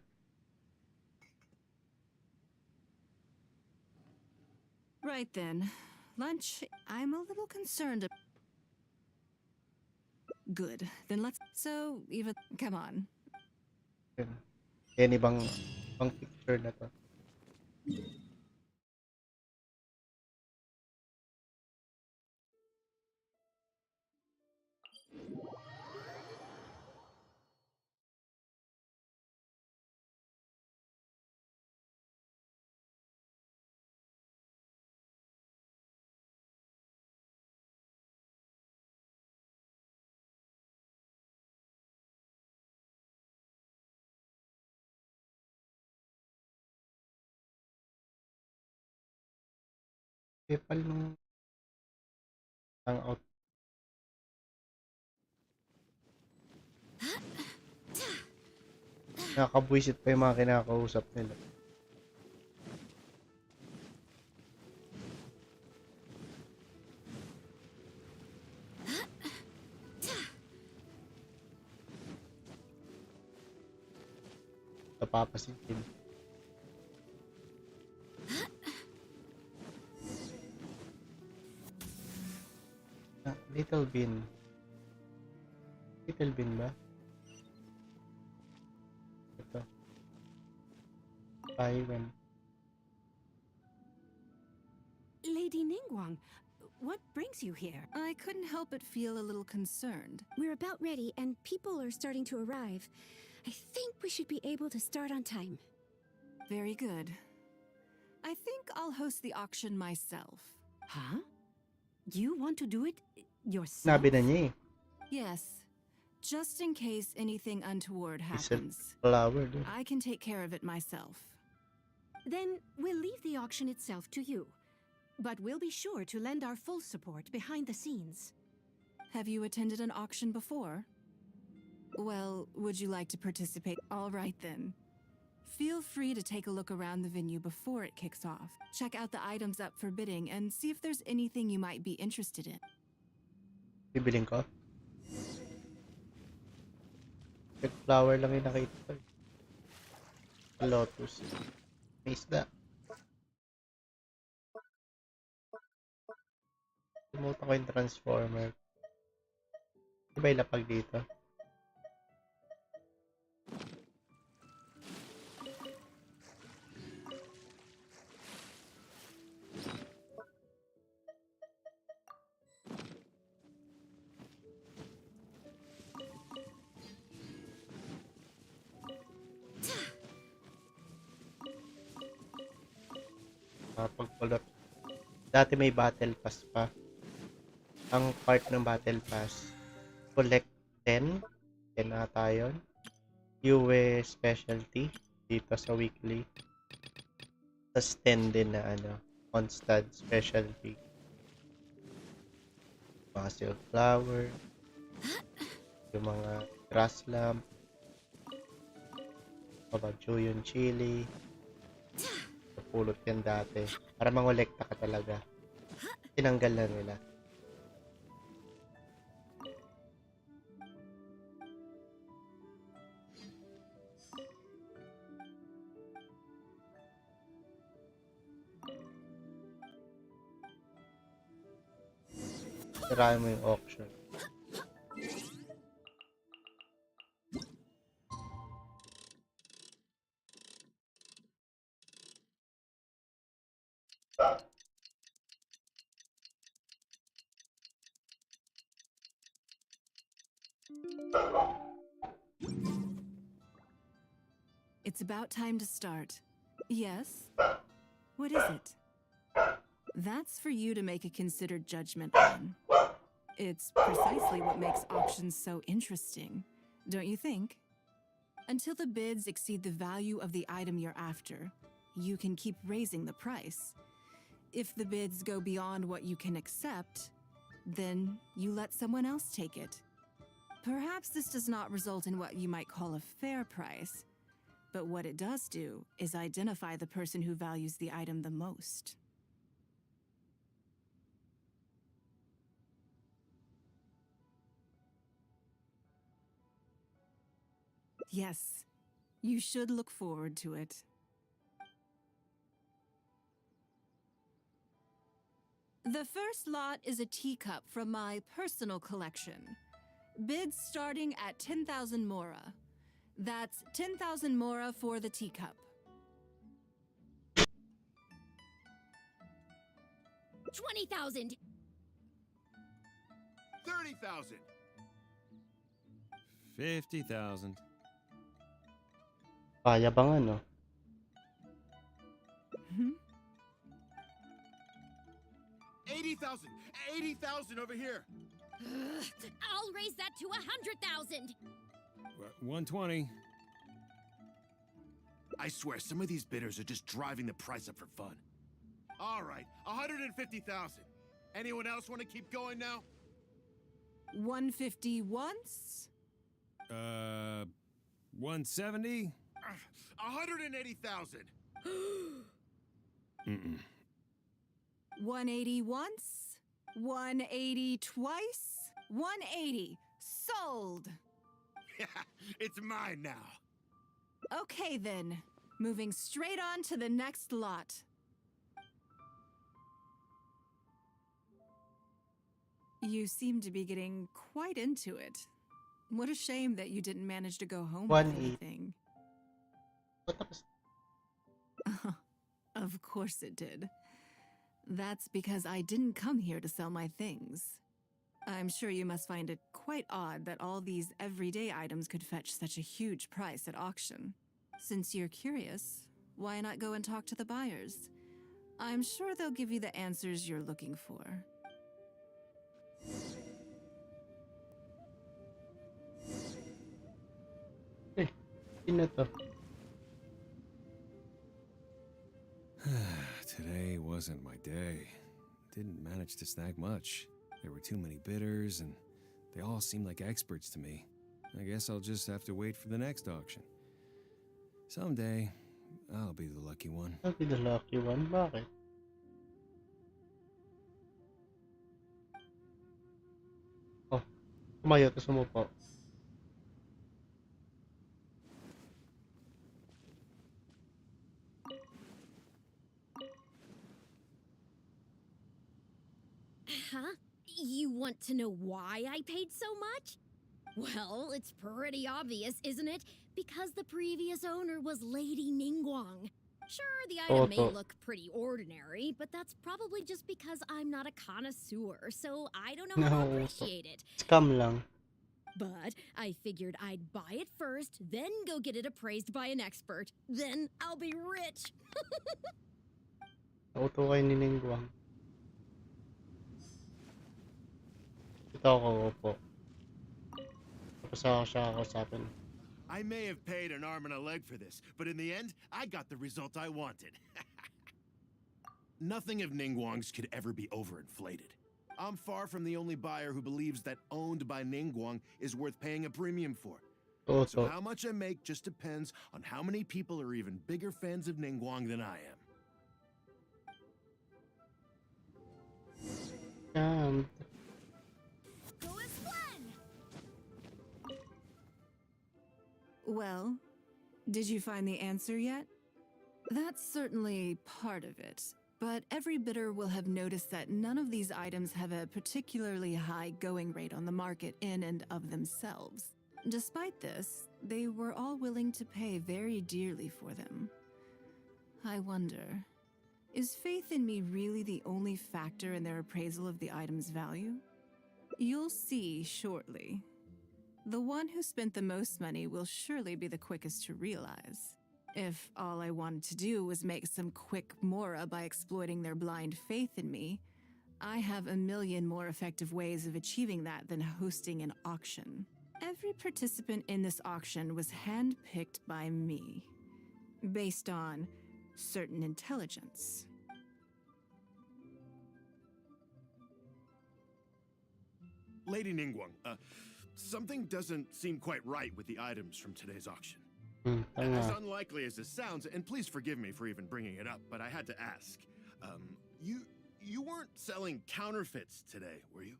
Right then. Lunch. I'm a little concerned. Good. Then let's. So, even. Come on. Yun. Yan ibang picture na to. Epal nung ang out. Nakakabwisit pa yung mga kinakausap nila. Napapasintin. Little Bean. Little Bean ba? Ito. Taiwan. Lady Ningguang, what brings you here? I couldn't help but feel a little concerned. We're about ready, and people are starting to arrive. I think we should be able to start on time. Very good. I think I'll host the auction myself. Huh? You want to do it yourself? Nabi na niya eh. Yes, just in case anything untoward It's a happens. flower doon. I can take care of it myself. Then we'll leave the auction itself to you. But we'll be sure to lend our full support behind the scenes. Have you attended an auction before? Well, would you like to participate? All right then. Feel free to take a look around the venue before it kicks off. Check out the items up for bidding and see if there's anything you might be interested in. Bibiling ko. Red flower lang yung nakita ko. Lotus. May isda. Tumutok ko yung transformer. Diba ilapag dito? Pagpulot. Dati may battle pass pa. Ang part ng battle pass, collect 10. 10 ata yun. UA specialty dito sa weekly. Tapos 10 din na constant specialty. Mga silk flower. Yung mga grass lamp. Yung chili. Pulot yan dati. Para mangolekta ka talaga. Tinanggal na nila. Sirahan mo yung auction. It's about time to start. Yes? What is it? That's for you to make a considered judgment on. It's precisely what makes auctions so interesting, don't you think? Until the bids exceed the value of the item you're after, you can keep raising the price. If the bids go beyond what you can accept, then you let someone else take it. Perhaps this does not result in what you might call a fair price, but what it does do is identify the person who values the item the most. Yes, you should look forward to it. The first lot is a teacup from my personal collection. Bids starting at 10,000 mora. That's 10,000 mora for the teacup. 20,000. 30,000. 50,000. Payabangan, no? Hmm? 80,000. 80,000 over here. I'll raise that to 100,000. 120. I swear, some of these bidders are just driving the price up for fun. All right, 150,000. Anyone else want to keep going now? 150 once? 170. 180,000. Mm-mm. 180 once? 180 twice? 180. Sold! It's mine now. Okay then. Moving straight on to the next lot. You seem to be getting quite into it. What a shame that you didn't manage to go home with 180. anything. Of course it did. That's because I didn't come here to sell my things. I'm sure you must find it quite odd that all these everyday items could fetch such a huge price at auction. Since you're curious, why not go and talk to the buyers? I'm sure they'll give you the answers you're looking for. Sino to? Today wasn't my day. Didn't manage to snag much. There were too many bidders, and they all seemed like experts to me. I guess I'll just have to wait for the next auction. Someday, I'll be the lucky one. I'll be the lucky one. Bakit? Oh, tumayo, tapos umupo. Huh? You want to know why I paid so much? Well, it's pretty obvious, isn't it? Because the previous owner was Lady Ningguang. Sure, the item may look pretty ordinary, but that's probably just because I'm not a connoisseur, so I don't know how to appreciate it. Scam lang. But I figured I'd buy it first, then go get it appraised by an expert. Then I'll be rich. Nauto kay ni Ningguang. Ito ako upo. Tapos ako siya kausapin. I may have paid an arm and a leg for this, but in the end, I got the result I wanted. Nothing of Ningguang's could ever be overinflated. I'm far from the only buyer who believes that owned by Ningguang is worth paying a premium for. So how much I make just depends on how many people are even bigger fans of Ningguang than I am. Well, did you find the answer yet? That's certainly part of it, but every bidder will have noticed that none of these items have a particularly high going rate on the market in and of themselves. Despite this, they were all willing to pay very dearly for them. I wonder, is faith in me really the only factor in their appraisal of the item's value? You'll see shortly. The one who spent the most money will surely be the quickest to realize. If all I wanted to do was make some quick mora by exploiting their blind faith in me, I have a million more effective ways of achieving that than hosting an auction. Every participant in this auction was handpicked by me, based on certain intelligence. Lady Ningguang, something doesn't seem quite right with the items from today's auction. As unlikely as this sounds, and please forgive me for even bringing it up, but I had to ask. You weren't selling counterfeits today, were you?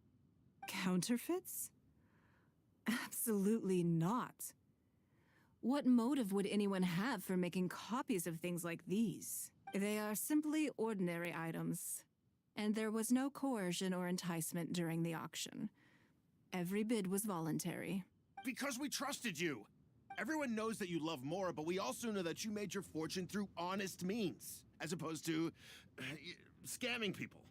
Counterfeits? Absolutely not. What motive would anyone have for making copies of things like these? They are simply ordinary items, and there was no coercion or enticement during the auction. Every bid was voluntary. Because we trusted you! Everyone knows that you love Mora, but we also know that you made your fortune through honest means, as opposed to scamming people.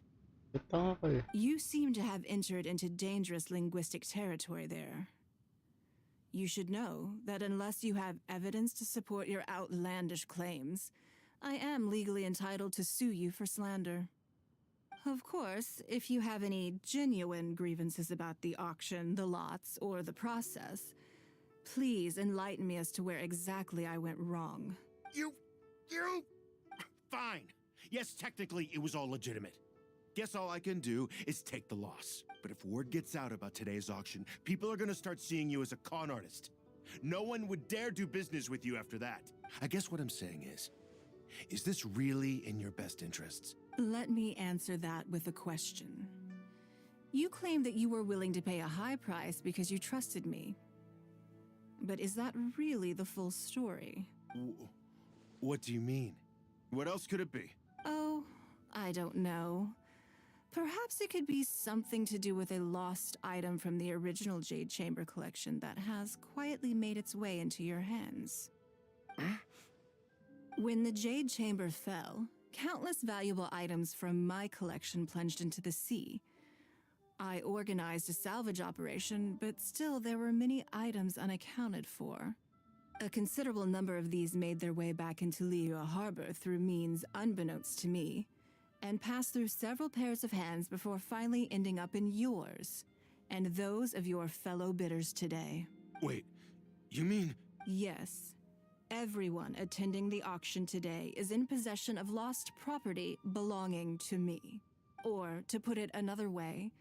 Ito ako eh. You seem to have entered into dangerous linguistic territory there. You should know that unless you have evidence to support your outlandish claims, I am legally entitled to sue you for slander. Of course, if you have any genuine grievances about the auction, the lots, or the process, please enlighten me as to where exactly I went wrong. You... Fine. Yes, technically it was all legitimate. Guess all I can do is take the loss. But if word gets out about today's auction, people are gonna start seeing you as a con artist. No one would dare do business with you after that. I guess what I'm saying is this really in your best interests? Let me answer that with a question. You claim that you were willing to pay a high price because you trusted me. But is that really the full story? What do you mean? What else could it be? Oh, I don't know. Perhaps it could be something to do with a lost item from the original Jade Chamber collection that has quietly made its way into your hands. When the Jade Chamber fell, countless valuable items from my collection plunged into the sea. I organized a salvage operation, but still there were many items unaccounted for. A considerable number of these made their way back into Liyue Harbor through means unbeknownst to me, and passed through several pairs of hands before finally ending up in yours, and those of your fellow bidders today. Wait, you mean... Yes. Everyone attending the auction today is in possession of lost property belonging to me. Or, to put it another way,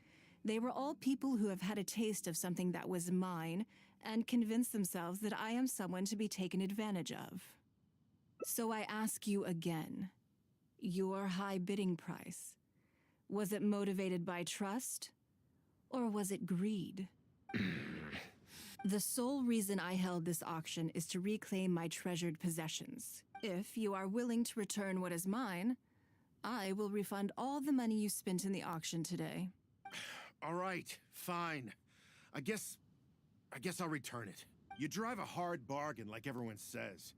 they were all people who have had a taste of something that was mine and convinced themselves that I am someone to be taken advantage of. So I ask you again, your high bidding price, was it motivated by trust, or was it greed? The sole reason I held this auction is to reclaim my treasured possessions. If you are willing to return what is mine, I will refund all the money you spent in the auction today. All right, fine. I guess I'll return it. You drive a hard bargain like everyone says.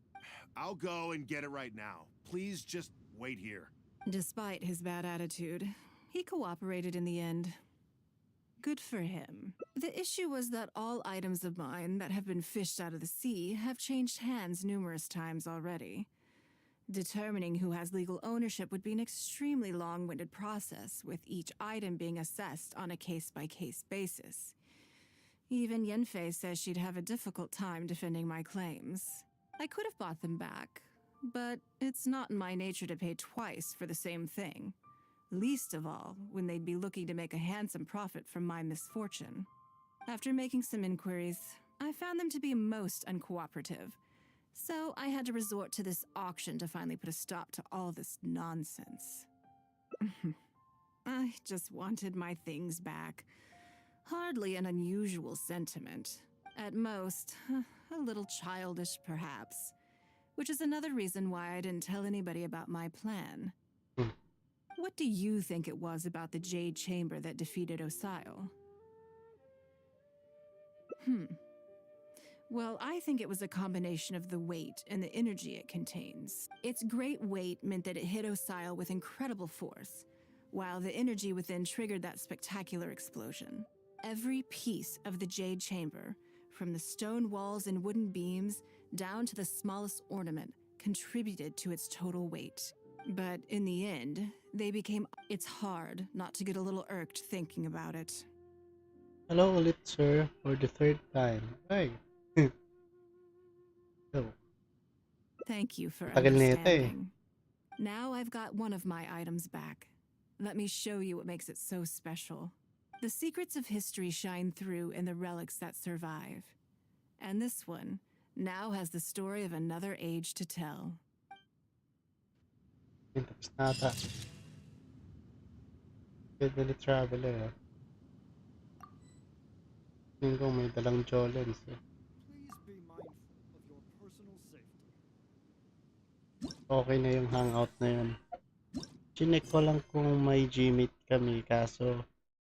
I'll go and get it right now. Please just wait here. Despite his bad attitude, he cooperated in the end. Good for him. The issue was that all items of mine that have been fished out of the sea have changed hands numerous times already. Determining who has legal ownership would be an extremely long-winded process, with each item being assessed on a case-by-case basis. Even Yenfei says she'd have a difficult time defending my claims. I could have bought them back, but it's not in my nature to pay twice for the same thing. Least of all, when they'd be looking to make a handsome profit from my misfortune. After making some inquiries, I found them to be most uncooperative, so I had to resort to this auction to finally put a stop to all this nonsense. I just wanted my things back. Hardly an unusual sentiment. At most, a little childish perhaps, which is another reason why I didn't tell anybody about my plan. What do you think it was about the Jade Chamber that defeated Osile? Well, I think it was a combination of the weight and the energy it contains. Its great weight meant that it hit Osile with incredible force, while the energy within triggered that spectacular explosion. Every piece of the Jade Chamber, from the stone walls and wooden beams down to the smallest ornament, contributed to its total weight. But in the end, they became... It's hard not to get a little irked thinking about it. Hello ulit, sir, for the third time. Ay. So, Thank you for tagal nito eh. understanding. Now I've got one of my items back. Let me show you what makes it so special. The secrets of history shine through in the relics that survive. And this one now has the story of another age to tell. Tapos na ata. Pwede na traveler ah. Tingin ko may dalang Jolens eh. Please be mindful of your personal safety. Okay na yung hangout na yun. Chinek ko lang kung may Gmeet kami, kaso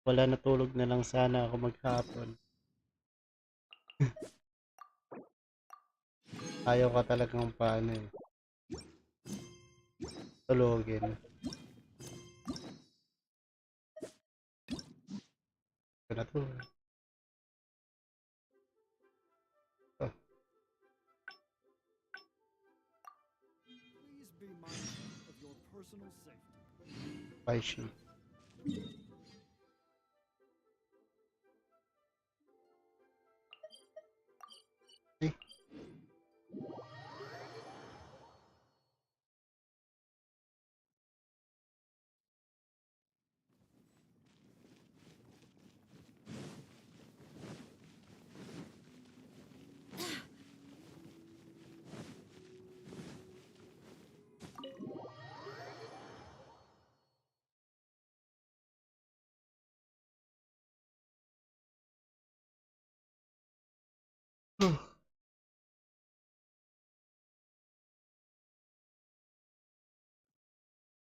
wala, natulog na lang sana ako maghapon. Ayaw ka talagang paano eh. Tulogin. na to. Oh, Please be mindful of your personal safety. spicy. Eh,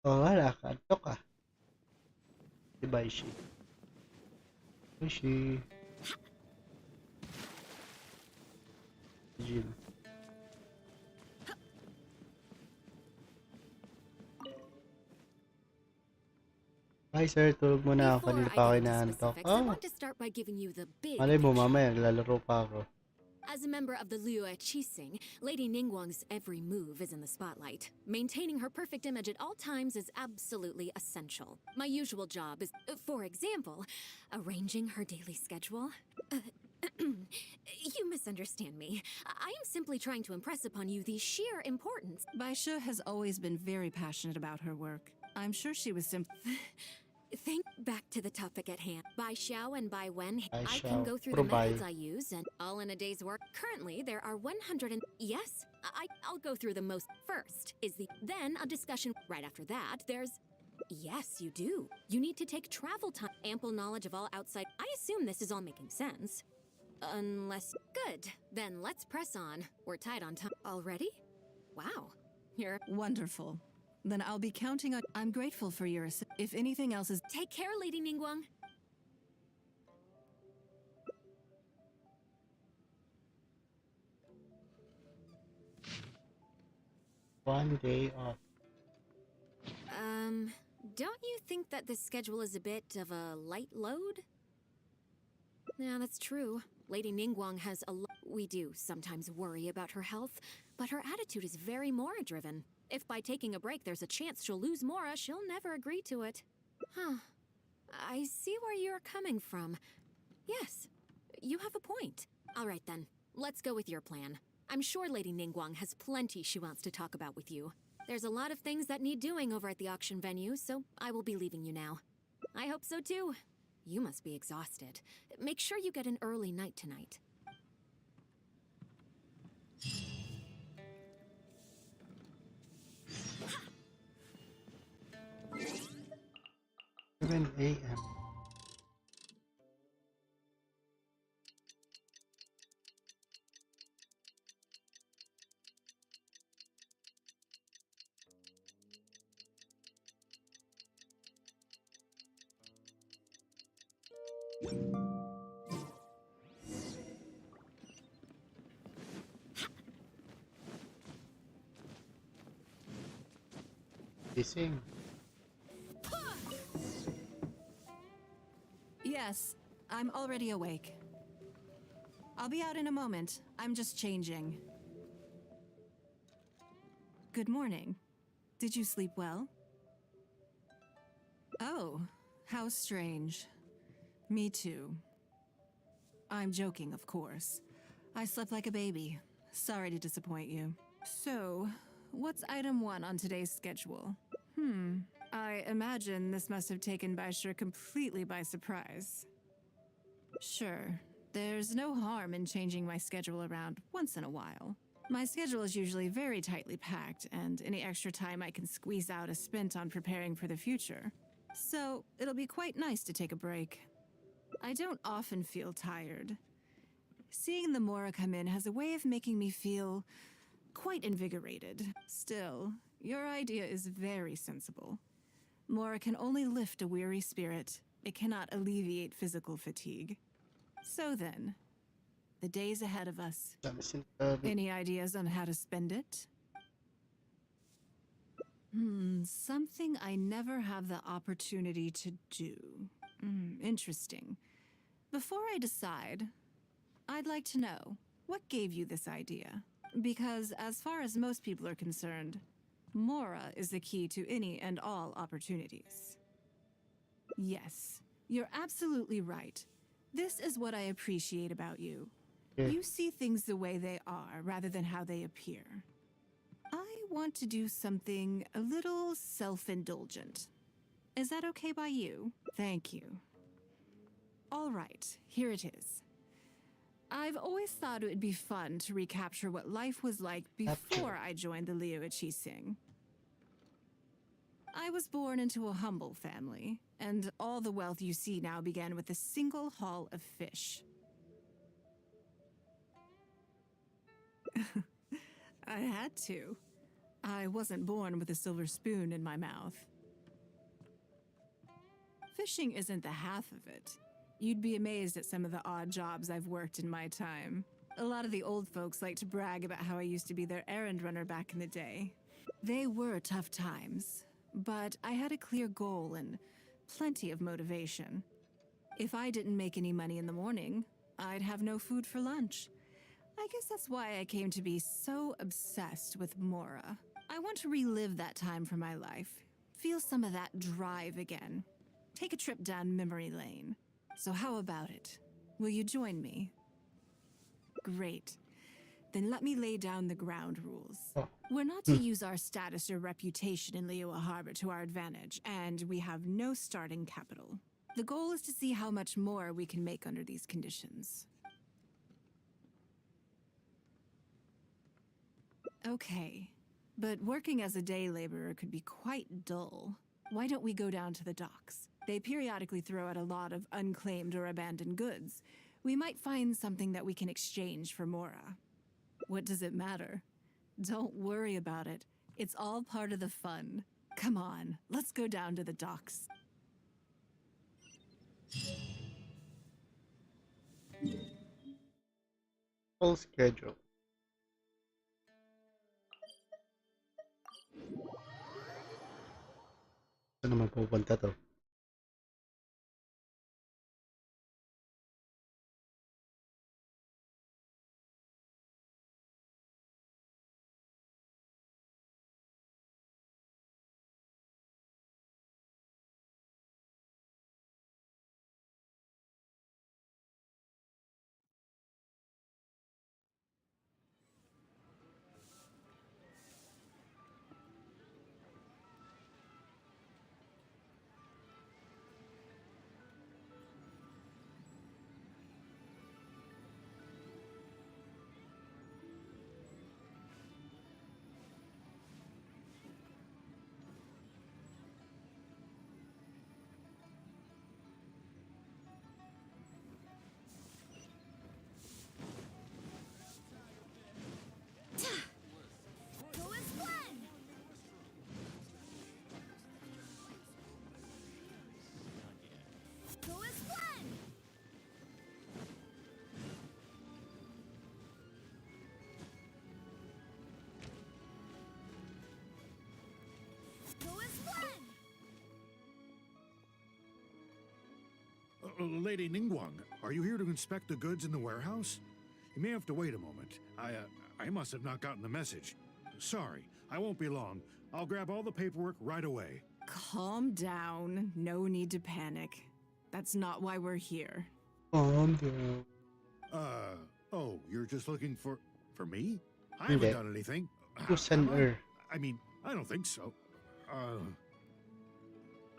Oo nga, nakaantok ah. Si Baishi. Baishi. Gym. Hi sir, tulog muna ako. Before Kanina I pa ako get into inaantok. specifics, I Oh, want to start by giving you the big malay mo picture. mamaya, naglalaro pa ako. As a member of the Liyue Qixing, Lady Ningguang's every move is in the spotlight. Maintaining her perfect image at all times is absolutely essential. My usual job is, for example, arranging her daily schedule. You misunderstand me. I am simply trying to impress upon you the sheer importance. Baisha has always been very passionate about her work. I'm sure she was Think back to the topic at hand. By Xiao and by Wen, By I can Xiao. go through Puro the by. methods I use and all in a day's work. Currently, there are 100 and... Yes, I'll go through the most. First is the... Then a discussion. Right after that, there's... Yes, you do. You need to take travel time. Ample knowledge of all outside... I assume this is all making sense. Unless... Good. Then let's press on. We're tight on time. Already? Wow. You're... wonderful. Then I'll be counting on. I'm grateful for your if anything else is. Take care, Lady Ningguang. One day off. Don't you think that this schedule is a bit of a light load? Yeah, that's true. Lady Ningguang has a we do sometimes worry about her health, but her attitude is very Mora-driven. If by taking a break there's a chance she'll lose Mora, she'll never agree to it. Huh. I see where you're coming from. Yes, you have a point. All right then, let's go with your plan. I'm sure Lady Ningguang has plenty she wants to talk about with you. There's a lot of things that need doing over at the auction venue, so I will be leaving you now. I hope so too. You must be exhausted. Make sure you get an early night tonight. 7 a.m. Gising. Yes, I'm already awake. I'll be out in a moment. I'm just changing. Good morning. Did you sleep well? Oh, how strange. Me too. I'm joking, of course. I slept like a baby. Sorry to disappoint you. So, what's item 1 on today's schedule? I imagine this must have taken Baisha completely by surprise. Sure, there's no harm in changing my schedule around once in a while. My schedule is usually very tightly packed, and any extra time I can squeeze out is spent on preparing for the future. So, it'll be quite nice to take a break. I don't often feel tired. Seeing the Mora come in has a way of making me feel quite invigorated. Still, your idea is very sensible. Mora can only lift a weary spirit. It cannot alleviate physical fatigue. So then, the days ahead of us. Any ideas on how to spend it? Something I never have the opportunity to do. Interesting. Before I decide, I'd like to know, what gave you this idea? Because as far as most people are concerned, Mora is the key to any and all opportunities. Yes, you're absolutely right. This is what I appreciate about you. Yeah. You see things the way they are rather than how they appear. I want to do something a little self-indulgent. Is that okay by you? Thank you. All right, here it is. I've always thought it would be fun to recapture what life was like before I joined the Liuchising. I was born into a humble family, and all the wealth you see now began with a single haul of fish. I had to. I wasn't born with a silver spoon in my mouth. Fishing isn't the half of it. You'd be amazed at some of the odd jobs I've worked in my time. A lot of the old folks like to brag about how I used to be their errand runner back in the day. They were tough times, but I had a clear goal and plenty of motivation. If I didn't make any money in the morning, I'd have no food for lunch. I guess that's why I came to be so obsessed with Mora. I want to relive that time for my life, feel some of that drive again, take a trip down memory lane. So how about it? Will you join me? Great. Then let me lay down the ground rules. We're not to use our status or reputation in Liyue Harbor to our advantage, and we have no starting capital. The goal is to see how much more we can make under these conditions. Okay, but working as a day laborer could be quite dull. Why don't we go down to the docks? They periodically throw out a lot of unclaimed or abandoned goods. We might find something that we can exchange for Mora. What does it matter? Don't worry about it. It's all part of the fun. Come on, let's go down to the docks. Full schedule. Saan naman pupunta to? Lady Ningguang, are you here to inspect the goods in the warehouse? You may have to wait a moment. I must have not gotten the message. Sorry, I won't be long. I'll grab all the paperwork right away. Calm down. No need to panic. That's not why we're here. Calm down. Oh, you're just looking for me? I haven't done anything. You send her. I mean, I don't think so.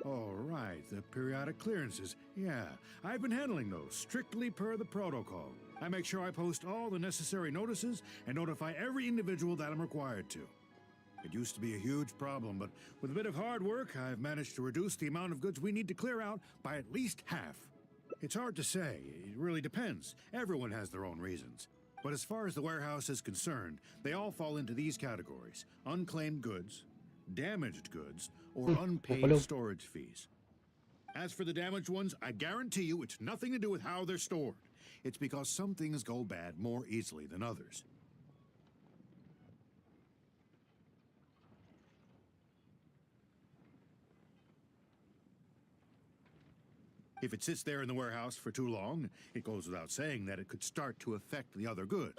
All right, the periodic clearances. Yeah, I've been handling those, strictly per the protocol. I make sure I post all the necessary notices and notify every individual that I'm required to. It used to be a huge problem, but with a bit of hard work, I've managed to reduce the amount of goods we need to clear out by at least half. It's hard to say. It really depends. Everyone has their own reasons. But as far as the warehouse is concerned, they all fall into these categories: unclaimed goods, damaged goods, or unpaid storage fees. As for the damaged ones, I guarantee you it's nothing to do with how they're stored. It's because some things go bad more easily than others. If it sits there in the warehouse for too long, it goes without saying that it could start to affect the other goods.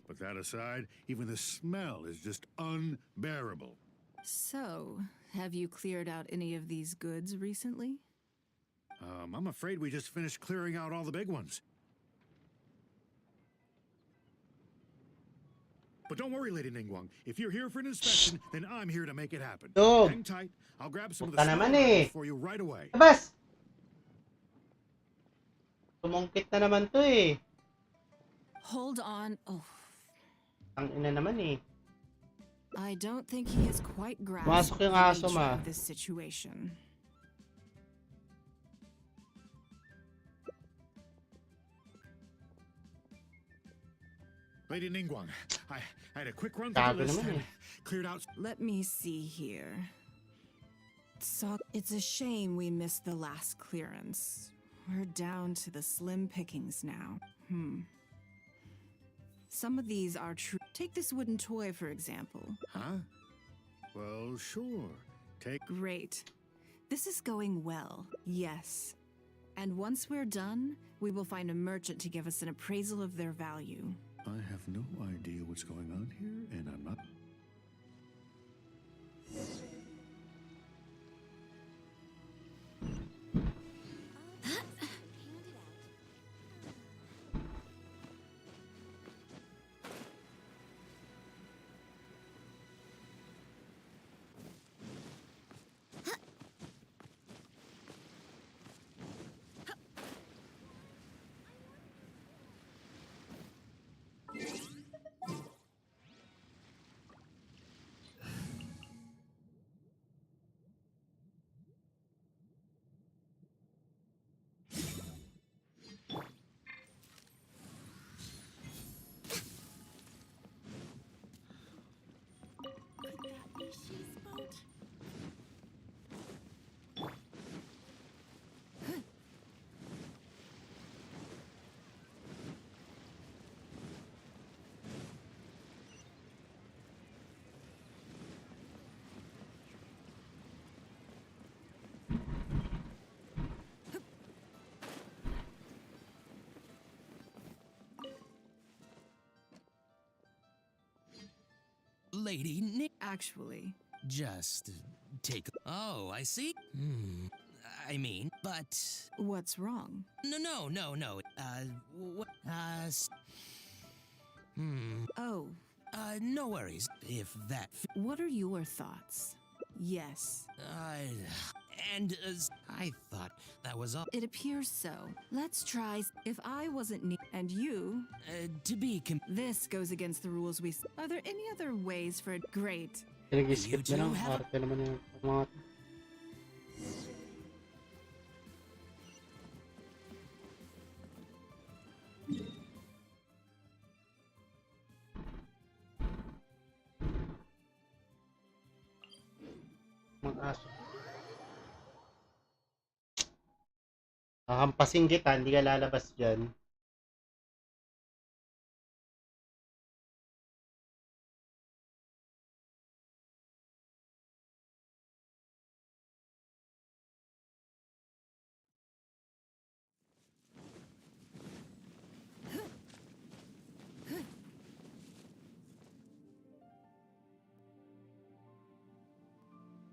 But that aside, even the smell is just unbearable. So, have you cleared out any of these goods recently? I'm afraid we just finished clearing out all the big ones. But don't worry, Lady Ningguang. If you're here for an inspection, then I'm here to make it happen. Oh. Hang tight. I'll grab some of the Puta small naman eh. items for you right away. Labas! Tumungkit na naman to eh. Hold on. Oh. Ang ina naman eh. I don't think he has quite grasped Masok the yung aso, nature ma. of this situation. Lady Ningguang, I had a quick run through Gago the list naman and eh. cleared out. Let me see here. So, it's a shame we missed the last clearance. We're down to the slim pickings now. Some of these are true. Take this wooden toy, for example. Huh? Well, sure. Take. Great. This is going well. Yes. And once we're done, we will find a merchant to give us an appraisal of their value. I have no idea what's going on here, and I'm not. Lady Nick. Actually, Just take. Oh, I see. I mean, but. what's wrong? No. What? Oh, No worries. If that. what are your thoughts? Yes, I thought that was all. it appears so. Let's try. If I wasn't and you, To be. this goes against the rules we. Are there any other ways for it? Great. Pinag-skip You na lang. two have- Arte naman yung mga to. Mga aso. Kakampasin kita, hindi ka lalabas dyan.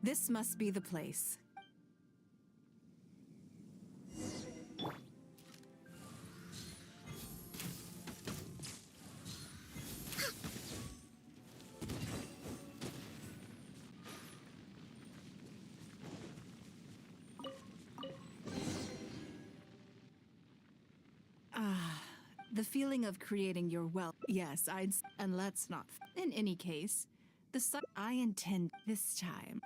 This must be the place. The feeling of creating your wealth. Yes, and let's not. In any case, I intend this time.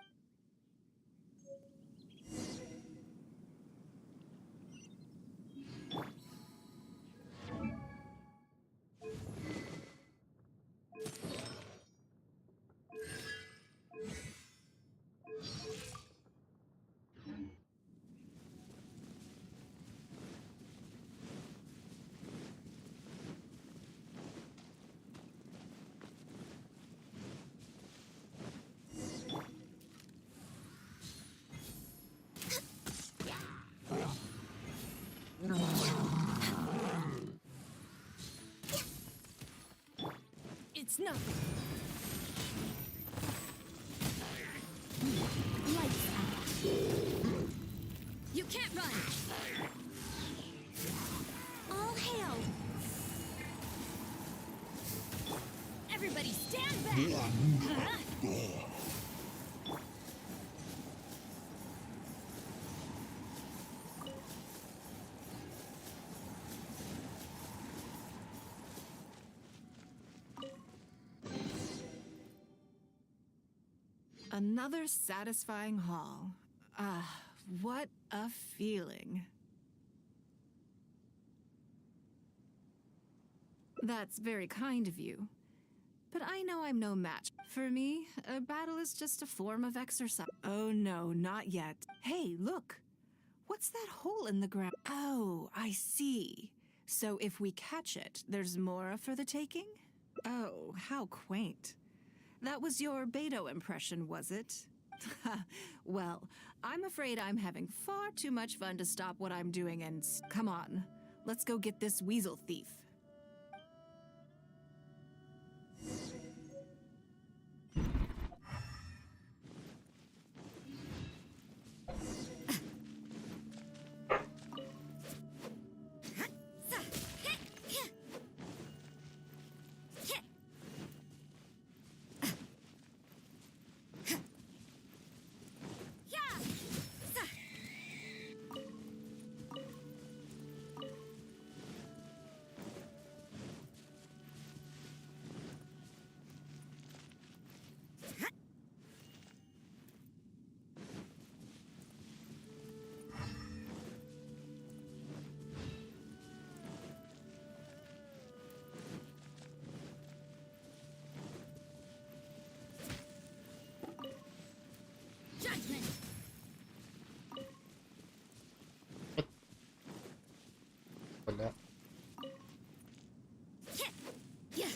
It's nothing. Lights out. You can't run. All hail. Everybody stand back. Another satisfying haul. Ah, what a feeling. That's very kind of you. But I know I'm no match. For me, a battle is just a form of exercise. Oh no, not yet. Hey, look! What's that hole in the ground? Oh, I see. So if we catch it, there's more for the taking? Oh, how quaint. That was your Beto impression, was it? Well, I'm afraid I'm having far too much fun to stop what I'm doing and come on, let's go get this weasel thief. Judgment. Wala. Yeah.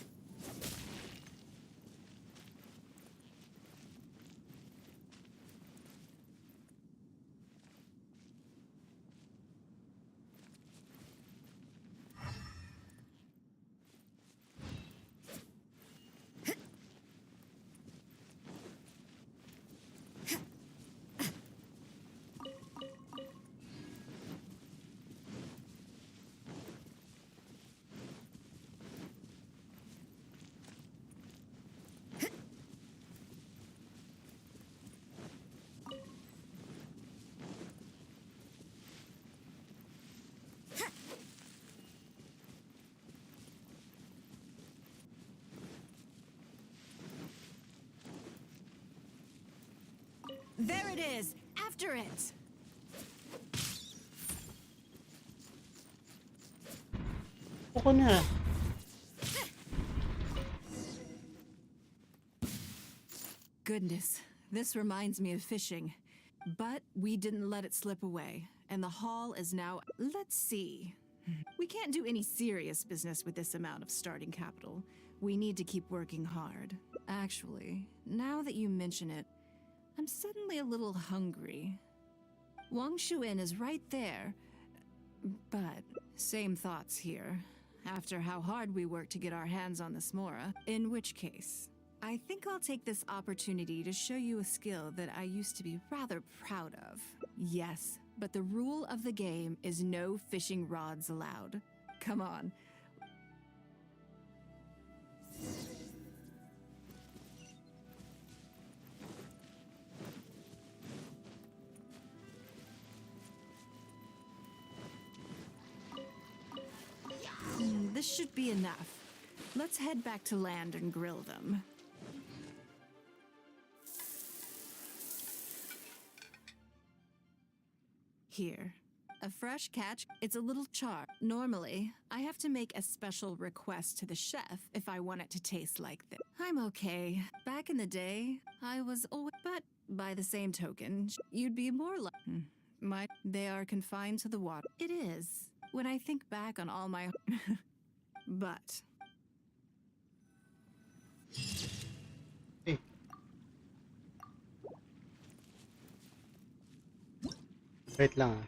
There it is! After it! Ako na. Goodness, this reminds me of fishing. But we didn't let it slip away, and the haul is now... Let's see. We can't do any serious business with this amount of starting capital. We need to keep working hard. Actually, now that you mention it, I'm suddenly a little hungry. Wang Shuin is right there. But, same thoughts here. After how hard we worked to get our hands on this Mora. In which case, I think I'll take this opportunity to show you a skill that I used to be rather proud of. Yes, but the rule of the game is no fishing rods allowed. Come on. This should be enough. Let's head back to land and grill them. Here. A fresh catch. It's a little char. Normally, I have to make a special request to the chef if I want it to taste like this. I'm okay. Back in the day, I was always... But by the same token, you'd be more like... They are confined to the water. It is. When I think back on all my... But... Hey. Wait lang ah.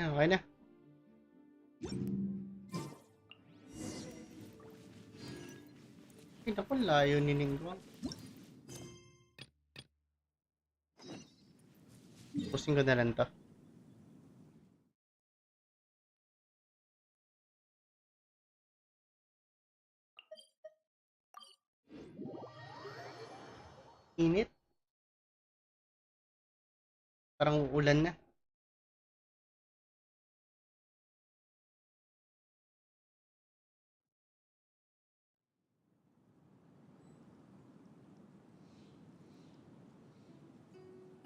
Okay na. Ay, naku, layo ni Ningguang. Pusin ko na lang to. Init. Parang ulan na.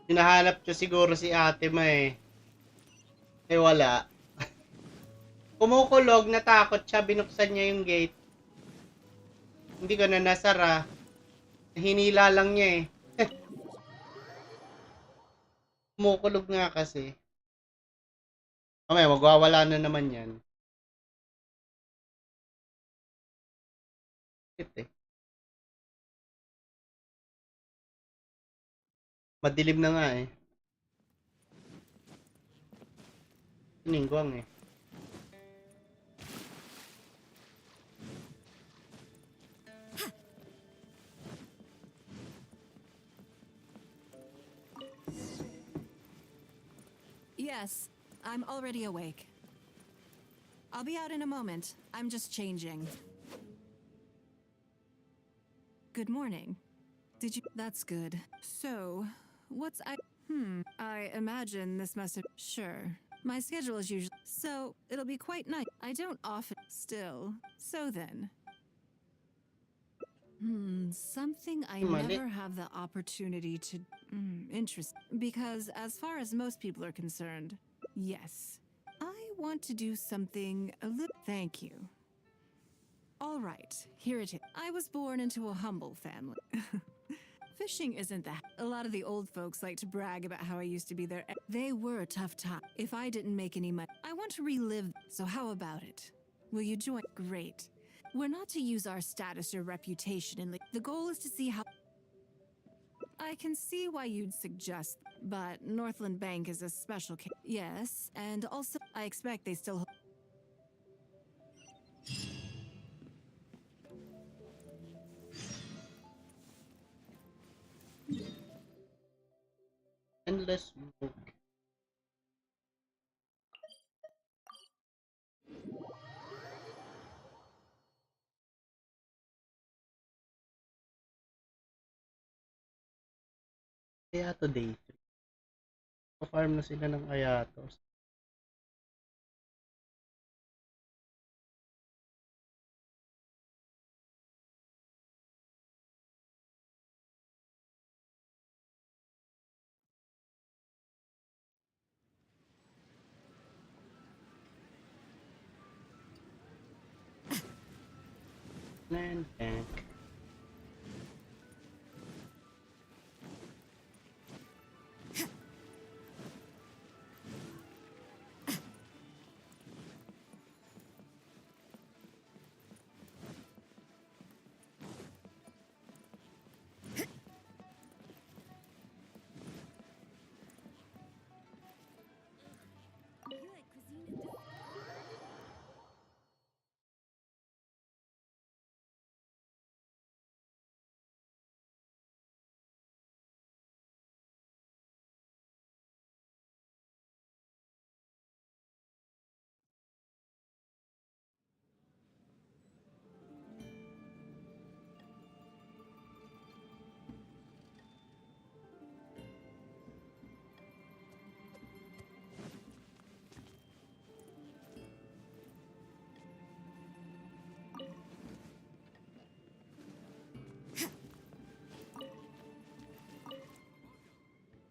Hinahanap ko siguro si ate ma eh. Eh wala. Kumukulog, natakot siya, binuksan niya yung gate. Hindi ko na nasara. Hinila lang niya eh. Kumukulog nga kasi. Mamaya, magwawala na naman yan. Eh. Madilim na nga eh. Ningguang eh. Yes, I'm already awake. I'll be out in a moment. I'm just changing. Good morning. Did you? That's good. So, what's I imagine this must have. Sure. My schedule is usually. So, it'll be quite nice. I don't often. Still. So then. Something I never have the opportunity to. Interest. Because as far as most people are concerned, yes. I want to do something a little. Thank you. All right, here it is. I was born into a humble family. Fishing isn't that. A lot of the old folks like to brag about how I used to be there. They were a tough time. If I didn't make any money, I want to relive. So how about it? Will you join? Great. We're not to use our status or reputation in the goal is to see how. I can see why you'd suggest, but Northland Bank is a special case. Yes, and also I expect they still. Endless book. Ayato Day 3. Pa-farm na sila ng Ayatos. Land Bank.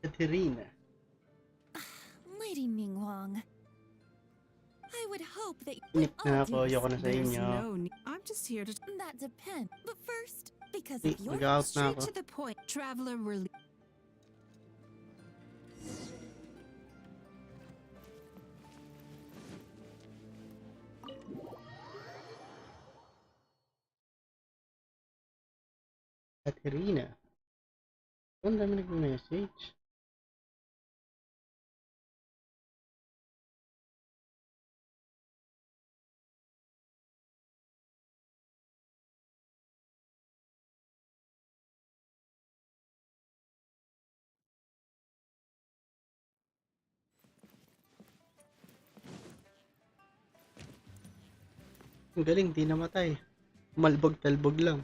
Katerina. Lady Ningguang. I would hope that Inip na ako, ayoko na sa inyo. I'm just here to. That depends. But first, because Hey, if you're nag-out na Straight ako. to the point. Traveler release. Katerina. Ang dami nag-message. Ang galing, di namatay. Malbog-talbog lang.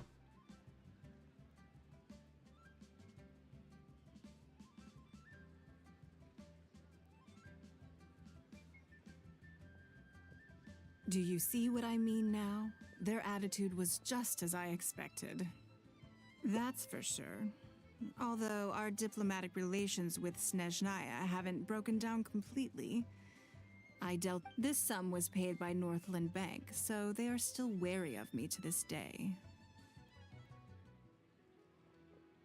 Do you see what I mean now? Their attitude was just as I expected. That's for sure. Although our diplomatic relations with Snezhnaya haven't broken down completely. This sum was paid by Northland Bank, so they are still wary of me to this day.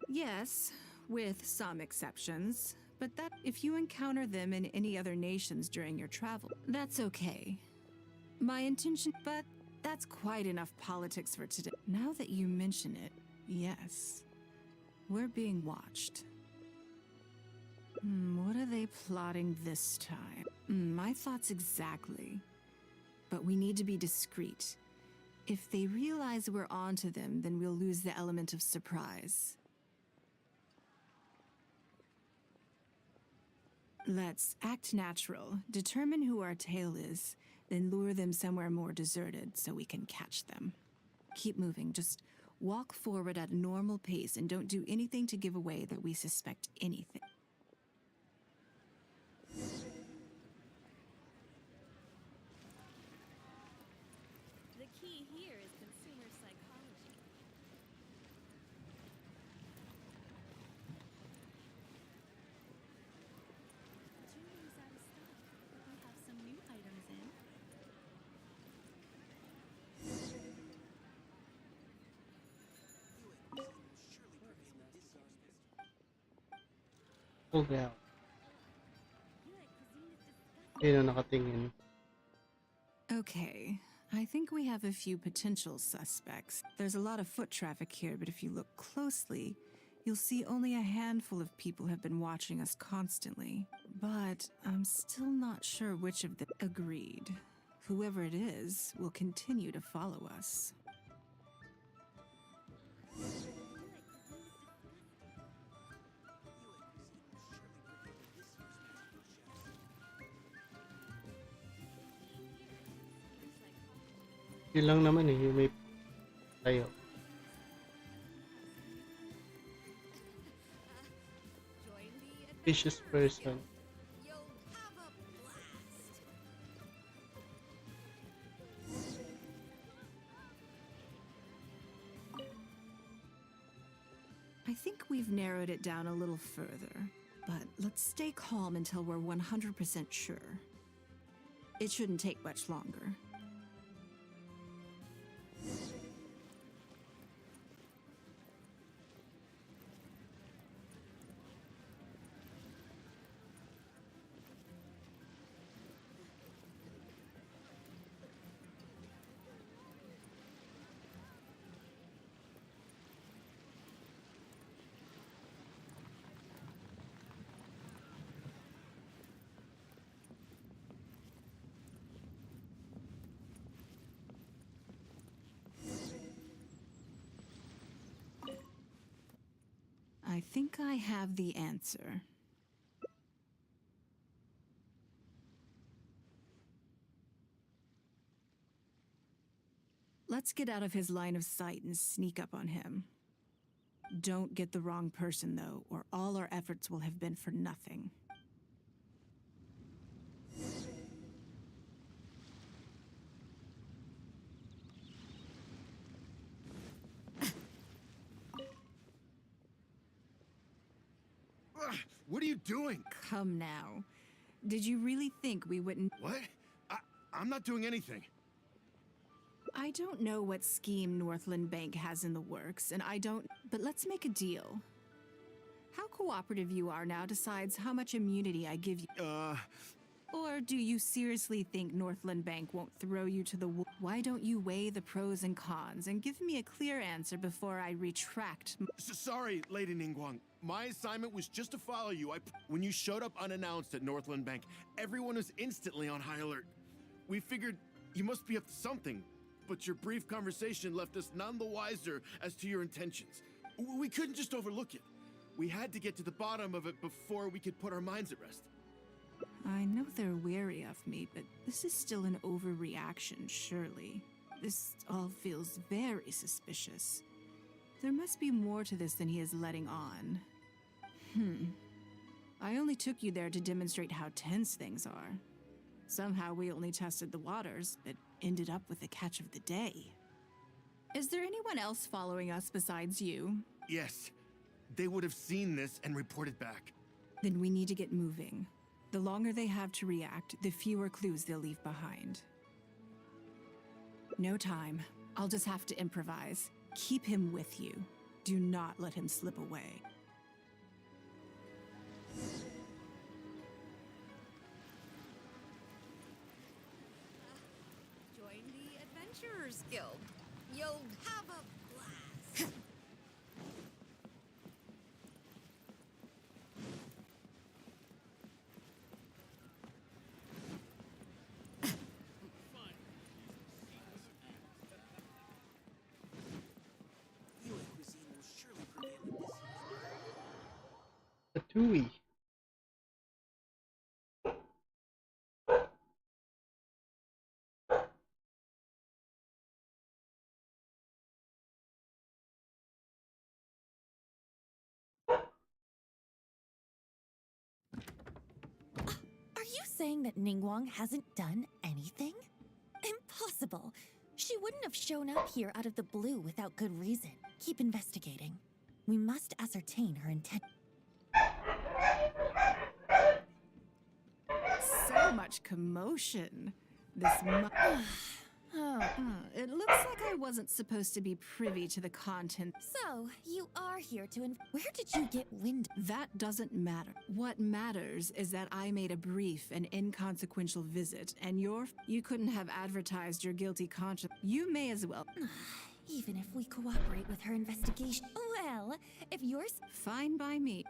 Yes, with some exceptions, but that if you encounter them in any other nations during your travel, that's okay. My intention, but that's quite enough politics for today. Now that you mention it, yes, we're being watched. What are they plotting this time? My thoughts exactly. But we need to be discreet. If they realize we're onto them, then we'll lose the element of surprise. Let's act natural, determine who our tail is, then lure them somewhere more deserted so we can catch them. Keep moving, just walk forward at a normal pace and don't do anything to give away that we suspect anything. The key here is consumer psychology. Jewelry's out of stock, but we have some new items in. Oh, yeah. Ayun na nakatingin. Okay, I think we have a few potential suspects. There's a lot of foot traffic here, but if you look closely, you'll see only a handful of people have been watching us constantly. But I'm still not sure which of them agreed. Whoever it is will continue to follow us. Yun lang naman eh, yung may tayo. Vicious person. I think we've narrowed it down a little further, but let's stay calm until we're 100% sure. It shouldn't take much longer. I think I have the answer. Let's get out of his line of sight and sneak up on him. Don't get the wrong person, though, or all our efforts will have been for nothing. What are you doing? Come now. Did you really think we wouldn't? What? I'm not doing anything. I don't know what scheme Northland Bank has in the works, and I don't... But let's make a deal. How cooperative you are now decides how much immunity I give you. Or do you seriously think Northland Bank won't throw you to the wall? Why don't you weigh the pros and cons and give me a clear answer before I retract? Sorry, Lady Ningguang. My assignment was just to follow you. When you showed up unannounced at Northland Bank, everyone was instantly on high alert. We figured you must be up to something, but your brief conversation left us none the wiser as to your intentions. We couldn't just overlook it. We had to get to the bottom of it before we could put our minds at rest. I know they're wary of me, but this is still an overreaction, surely. This all feels very suspicious. There must be more to this than he is letting on. I only took you there to demonstrate how tense things are. Somehow we only tested the waters, but ended up with the catch of the day. Is there anyone else following us besides you? Yes. They would have seen this and reported back. Then we need to get moving. The longer they have to react, the fewer clues they'll leave behind. No time. I'll just have to improvise. Keep him with you. Do not let him slip away. Join the Adventurers Guild. You'll have a blast. Yui cuisine will surely prevail in this. A Tui. Are you saying that Ningguang hasn't done anything? Impossible. She wouldn't have shown up here out of the blue without good reason. Keep investigating. We must ascertain her intent. So much commotion. It looks like I wasn't supposed to be privy to the content. So, you are here to where did you get wind? That doesn't matter. What matters is that I made a brief and inconsequential visit, and you couldn't have advertised your guilty conscience. You may as well. Even if we cooperate with her investigation. Well, if yours. Fine by me.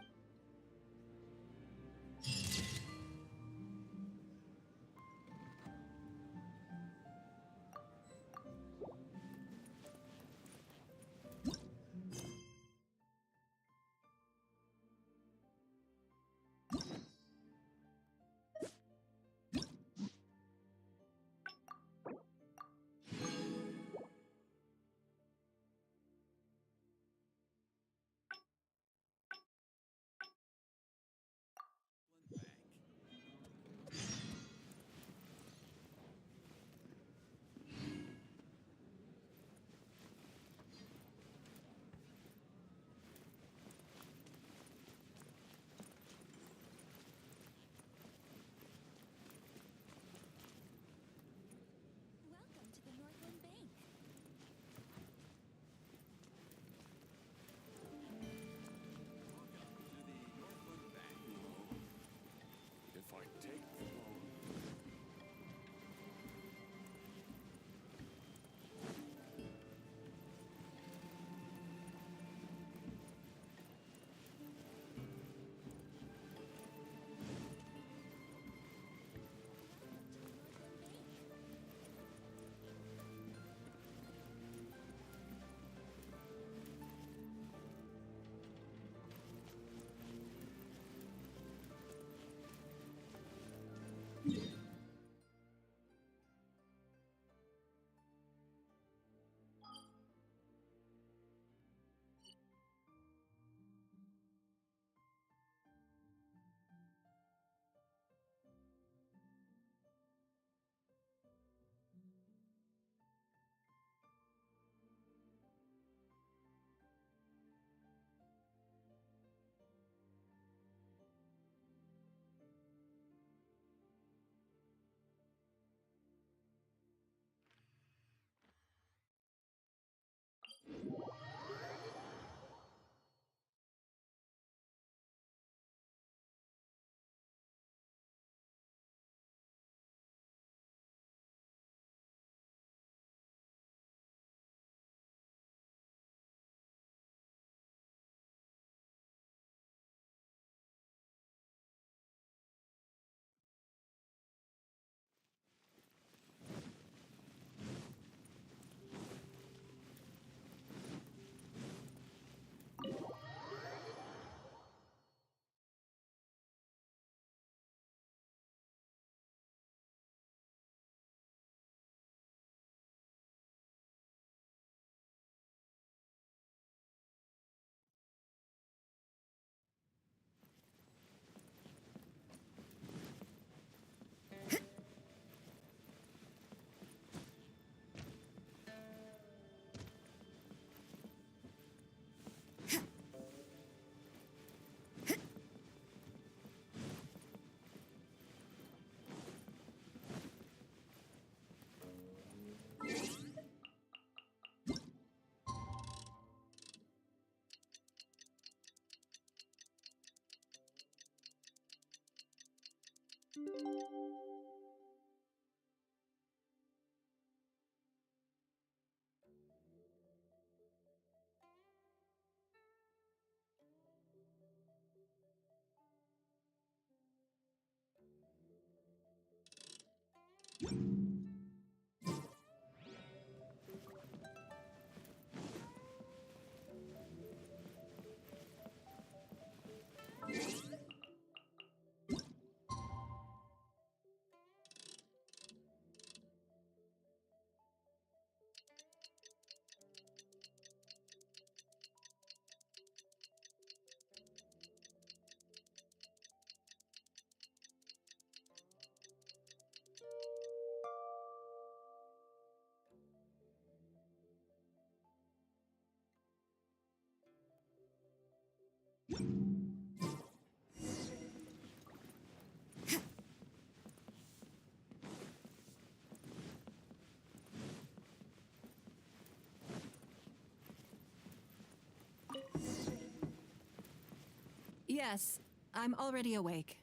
Yes, I'm already awake.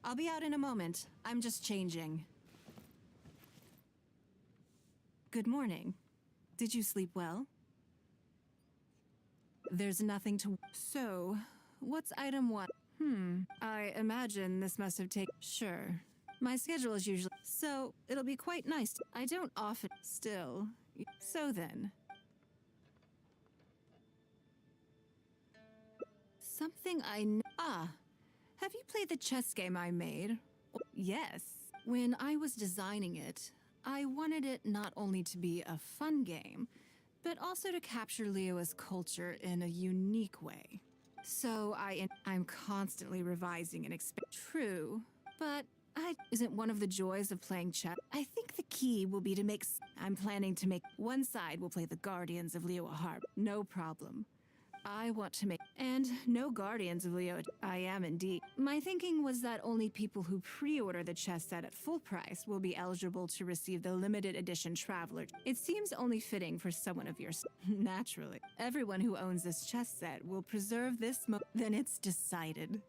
I'll be out in a moment. I'm just changing. Good morning. Did you sleep well? There's nothing to... So, what's item 1? I imagine this must have taken... Sure. My schedule is usually... So, it'll be quite nice. I don't often... Still. So then... Something have you played the chess game I made? Yes. When I was designing it, I wanted it not only to be a fun game, but also to capture Liyue's culture in a unique way. So I'm constantly revising and True, but isn't one of the joys of playing chess. I think the key will be to make... I'm planning to make... One side will play the Guardians of Liyue Harp. No problem. I want to make... And no Guardians of Liyue. I am indeed. My thinking was that only people who pre-order the chess set at full price will be eligible to receive the limited edition Traveler. It seems only fitting for someone of your... Naturally. Everyone who owns this chess set will preserve this Then it's decided.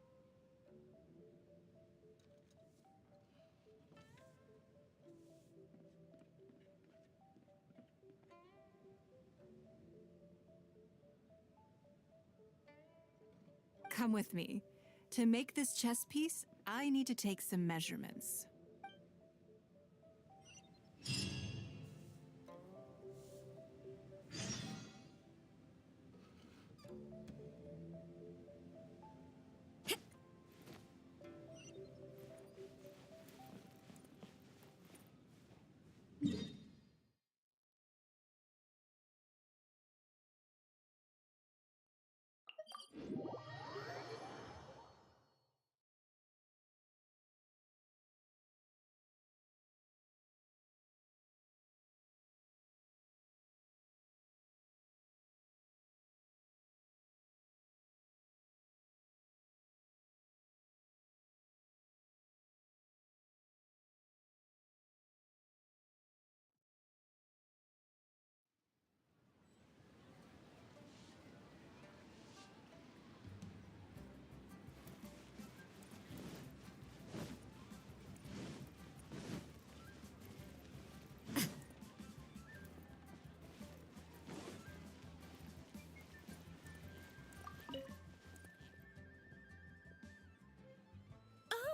Come with me. To make this chess piece, I need to take some measurements.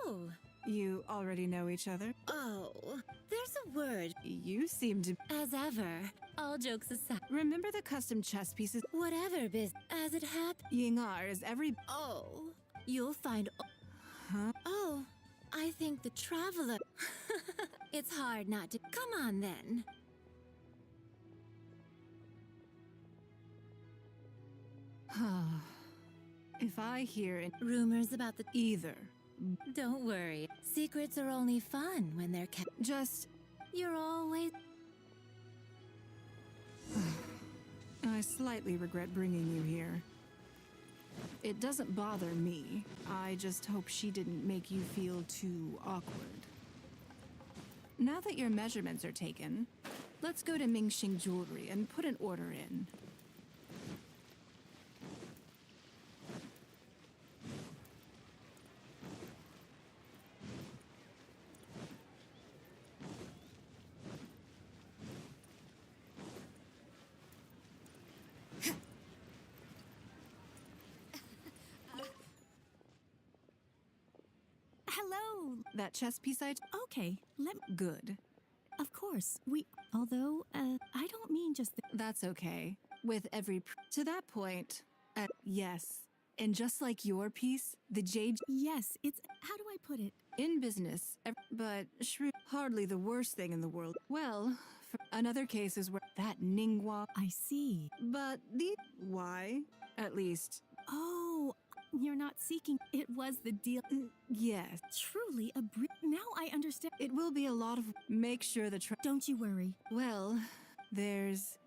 Oh. You already know each other? Oh. There's a word. You seem to... As ever. All jokes aside. Remember the custom chess pieces? Whatever as it happened. Yingar is every... Oh. You'll find... Huh? Oh. I think the Traveler... It's hard not to... Come on, then. If I hear... Rumors about the... Either. Don't worry. Secrets are only fun when they're kept. Just... You're always... I slightly regret bringing you here. It doesn't bother me. I just hope she didn't make you feel too awkward. Now that your measurements are taken, let's go to Mingxing Jewelry and put an order in. That chess piece Okay, Good. of course, although, I don't mean just That's okay. With every to that point, yes. And just like your piece, the jade yes, it's, how do I put it? in business, but hardly the worst thing in the world. Well, another case is where that Ningguang. I see. But why? At least. Oh, you're not seeking. It was the deal. Yes. Truly a now I understand. It will be a lot of. Make sure the. Don't you worry. Well, there's.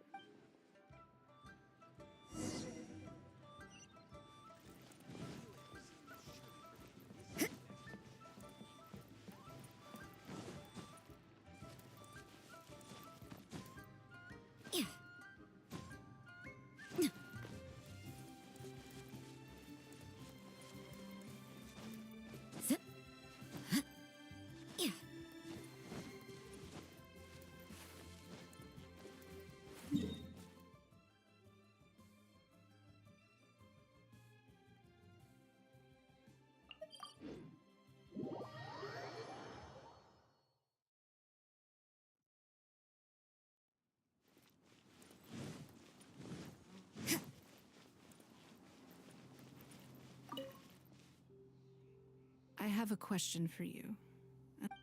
I have a question for you.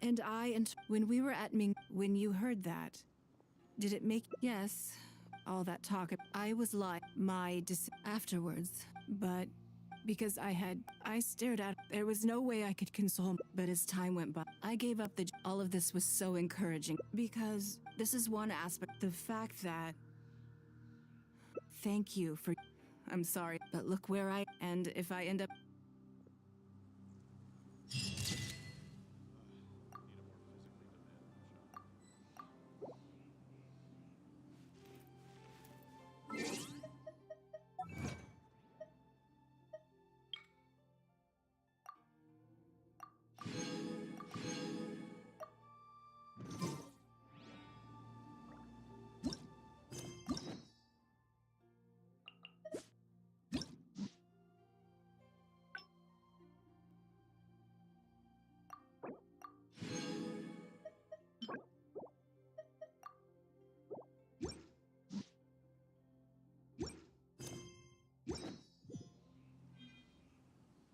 And when we were at Ming, when you heard that, did it make yes, all that talk? I was like afterwards, but because I stared at. There was no way I could console. But as time went by, I gave up all of this was so encouraging because this is one aspect. The fact that. Thank you for. I'm sorry, but look where and if I end up.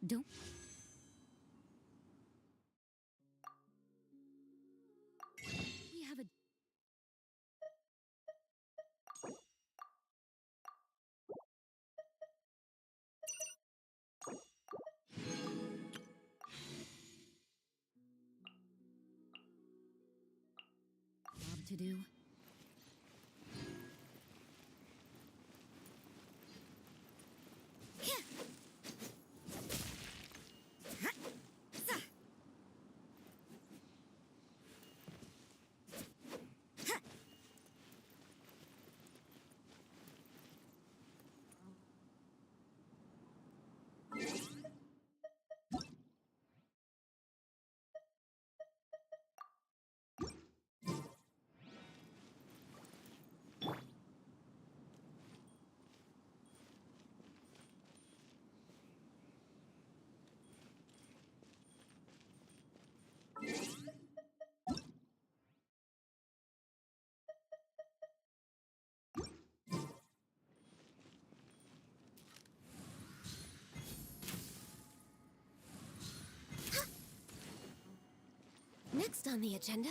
Don't. We have a. Job to do. Next on the agenda.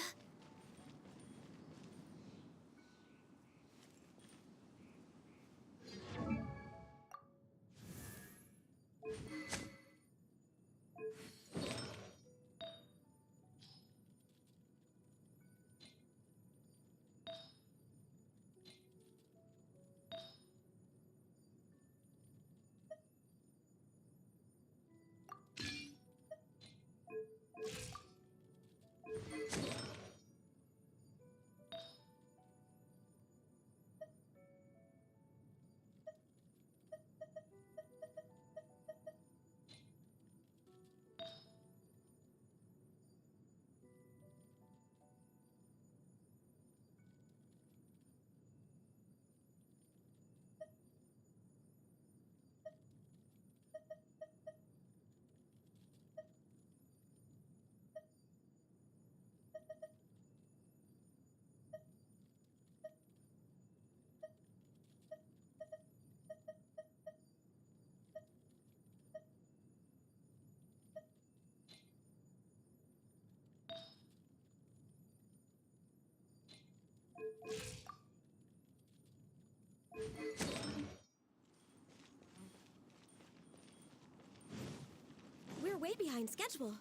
way behind schedule.